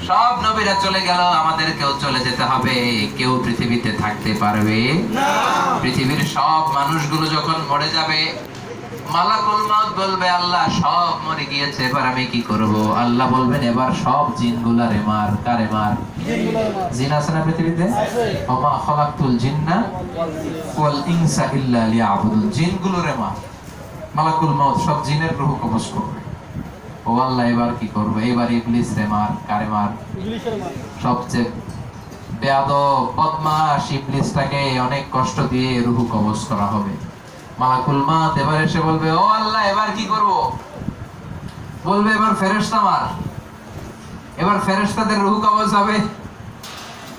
সব নবীরা চলে গেল, আমাদেরকেও চলে যেতে হবে। কেউ পৃথিবীতে থাকতে পারবে না। পৃথিবীর সব মানুষগুলো যখন মরে যাবে, মালাকুল মউত বলবে, আল্লাহ সব মরে গিয়েছে, এবার আমি কি করব? আল্লাহ বলবেন, এবার সব জিনগুলারে মার। কারে মার? জিন আছে না পৃথিবীতে? ওমা খালাকতুল জিন্না ওয়াল ইনসা ইল্লা লিয়াবুদুন। জিনগুলোরে মার। মালাকুল মউত সব জিনের রূহ কবজ করবে। ও আল্লাহ, এবার কি করবে? এবার ইবলিস রে মার। কারে মার? ইবলিসের মার। সবচেয়ে বেয়াদব বদমাশ ইবলিসটাকে অনেক কষ্ট দিয়ে রূহ কবজ করা হবে। মালাকুল মউত এবার এসে বলবে, ও আল্লাহ, এবার কি করব? বলবে, এবার ফেরেশতা মার। এবার ফেরেশতাদের রূহ কবজ হবে।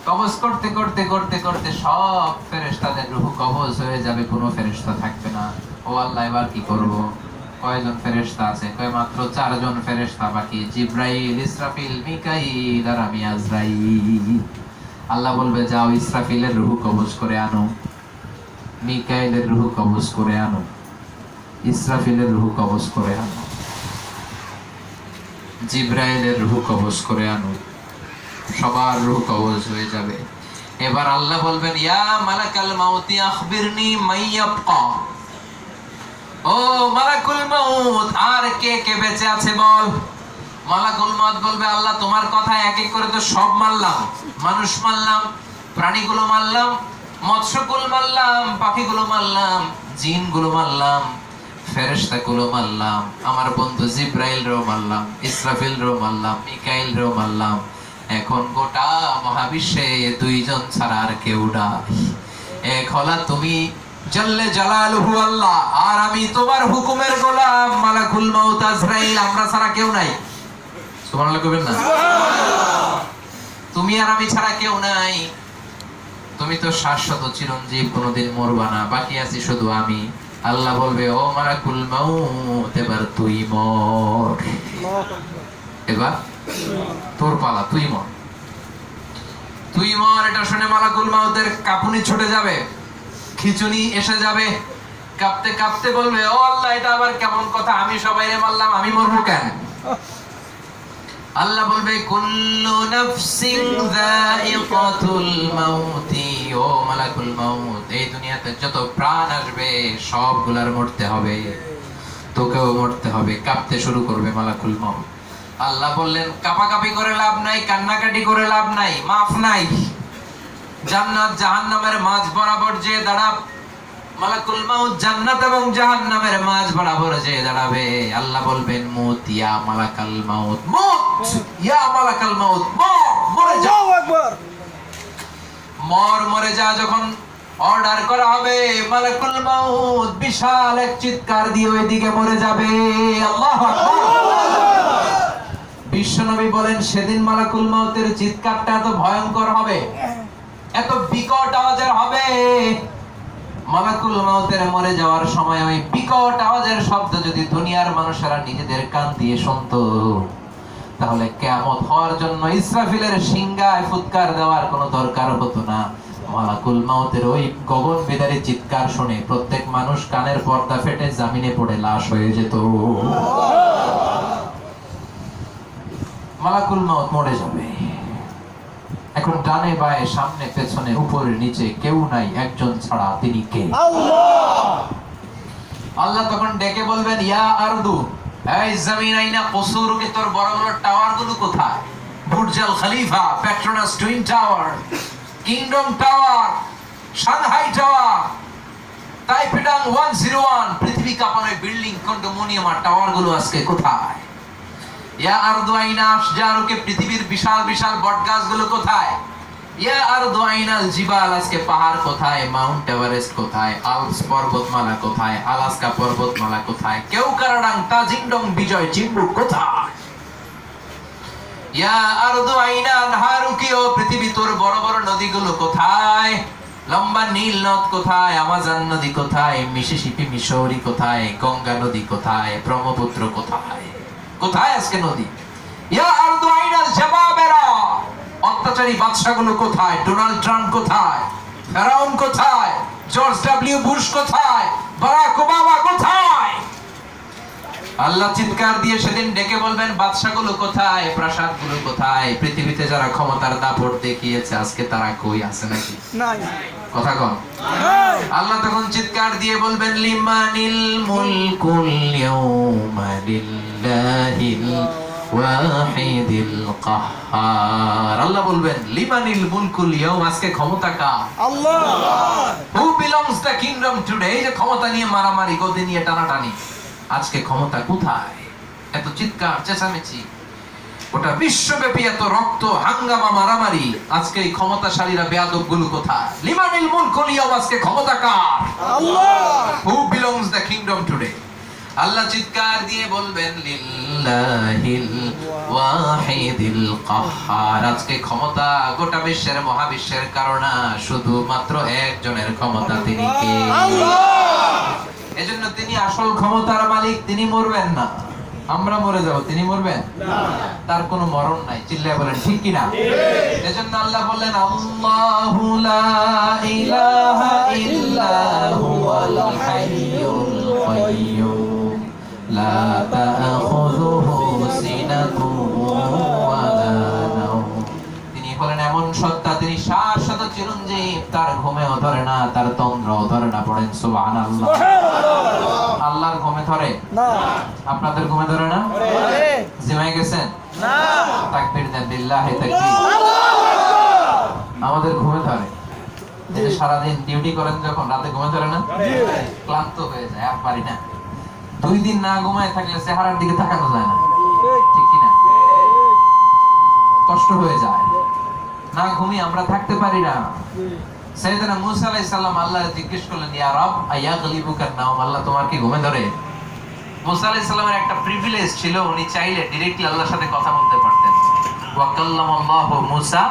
কবজ করতে করতে করতে করতে সব ফেরেশতাদের রূহ কবজ হয়ে যাবে, কোনো ফেরেশতা থাকবে না। ও আল্লাহ, এবার কি করব? কয়জন ফেরেশতা আছে? কয় মাত্র 4 জন ফেরেশতা বাকি, জিবরাইল, ইসরাফিল, মিকাইল আর আমি আজরাইল। আল্লাহ বলবে, যাও ইসরাফিলের রূহ কবজ করে আনো। মিকাইলের রূহ কবজ করে আনো, ইসরাফিলের রূহ কবজ করে আনো, জিব্রাইলের রূহ কবজ করে আনো, সবার রূহ কবজ হয়ে যাবে। এবার আল্লাহ বলবেন, ইয়া মালাকাল মাউতি আখবিরনি মাইয়াবকা, ও মালাকুল মাউত, আর কে কে বেঁচে আছে বল। মালাকুল মাউত বলবে, আল্লাহ তোমার কথা এক এক করে তো সব মারলাম, মানুষ মারলাম, প্রাণীগুলো মারলাম, মৎস্যকুল মারলাম, পাখিগুলো মারলাম, জিনগুলো মারলাম, ফেরেশতাগুলো মারলাম, আমার বন্ধু জিব্রাইলরেও মারলাম, ইসরাফিলরেও মারলাম, মিকাইলরেও মারলাম। এখন গোটা মহাবিশ্বে দুইজন ছাড়া আর কেউ নাই, এক হলা তুমি জাল্লে জালালুহু আল্লাহ, আর আমি তোমার হুকুমের গোলাম মালাকুল মাউত আজরাইল, আমরা ছাড়া কেউ নাই। সুবহানাল্লাহ কইবেন না? তুমি আর আমি ছাড়া কেউ নাই। তুমি তো শাশ্বত চিরঞ্জীব, কোনোদিন মরবা না, বাকি আছি শুধু আমি। আল্লাহ বলবে, ও মালাকুল মাউত, এবার তুই মর, এবার তোর পালা, তুই মর, তুই মর। এটা শুনে মালাকুল মাউতের কাঁপুনি ছুটে যাবে, খিচুনি এসে যাবে, কাঁপতে কাঁপতে বলবে, ও আল্লাহ, এটা আবার কেমন কথা, আমি সবাইরে মারলাম, আমি মরবো কেন? আল্লাহ বলবে, কুল্লু নাফসিন যায়িকাতুল মাউতি, ও মালাকুল মাউত, এই দুনিয়াতে যত প্রাণ আসবে সবগুলার মরতে হবে, তোকেও মরতে হবে। কাঁপতে শুরু করবে মালাকুল মাউত। আল্লাহ বললেন, কাঁপাকাঁপি করে লাভ নাই, কান্নাকাটি করে লাভ নাই, মাফ নাই। জান্নাত জাহান্নামের মাঝ বরাবর যে দাঁড়া, মালাকুল মাউত জান্নাত এবং জাহান্নামের মাঝ বরাবর যে দাঁড়াবে। আল্লাহ বলবেন, মুত ইয়া মালাকাল মাউত, মুত ইয়া মালাকাল মাউত, মরে যা, মর, মরে যা। যখন অর্ডার করা হবে, মালাকুল মাউত বিশাল এক চিৎকার দিয়ে ওইদিকে মরে যাবে। আল্লাহু আকবার। বিশ্বনবী বলেন, সেদিন মালাকুল মাউতের চিৎকারটা এত ভয়ঙ্কর হবে, এত বিকট আওয়াজের হবে, মালাকুল মাউতের মরে যাওয়ার সময় ওই বিকট আওয়াজের শব্দ যদি দুনিয়ার মানুষেরা নিজেদের কান দিয়ে শুনতো, তাহলে কিয়ামত হওয়ার জন্য ইসরাফিলের সিংহায় ফুৎকার দেওয়ার কোনো দরকার হতো না। মালাকুল মাউতের ওই গগন বিদারী চিৎকার শুনে প্রত্যেক মানুষ কানের পর্দা ফেটে জমিনে পড়ে লাশ হয়ে যেত। মালাকুল মাউত মরে যাবে। এখন ডানে বায়ে সামনে পেছনে উপরে নিচে কেউ নাই, একজন ছাড়া, তিনি কে? আল্লাহ। আল্লাহ তখন ডেকে বলবেন, ইয়া আরদু, এই জমিন, আইনা কসুরুকে, তোর বড় বড় টাওয়ার গুলো কোথায়? Burj Al Khalifa, Petronas Twin Tower, Kingdom Tower, Shanghai Tower, Taipei 101, পৃথিবী কাঁপানো বিল্ডিং, কন্ডোমিনিয়াম আর টাওয়ার গুলো আজকে কোথায়? ইয়া আরদু আইনা আশজারুকে, পৃথিবীর বিশাল বিশাল বটগাছগুলো কোথায়? ইয়া আরদু আইনাল জিবাল, আজকে পাহাড় কোথায়? মাউন্ট এভারেস্ট কোথায়? আলপস পর্বতমালা কোথায়? আলাস্কা পর্বতমালা কোথায়? কেউকারাডাং, তাজিংডং, বিজয় চিম্বুক কোথায়? ইয়া আরদু আইনা আনহারুকি, ও পৃথিবী, তোর বড় বড় নদীগুলো কোথায়? লম্বা নীল নদ কোথায়? আমাজন নদী কোথায়? মিসিসিপি, মিসৌরি কোথায়? গঙ্গা নদী কোথায়? ব্রহ্মপুত্র কোথায়? কোথায় আজকে নদী? ইয়া আরদু আইনাল জাবাবেরা, অত্যাচারী বাদশাগুলো কোথায়? ডোনাল্ড ট্রাম্প কোথায়? ফেরাউন কোথায়? জর্জ ডব্লিউ বুশ কোথায়? বারাক ওবামা কোথায়? আল্লাহ চিৎকার দিয়ে সেদিন ডেকে বলবেন, বাদশাগুলো কোথায়? প্রাসাদগুলো কোথায়? পৃথিবীতে যারা ক্ষমতার দাপট দেখিয়েছে আজকে তারা কই আছে নাকি? নাই। কথা কম। আল্লাহ তখন চিৎকার দিয়ে বলবেন, লিমানিল মুলকুল ইয়াউমা লিল্লাহিল ওয়াহিদিল কাহ্হার। আল্লাহ বলবেন, লিমানিল মুলকুল ইয়াউম, আজকে ক্ষমতা কার? Allah. Who belongs the kingdom today, এই যে ক্ষমতা নিয়ে মারামারি, গদি নিয়ে টানাটানি, আজকে ক্ষমতা কোথায়? এত চিৎকার চেঁচামেচি, ওটা বিশ্বব্যাপী এত রক্ত, হাঙ্গামা, মারামারি, আজকে এই ক্ষমতাশালীরা বেয়াদব গুলো কোথায়? লিমানিল মুলকুল ইয়াউম, আজকে ক্ষমতা কার? Allah. Who belongs the kingdom today? Allah চিৎকার দিয়ে বলবেন, লিল্লাহিল ওয়াহিদিল কাহ্হার, আজকে ক্ষমতা গোটা বিশ্বের মহাবিশ্বের কারণে শুধুমাত্র একজনের ক্ষমতা, তিনি কে? আল্লাহ। এজন্য তিনি আসল ক্ষমতার মালিক, তিনি মরবেন না। আমরা মরে যাব, তিনি মরবেন না, তার কোনো মরণ নাই। চিল্লায় বলেন ঠিক কিনা? এজন্য আল্লাহ বললেন আল্লাহু লা ইলাহা ইল্লা হুয়াল হাইয়ুল কাইয়্যুম লা তাখুযুহু সিনাতুন ওয়া লা নাওম। তিনি হলেন এমন সত্তা, তিনি শাশ্বত চিরঞ্জীব, তার ঘুমেও ধরে না, তার তন্দ্রাও ধরে না। পড়েন সুবহানাল্লাহ। আল্লাহর ঘুমে ধরে না, আপনাদের ঘুমে ধরে না? জিমায় গেছেন না? তাকবীর দেন, বিল্লাহি তাকবীর। আমাদের ঘুমে ধরে। যে সারা দিন ডিউটি করেন, যখন রাতে ঘুমে ধরে না? ক্লান্ত হয়ে যায়, আর পারি না। 2 দিন না ঘুমায় থাকলে চেহারার দিকে তাকানো যায় না, ঠিক কি না? কষ্ট হয়ে যায়, না ঘুমিয়ে আমরা থাকতে পারি না। সাইয়েদনা মুসা আলাইহিস সালাম আল্লাহকে জিজ্ঞেস করলেন, ইয়া রব আয়াগলিবুকা নাওম, আল্লাহ তোমার কি ঘুমে ধরে? মুসা আলাইহিস সালামের একটা প্রিভিলেজ ছিল, উনি চাইলে ডাইরেক্টলি আল্লাহর সাথে কথা বলতে পারতেন। ওয়া কাল্লামাল্লাহু মুসা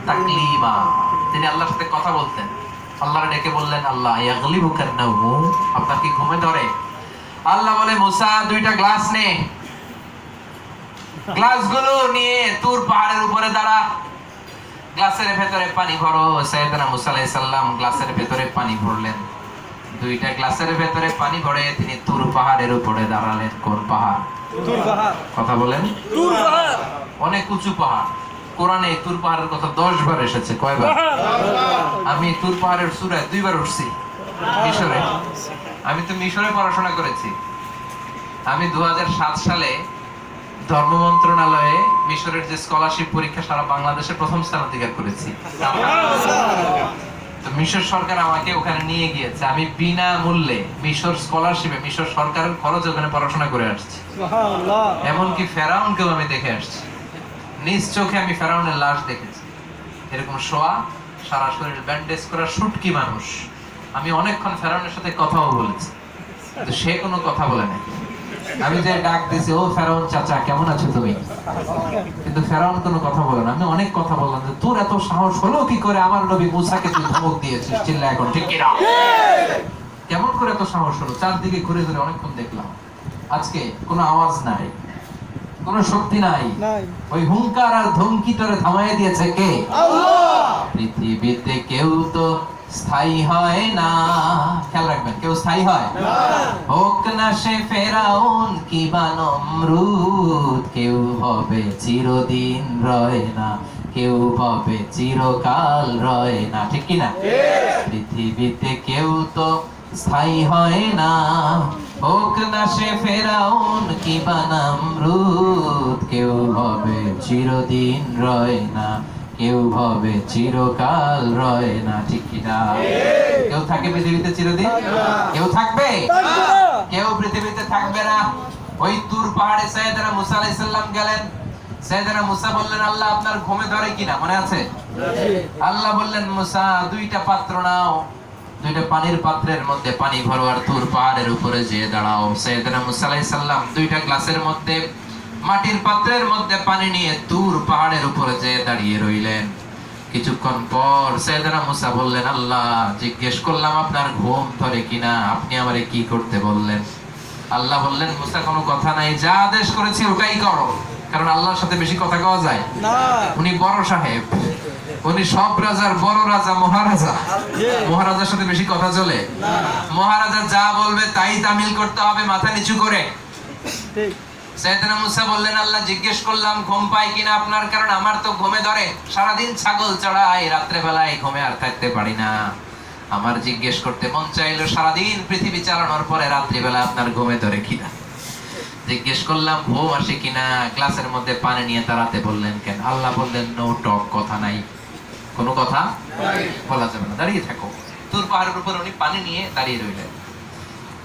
তাকলিমা, তিনি আল্লাহর সাথে কথা বলতেন। আল্লাহর ডেকে বললেন, আল্লাহ আয়াগলিবুকা নাওম, আপনার কি ঘুমে ধরে? আল্লাহ বলে, মুসা 2টা গ্লাস নে, গ্লাসগুলো নিয়ে তুর পাহাড়ের উপরে দাঁড়া, গ্লাসের ভেতরে পানি ভরো। সাইয়েদনা মুসা আলাইহিস সালাম গ্লাসের ভেতরে পানি ভরলেন। 2টা গ্লাসের ভেতরে পানি ভরে তিনি তুর পাহাড়ের উপরে দাঁড়ালেন। কোন পাহাড়? তুর পাহাড়। কথা বলেন। তুর পাহাড় অনেক উঁচু পাহাড়। কোরআনে তুর পাহাড়ের কথা 10 বার এসেছে। কয়বার? আমি তুর পাহাড়ের সূরায় 2 বার উঠছি মিশরে। আমি তো মিশরে পড়াশোনা করেছি। আমি 2007 সালে ধর্ম মন্ত্রণালয়ে মিশরের যে স্কলারশিপ পরীক্ষা সারা বাংলাদেশে প্রথম স্থান অধিকার করেছি। তো মিশর সরকার আমাকে ওখানে নিয়ে গিয়েছে, আমি বিনামূল্যে মিশর স্কলারশিপে, মিশর সরকারের খরচে ওখানে পড়াশোনা করে আসছি। এমনকি ফেরাউনকেও আমি দেখে আসছি, নিজ চোখে আমি ফেরাউনের লাশ দেখেছি, এরকম শোয়া, সারা শরীর ব্যান্ডেজ করা শুটকি মানুষ। আমি অনেকক্ষণ ফেরাউনের সাথে কথাও বলেছি, কিন্তু সে কোনো কথা বলে নাই। আমি যে ডাক দিয়েছি, ও ফেরাউন চাচা কেমন আছো তুমি, কিন্তু ফেরাউন কোনো কথা বলে না। আমি অনেক কথা বললাম যে তোর এত সাহস হলো কি করে আমার নবী মুসাকে তুই ধমক দিয়েছিস, চিল্লা এখন ঠিক কিনা? কেমন করে এত সাহস হলো? চারদিকে ঘুরে ঘুরে অনেকক্ষণ দেখলাম, আজকে কোনো আওয়াজ নাই, কোনো শক্তি নাই। ওই হুঙ্কার আর ধমকি তোরে থামাইয়ে দিয়েছে কে? আল্লাহ। পৃথিবীতে কেউ তো স্থায়ী হয় না, খেয়াল রাখবেন, কেউ স্থায়ী হয় না। হোক না সে ফেরাউন কিবা নমরুদ, কেউ হবে চিরদিন রয় না, কেউ হবে চিরকাল রয় না, ঠিক কি না? পৃথিবীতে কেউ তো স্থায়ী হয় না, হোক না সে ফেরাউন কিবা নমরুদ, কেউ হবে চিরদিন রয় না, কেউ হবে চিরকাল রয় না, ঠিক কিনা? কেউ থাকে পৃথিবীতে চিরদিন? কেউ থাকবে? কেউ পৃথিবীতে থাকবে না। ওই তুর পাহাড়ে সাইয়েদনা মুসা আলাইহিস সালাম গেলেন। সাইয়েদনা মুসা বললেন, আল্লাহ আপনার ঘুমে ধরে কিনা, মনে আছে? আল্লাহ বললেন, মুসা 2টা পাত্র নাও, 2টা পানির পাত্রের মধ্যে পানি ভরো আর তুর পাহাড়ের উপরে যেয়ে দাঁড়াও। সাইয়েদনা মুসা আলাইহিস সালাম 2টা গ্লাসের মধ্যে, মাটির পাত্রের মধ্যে পানি নিয়ে তুর পাহাড়ের উপরে যেয়ে দাঁড়িয়ে রইলেন। কিছুক্ষণ পর সাইয়েদনা মুসা বললেন, আল্লাহ জিজ্ঞেস করলাম আপনার ঘুম ধরে কিনা, আপনি আমারে কি করতে বললেন? আল্লাহ বললেন, মুসা কোনো কথা নাই, যা আদেশ করেছি ওটাই করো, কারণ আল্লাহর সাথে বেশি কথা কওয়া যায় না। উনি বড় সাহেব, উনি সব রাজার বড় রাজা, মহারাজা। মহারাজার সাথে বেশি কথা চলে না। মহারাজা যা বলবে তাই তামিল করতে হবে, মাথা নিচু করে। ঠিক। সাইয়েদনা মুসা বললেন, আল্লাহ জিজ্ঞেস করলাম ঘুম পাই কিনা আপনার, কারণ আমার তো ঘুমে ধরে, সারাদিন ছাগল চড়াই, রাত্রে বেলায় ঘুমে আর থাকতে পারি না। আমার জিজ্ঞেস করতে মন চাইলো, সারাদিন পৃথিবী চালানোর পরে রাত্রি বেলা আপনার ঘুমে ধরে কিনা। জিজ্ঞেস করলাম ঘুম আসে কিনা। গ্লাসের মধ্যে পানি নিয়ে দাঁড়াতে বললেন কেন? আল্লাহ বললেন, নো টক, কথা নাই, কোনো কথা বলা যাবে না, দাঁড়িয়ে থাকো। তুর পাহাড়ের উপর উনি পানি নিয়ে দাঁড়িয়ে রইলেন।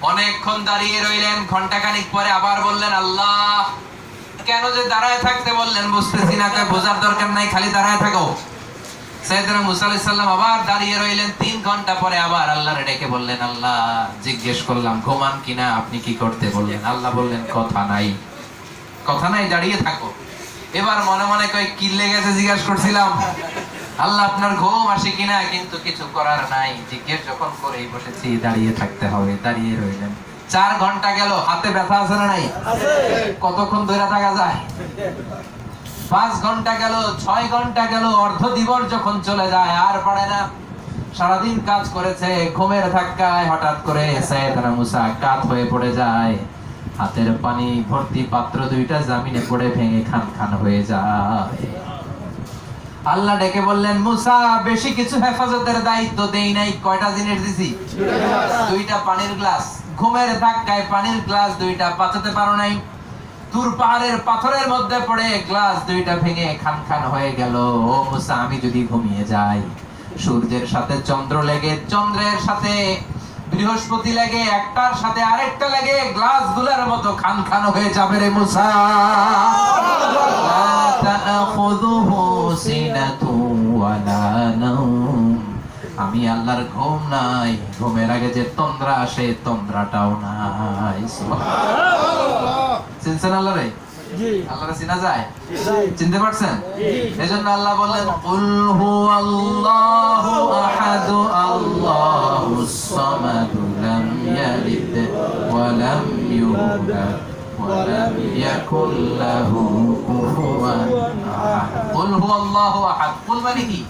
অনেকক্ষণ দাঁড়িয়ে রইলেন। ঘন্টাখানিক পরে আবার বললেন, আল্লাহ কেন যে দাঁড়ায় থাকতে বললেন বুঝতেছি না, বোঝার দরকার নাই, খালি দাঁড়ায় থাকো। সাইয়েদনা মুসা আলাইহিস সালাম আবার দাঁড়িয়ে রইলেন। 3 ঘন্টা পরে আবার আল্লাহরে ডেকে বললেন, আল্লাহ জিজ্ঞেস করলাম ঘুমান কিনা, আপনি কি করতে বললেন? আল্লাহ বললেন, কথা নাই, কথা নাই, দাঁড়িয়ে থাকো। এবার মনে মনে কয় কি লেগেছে জিজ্ঞাসা করছিলাম, আল্লাহ আপনার ঘুম আসে কিনা, কিন্তু কিছু করার নাই, জিজ্ঞেস যখন করেই বসেছি, দাঁড়িয়ে থাকতে হবে। দাঁড়িয়ে রইলেন। 4 ঘন্টা গেল, হাতে ব্যথা আছে না নাই? কতক্ষণ ধরে থাকা যায়? 5 ঘন্টা গেল, 6 ঘন্টা গেল, অর্ধ দিবস যখন চলে যায় আর পারে না। সারাদিন কাজ করেছে, ঘুমের ধাক্কায় হঠাৎ করে সাইয়েদনা মুসা কাত হয়ে পড়ে যায়। হাতের পানি ভর্তি পাত্র দুইটা জমিনে পড়ে ভেঙে খান খান হয়ে যায়। আল্লাহ ডেকে বললেন, মুসা বেশি কিছু হেফাজতের দায়িত্ব দেই নাই, কয়টা জিনিস দিছি? 2টা পানির গ্লাস। ঘুমের ধাক্কায় পানির গ্লাস 2টা বাঁচাতে পারো নাই। তুর পাহাড়ের পাথরের মধ্যে পড়ে গ্লাস 2টা ভেঙে খান খান হয়ে গেল। ও মুসা, আমি যদি ঘুমিয়ে যাই, সূর্যের সাথে চন্দ্র লেগে, চন্দ্রের সাথে বৃহস্পতি লেগে, একটার সাথে আরেকটা লেগে গ্লাস গুলার মতো খান খান হয়ে যাবে রে মুসা। আমি আল্লাহর ঘুম নাই, ঘুমের আগে যে তন্দ্রা আসে তন্দ্রাটাও নাই। চিনছেন আল্লাহ রে? আল্লাহরে চিনা যায়? চিনতে পারছেন? এজন্য আল্লাহ বললেন, কুল হুয়াল্লাহু আহাদ আল্লাহুস সামাদ লাম ইয়ালিদ ওয়া লাম ইউলাদ ওয়া লাম ইয়াকুল লাহু কুফুয়ান আহাদ। কুল হুয়াল্লাহু আহাদ। কুল মানে কি?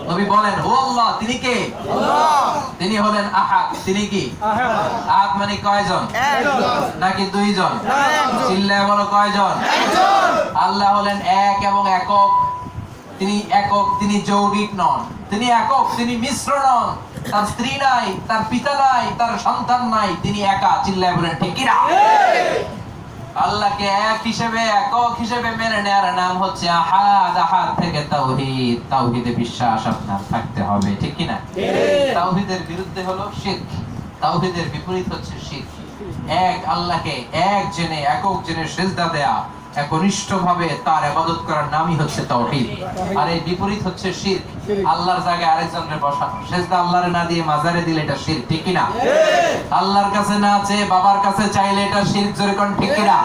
নবী বলেন, ও আল্লাহ, তিনি কে? আল্লাহ। তিনি হলেন আহাদ। তিনি কি? আহাদ। আহাদ মানে কয়জন? একজন নাকি দুইজন? চিল্লায় বলো, কয়জন? একজন। আল্লাহ হলেন এক এবং একক। তিনি একক, তিনি যৌগিক নন। তিনি একক, তিনি মিশ্র নন। তার স্ত্রী নাই, তার পিতা নাই, তার সন্তান নাই, তিনি একা। চিল্লায় বলেন ঠিক কি না? আল্লাহকে এক হিসেবে, একক হিসেবে মেনে নেওয়ার নাম হচ্ছে আহাদ। আহাদ থেকে তাওহীদ। তাওহীদে বিশ্বাস আপনার থাকতে হবে, ঠিক কি না? তাওহীদের বিরুদ্ধে হলো শিরক, তাওহীদের বিপরীত হচ্ছে শিরক। এক আল্লাহকে এক জেনে, একক জেনে সিজদা দেয়া, একনিষ্ঠভাবে তার ইবাদত করার নামই হচ্ছে তাওহীদ। আর এই বিপরীত হচ্ছে শিরক, আল্লাহর জায়গায় আরেকজনের বসানো। সিজদা আল্লাহরে না দিয়ে মাজারে দিলে এটা শিরক, ঠিক কি না? আল্লাহর কাছে না চেয়ে বাবার কাছে চাইলে এটা শিরক, জোরে কোন ঠিক কি না?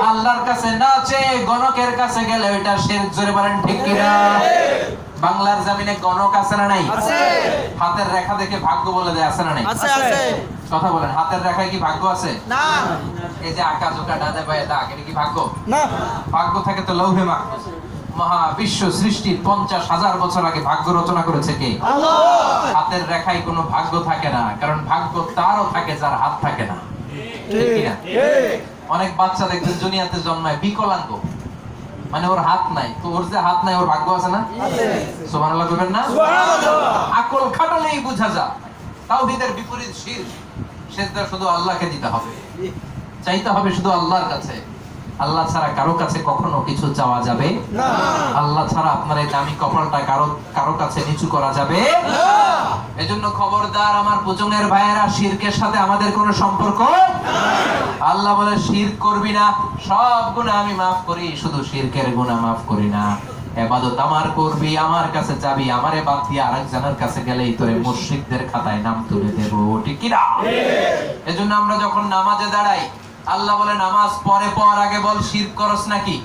আল্লাহর কাছে না চেয়ে গণকের কাছে গেলে এটা শিরক, জোরে বলেন ঠিক কি না? বাংলার জমিনে গণক আছে না নাই? আছে। হাতের রেখা দেখে ভাগ্য বলে দেয়, আছে না নাই? আছে আছে। কথা বলেন, হাতের রেখায় কি ভাগ্য আছে? না। এই যে আকাশ ওকা ডানে বায়ে দাগ, এটা কি ভাগ্য? না। ভাগ্য থাকে তো লৌহে মাহফুজ। মহা বিশ্ব সৃষ্টির 50,000 বছর আগে ভাগ্য রচনা করেছে কে? আল্লাহ। হাতের রেখায় কোনো ভাগ্য থাকে না, কারণ ভাগ্য তারও থাকে যার হাত থাকে না, ঠিক কি না? অনেক বাচ্চা দেখবেন দুনিয়াতে জন্মায় বিকলাঙ্গ, মানে ওর হাত নাই। তো ওর যে হাত নাই, ওর ভাগ্য আছে না? আছে। সুবহানাল্লাহ বলবেন না? সুবহানাল্লাহ। আকল খাটালেই বোঝা যায়। তাওহীদের বিপরীত শিরক। সিজদা শুধু আল্লাহকে দিতে হবে, চাইতে হবে শুধু আল্লাহর কাছে। আল্লাহ ছাড়া কারো কাছে কখনো কিছু চাওয়া যাবে না। আল্লাহ ছাড়া আপনার এই দামি কপালটা কারো কাছে নিচু করা যাবে না। এজন্য খবরদার আমার পুচুঙের ভাইয়েরা, শিরকের সাথে আমাদের কোনো সম্পর্ক নাই। আল্লাহ বলে শিরক করবি না, সব গুনাহ আমি maaf করি, শুধু শিরকের গুনাহ maaf করি না। ইবাদত আমার করবি, আমার কাছে যাবি, আমারে বাদ দিয়ে আরেকজনের কাছে গেলেই তোরে মুশরিকদের খাতায় নাম তুলে দেব, ঠিক কি না? এজন্য আমরা যখন নামাজে দাঁড়াই, আল্লাহ বলে নামাজ পরে পর আগে বল শিরক করস নাকি?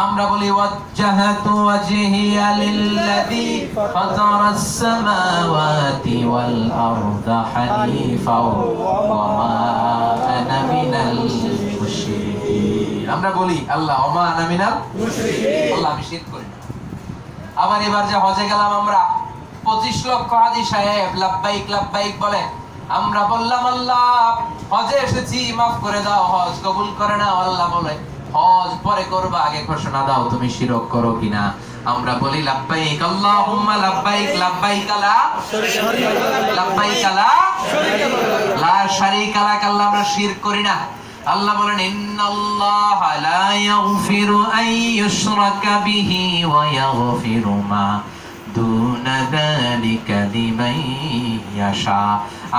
আমরা বলি ওয়াজ্জাহাতু ওয়াজহিয়া লিল্লাযী ফাতারাস সামাওয়াতি ওয়াল আরদা হানিফা ওয়া মা আনা মিনাল মুশরিকিন। আমরা বলি আল্লাহ ওয়া মা আনা মিনাল মুশরিকিন, আল্লাহ আমি শিরক করি না। আবার এবার যে হজে গেলাম আমরা, 25 লক্ষ হাজী সাহেব লাব্বাইক লাব্বাইক বলে, আমরা বললাম আল্লাহ হজে এসেছি, মাফ করে দাও, হজ কবুল করে নাও। আল্লাহ বলে হজ পরে করবা, আগে ঘোষণা দাও তুমি শিরক করো কিনা। আমরা বলি লাব্বাইক আল্লাহুম্মা লাব্বাইক, লাব্বাইক লা লাব্বাইক লা শারীকা লাক, আল্লাহ আমরা শিরক করি না। আল্লাহ বলেন ইন্নাল্লাহা লা ইয়াগফিরু আন ইউশরাকা বিহি ওয়া ইয়াগফিরু মা দুনা যালিকা লিমান ইয়াশা।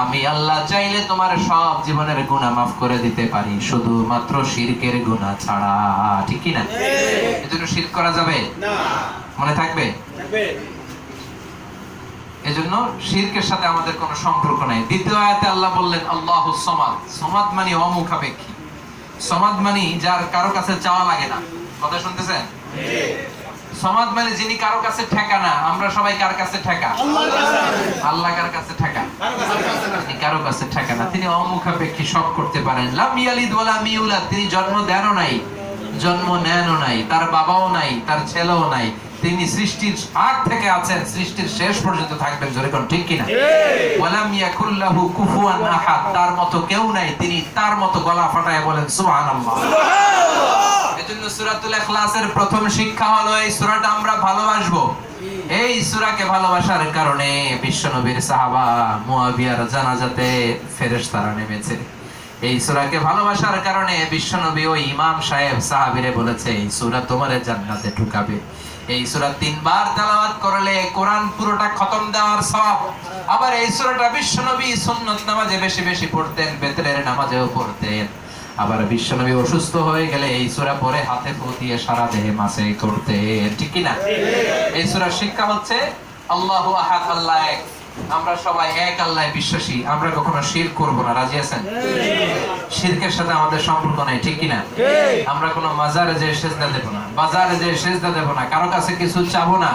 আমি আল্লাহ চাইলে তোমার সব জীবনের গুনাহ maaf করে দিতে পারি, শুধুমাত্র শিরকের গুনাহ ছাড়া, ঠিক কি না? এজন্য শিরক করা যাবে না, মনে থাকবে? থাকবে। এজন্য শিরকের সাথে আমাদের কোনো সম্পর্ক নাই। দ্বিতীয় আয়াতে আল্লাহ বললেন আল্লাহুস সামাদ। সামাদ মানে অমুখাপেক্ষী। সামাদ মানে যার কারো কাছে চাওয়া লাগে না। কথা শুনতেছেন? সমাদ মানে যিনি কারো কাছে ঠেকা না। আমরা সবাই কার কাছে ঠেকা? আল্লাহ কার কাছে ঠেকা? তিনি কারো কাছে ঠেকা না। তিনি অমুখাপেক্ষী, সব করতে পারেন। লাম ইয়ালিদ ওয়া লাম ইউলাদ, তিনি জন্ম দেনও নাই, জন্ম নেনও নাই, তার বাবাও নাই, তার ছেলেও নাই। তিনি সৃষ্টির আগ থেকে আছেন, সৃষ্টির শেষ পর্যন্ত থাকবেন। জোরে কোন ঠিক কিনা? ওয়া লাম ইয়াকুল লাহু কুফুয়ান আহাদ, তার মতো কেউ নাই। তিনি তার মতো গলা ফাটায় বলেন সুবহানাল্লাহ। এজন্য সূরাতুল ইখলাসের প্রথম শিক্ষা হলো এই সূরাটা আমরা ভালোবাসবো। এই সূরাকে ভালোবাসার কারণে বিশ্বনবীর সাহাবা মুয়াবিয়ার জানাজাতে ফেরেশতারা নেমেছে। এই সূরাকে ভালোবাসার কারণে বিশ্বনবী ও ইমাম সাহেব সাহাবীরে বলেছে এই সূরা তোমারে জান্নাতে ঢুকাবে। এই সূরা 3 বার তেলাওয়াত করলে কোরআন পুরোটা খতম দেওয়ার সওয়াব। আবার এই সূরাটা বিশ্বনবী সুন্নত নামাজে বেশি বেশি পড়তেন, বেতরের নামাজেও পড়তেন। আবার বিশ্বনবী অসুস্থ হয়ে গেলে এই সূরা পড়ে হাতে ফু দিয়ে সারা দেহে মাসে করতেন। ঠিক কি না? এই সূরার শিক্ষা হচ্ছে আল্লাহু আহাদ, আল্লাহ এক। আমরা সবাই এক আল্লাহয় বিশ্বাসী। আমরা কখনো শিরক করব না। রাজি আছেন? শিরকের সাথে আমাদের সম্পর্ক নাই। ঠিক কি না? আমরা কোনো মাজারে যে সিজদা দেব না, বাজারে যে সিজদা দেব না, কারো কাছে কিছু চাবো না,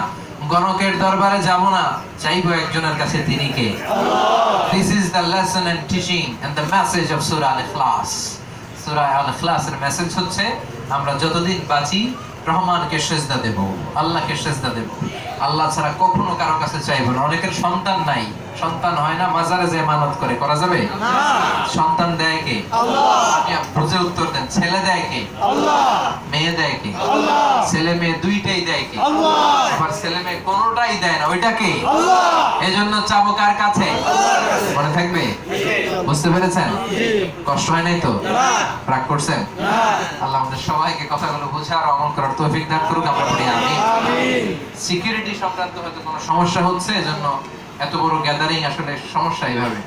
গণকের দরবারে যাব না। চাইবো একজনের কাছে, তিনি কে? আল্লাহ। This is the lesson and teaching and the message of Surah Al-Ikhlas. সূরা আল-ইখলাসের মেসেজ হচ্ছে আমরা যতদিন বাঁচি রহমানকে সিজদা দেব, আল্লাহকে সিজদা দেব। আল্লাহ ছাড়া কখনো কারো কাছে চাইবো না। অনেকের সন্তান নাই, সন্তান হয় না, মাজারে যে মানত করে। করা যাবে? সন্তান দেয় কে? আল্লাহ। আপনি বুঝে উত্তর দেন। ছেলে দেয় কে? আল্লাহ। মেয়ে দেয় কে? আল্লাহ। ছেলে মেয়ে দুইটাই দেয় কে? আল্লাহ। আবার ছেলে মেয়ে কোনোটাই দেয় না, ওইটা কে? আল্লাহ। এজন্য চাবো কার কাছে? মনে থাকবে? বুঝতে পেরেছেন? কষ্ট হয় নাই তো? রাগ করছেন? আল্লাহ আমাদের সবাইকে কথাগুলো বোঝার আর আমল করার তৌফিক দান করুক। আমরা পড়ি আমিন। সিকিউরিটি সংক্রান্ত হয়তো কোনো সমস্যা হচ্ছে, এজন্য এত বড় গ্যাদারিং আসলে সমস্যা এইভাবে।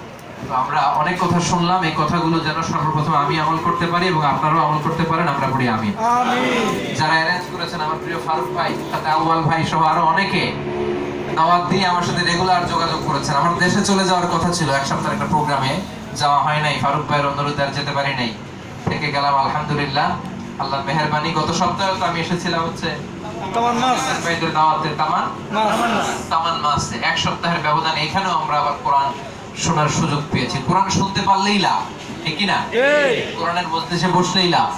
তো আমরা অনেক কথা শুনলাম, এই কথাগুলো যেন সর্বপ্রথম আমি আমল করতে পারি এবং আপনারাও আমল করতে পারেন। আমরা পড়ি আমিন। যারা অ্যারেঞ্জ করেছেন, আমার প্রিয় ফারুক ভাই, সাথে আউয়াল ভাই সহ আরো অনেকে দাওয়াত দিয়ে আমার সাথে রেগুলার যোগাযোগ করেছেন। আমার দেশে চলে যাওয়ার কথা ছিল, এক সপ্তাহের একটা প্রোগ্রামে যাওয়া হয় নাই। ফারুক ভাইয়ের অনুরোধে আর যেতে পারি নাই, থেকে গেলাম। আলহামদুলিল্লাহ, আল্লাহর মেহেরবানি। গত সপ্তাহে তো আমি এসেছিলাম হচ্ছে তামান মাসে। এক সপ্তাহের ব্যবধানে এখানেও আমরা আবার কোরআন শোনার সুযোগ পেয়েছি। কোরআন শুনতে পারলেই লাভ, ঠিক কি না? কোরআনের মজলিসে বসলেই লাভ।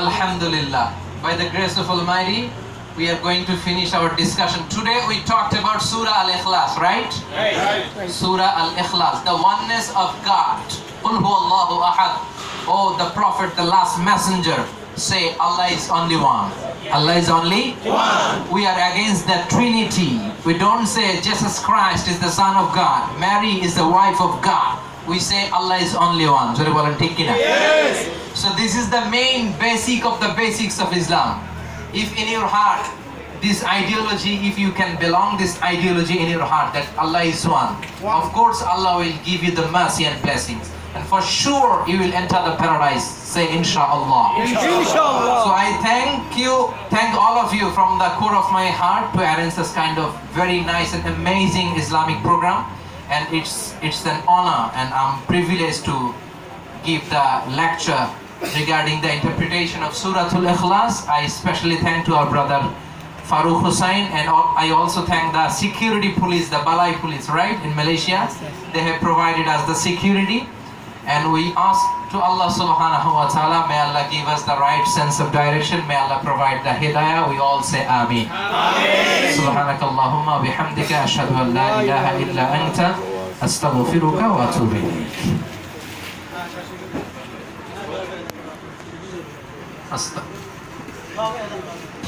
Alhamdulillah, by the grace of Almighty, we are going to finish our discussion. Today we talked about Surah Al-Ikhlas, right? Right. Surah Al-Ikhlas, the oneness of God. Qul huwallahu ahad. Oh, the Prophet, the last messenger, say Allah is only one. Allah is only one. We are against the Trinity. We don't say Jesus Christ is the Son of God, Mary is the wife of God. We say Allah is only one. Yes. So this is the main basic of the basics of Islam. If in your heart this ideology, if you can belong this ideology in your heart that Allah is one, of course Allah will give you the mercy and blessings, and for sure you will enter the paradise. Say inshallah. Inshallah. So I thank all of you from the core of my heart to arrange this kind of very nice and amazing Islamic program, and it's an honor and I'm privileged to give the lecture regarding the interpretation of Surah Al-Ikhlas. I especially thank to our brother Farooq Hussain, and I also thank the security police, the Balai police, right, in Malaysia. They have provided us the security, and we ask to Allah subhanahu wa ta'ala, may Allah give us the right sense of direction, may Allah provide the hidayah. We all say Ameen. Subhanakallahumma bihamdika ashhadu an la ilaha illa anta astaghfiruka wa atubu ilayk.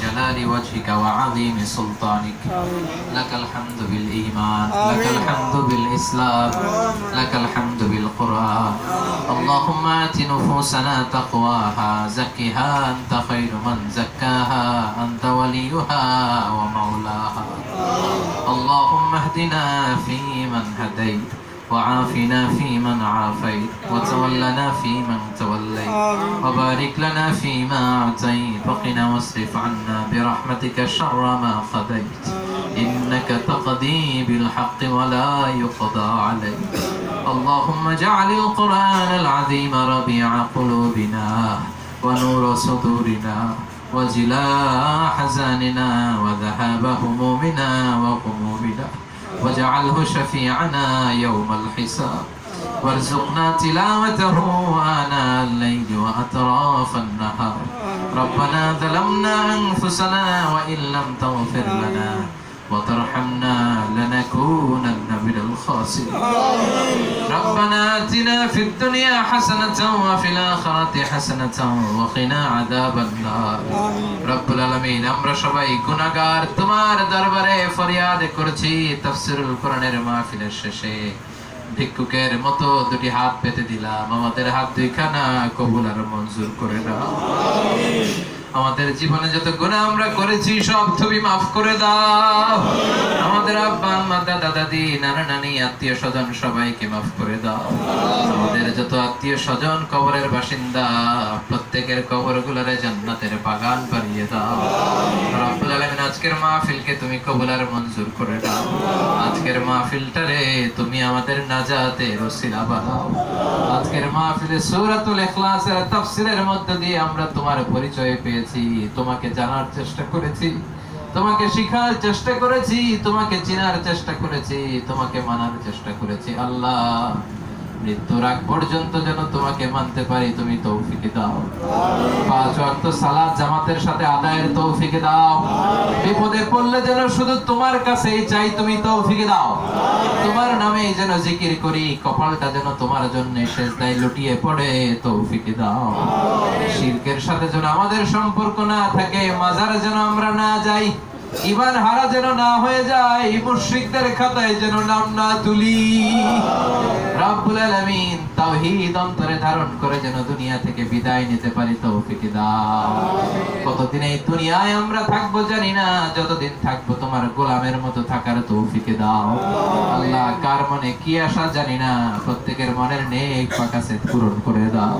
جلال وجهك وعظيم سلطانك لك الحمد بالإيمان لك الحمد بالإسلام لك الحمد بالقرآن اللهم آت نفوسنا تقواها زكها أنت خير من زكاها أنت وليها ومولاها اللهم اهدنا فيمن هديت وعافنا فيمن عافيت وتولنا فيمن توليت وبارك لنا فيما أعطيت وقنا واصرف عنا برحمتك شر ما قضيت إنك تقضي بالحق ولا يقضى عليك اللهم اجعل القرآن العظيم ربيع قلوبنا ونور صدورنا وجلاء حزاننا وذهاب همومنا وغمومنا واجعله شفيعنا يوم الحساب وارزقنا تلاوته آناء الليل وأطراف النهار. ربنا ظلمنا أنفسنا وإن لم تغفر لنا وترحمنا لنكونن من الخاسرين. ربنا آتنا في الدنيا حسنة وفي الآخرة حسنة وقنا عذاب النار. رب العالمين আমরা সবাই গুনাহগার, তোমার দরবারে ফরিয়াদ করছি তাফসীরুল কোরআনের মাহফিলের শেষে ভিক্ষুকের মতো দুটি হাত পেতে দিলাম, আমাদের হাত দুইখানা কবুল আর মঞ্জুর করে দাও। আমাদের জীবনে যত গুনাহ আমরা করেছি সব তুমি মাফ করে দাও। আমাদের আব্বা আম্মা দাদা দাদি নানা নানি আত্মীয় স্বজন সবাইকে মাফ করে দাও। আমাদের যত আত্মীয় স্বজন কবরের বাসিন্দা প্রত্যেকের কবরগুলোরে জান্নাতের বাগান বানিয়ে দাও। রব্বুল আলামিন আজকের মাহফিলকে তুমি কবুল আর মঞ্জুর করে দাও। আজকের মাহফিলটারে তুমি আমাদের নাজাতের ওসিলা বানাও। আজকের মাহফিলে সূরাতুল ইখলাসের তাফসীরের মধ্য দিয়ে আমরা তোমার পরিচয় পেয়েছি, তোমাকে জানার চেষ্টা করেছি, তোমাকে শিখার চেষ্টা করেছি, তোমাকে চেনার চেষ্টা করেছি, তোমাকে মানার চেষ্টা করেছি। আল্লাহ মৃত্যুর আগ পর্যন্ত যেন তোমাকে মানতে পারি তুমি তৌফিক দাও। 5 ওয়াক্ত সালাত জামাতের সাথে আদায়ের তৌফিক দাও। বিপদে পড়লে যেন শুধু তোমার কাছেই চাই, তুমি তৌফিক দাও। তোমার নামে যেন জিকির করি, কপালটা যেন তোমার জন্য সেজদায় লুটিয়ে পড়ে, তৌফিক দাও। শিরকের সাথে যেন আমাদের সম্পর্ক না থাকে, মাজারে যেন আমরা না যাই, ঈমান হারা যেন না হয়ে যায়, মুশরিকদের খাতায় যেন নাম না তুলি। রব্বুল আলামিন তাওহীদ অন্তরে ধারণ করে যেন দুনিয়া থেকে বিদায় নিতে পারি, তৌফিক দাও। কতদিন এই দুনিয়ায় আমরা থাকবো জানি না, যতদিন থাকবো তোমার গোলামের মতো থাকার তৌফিক দাও। আল্লাহ কার মনে কি আশা জানি না, প্রত্যেকের মনের নেক মাকাসেদ পূরণ করে দাও।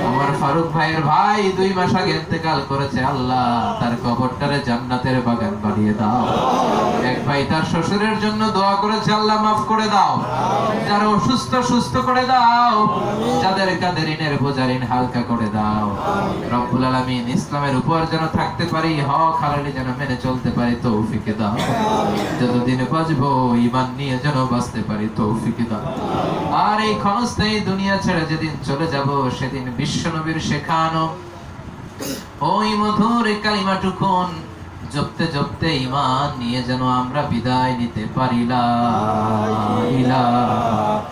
আমার ফারুক ভাইয়ের ভাই 2 মাস আগে ইন্তেকাল করেছে, আল্লাহ তার কবরটারে জান্নাতের বাগান বানিয়ে দাও। এক ভাই তার শ্বশুরের জন্য দোয়া করেছে, আল্লাহ মাফ করে দাও। যারা অসুস্থ সুস্থ করে দাও, যাদের কাঁধে ঋণের বোঝা ঋণ হালকা করে দাও। রব্বুল আলামিন ইসলামের উপর যেন থাকতে পারি, হক হালালি যেন মেনে চলতে পারি, তৌফিক দাও। যতদিন বাঁচবো ঈমান নিয়ে যেন বাঁচতে পারি, তৌফিক দাও। আর এই ক্ষণস্থায়ী দুনিয়া ছেড়ে যেদিন চলে যাব, সেদিন বিশ্বনবীর শেখানো ওই মধুর কালিমাটুকুন জপতে জপতে ঈমান নিয়ে যেন আমরা বিদায় নিতে পারি। লা ইলাহা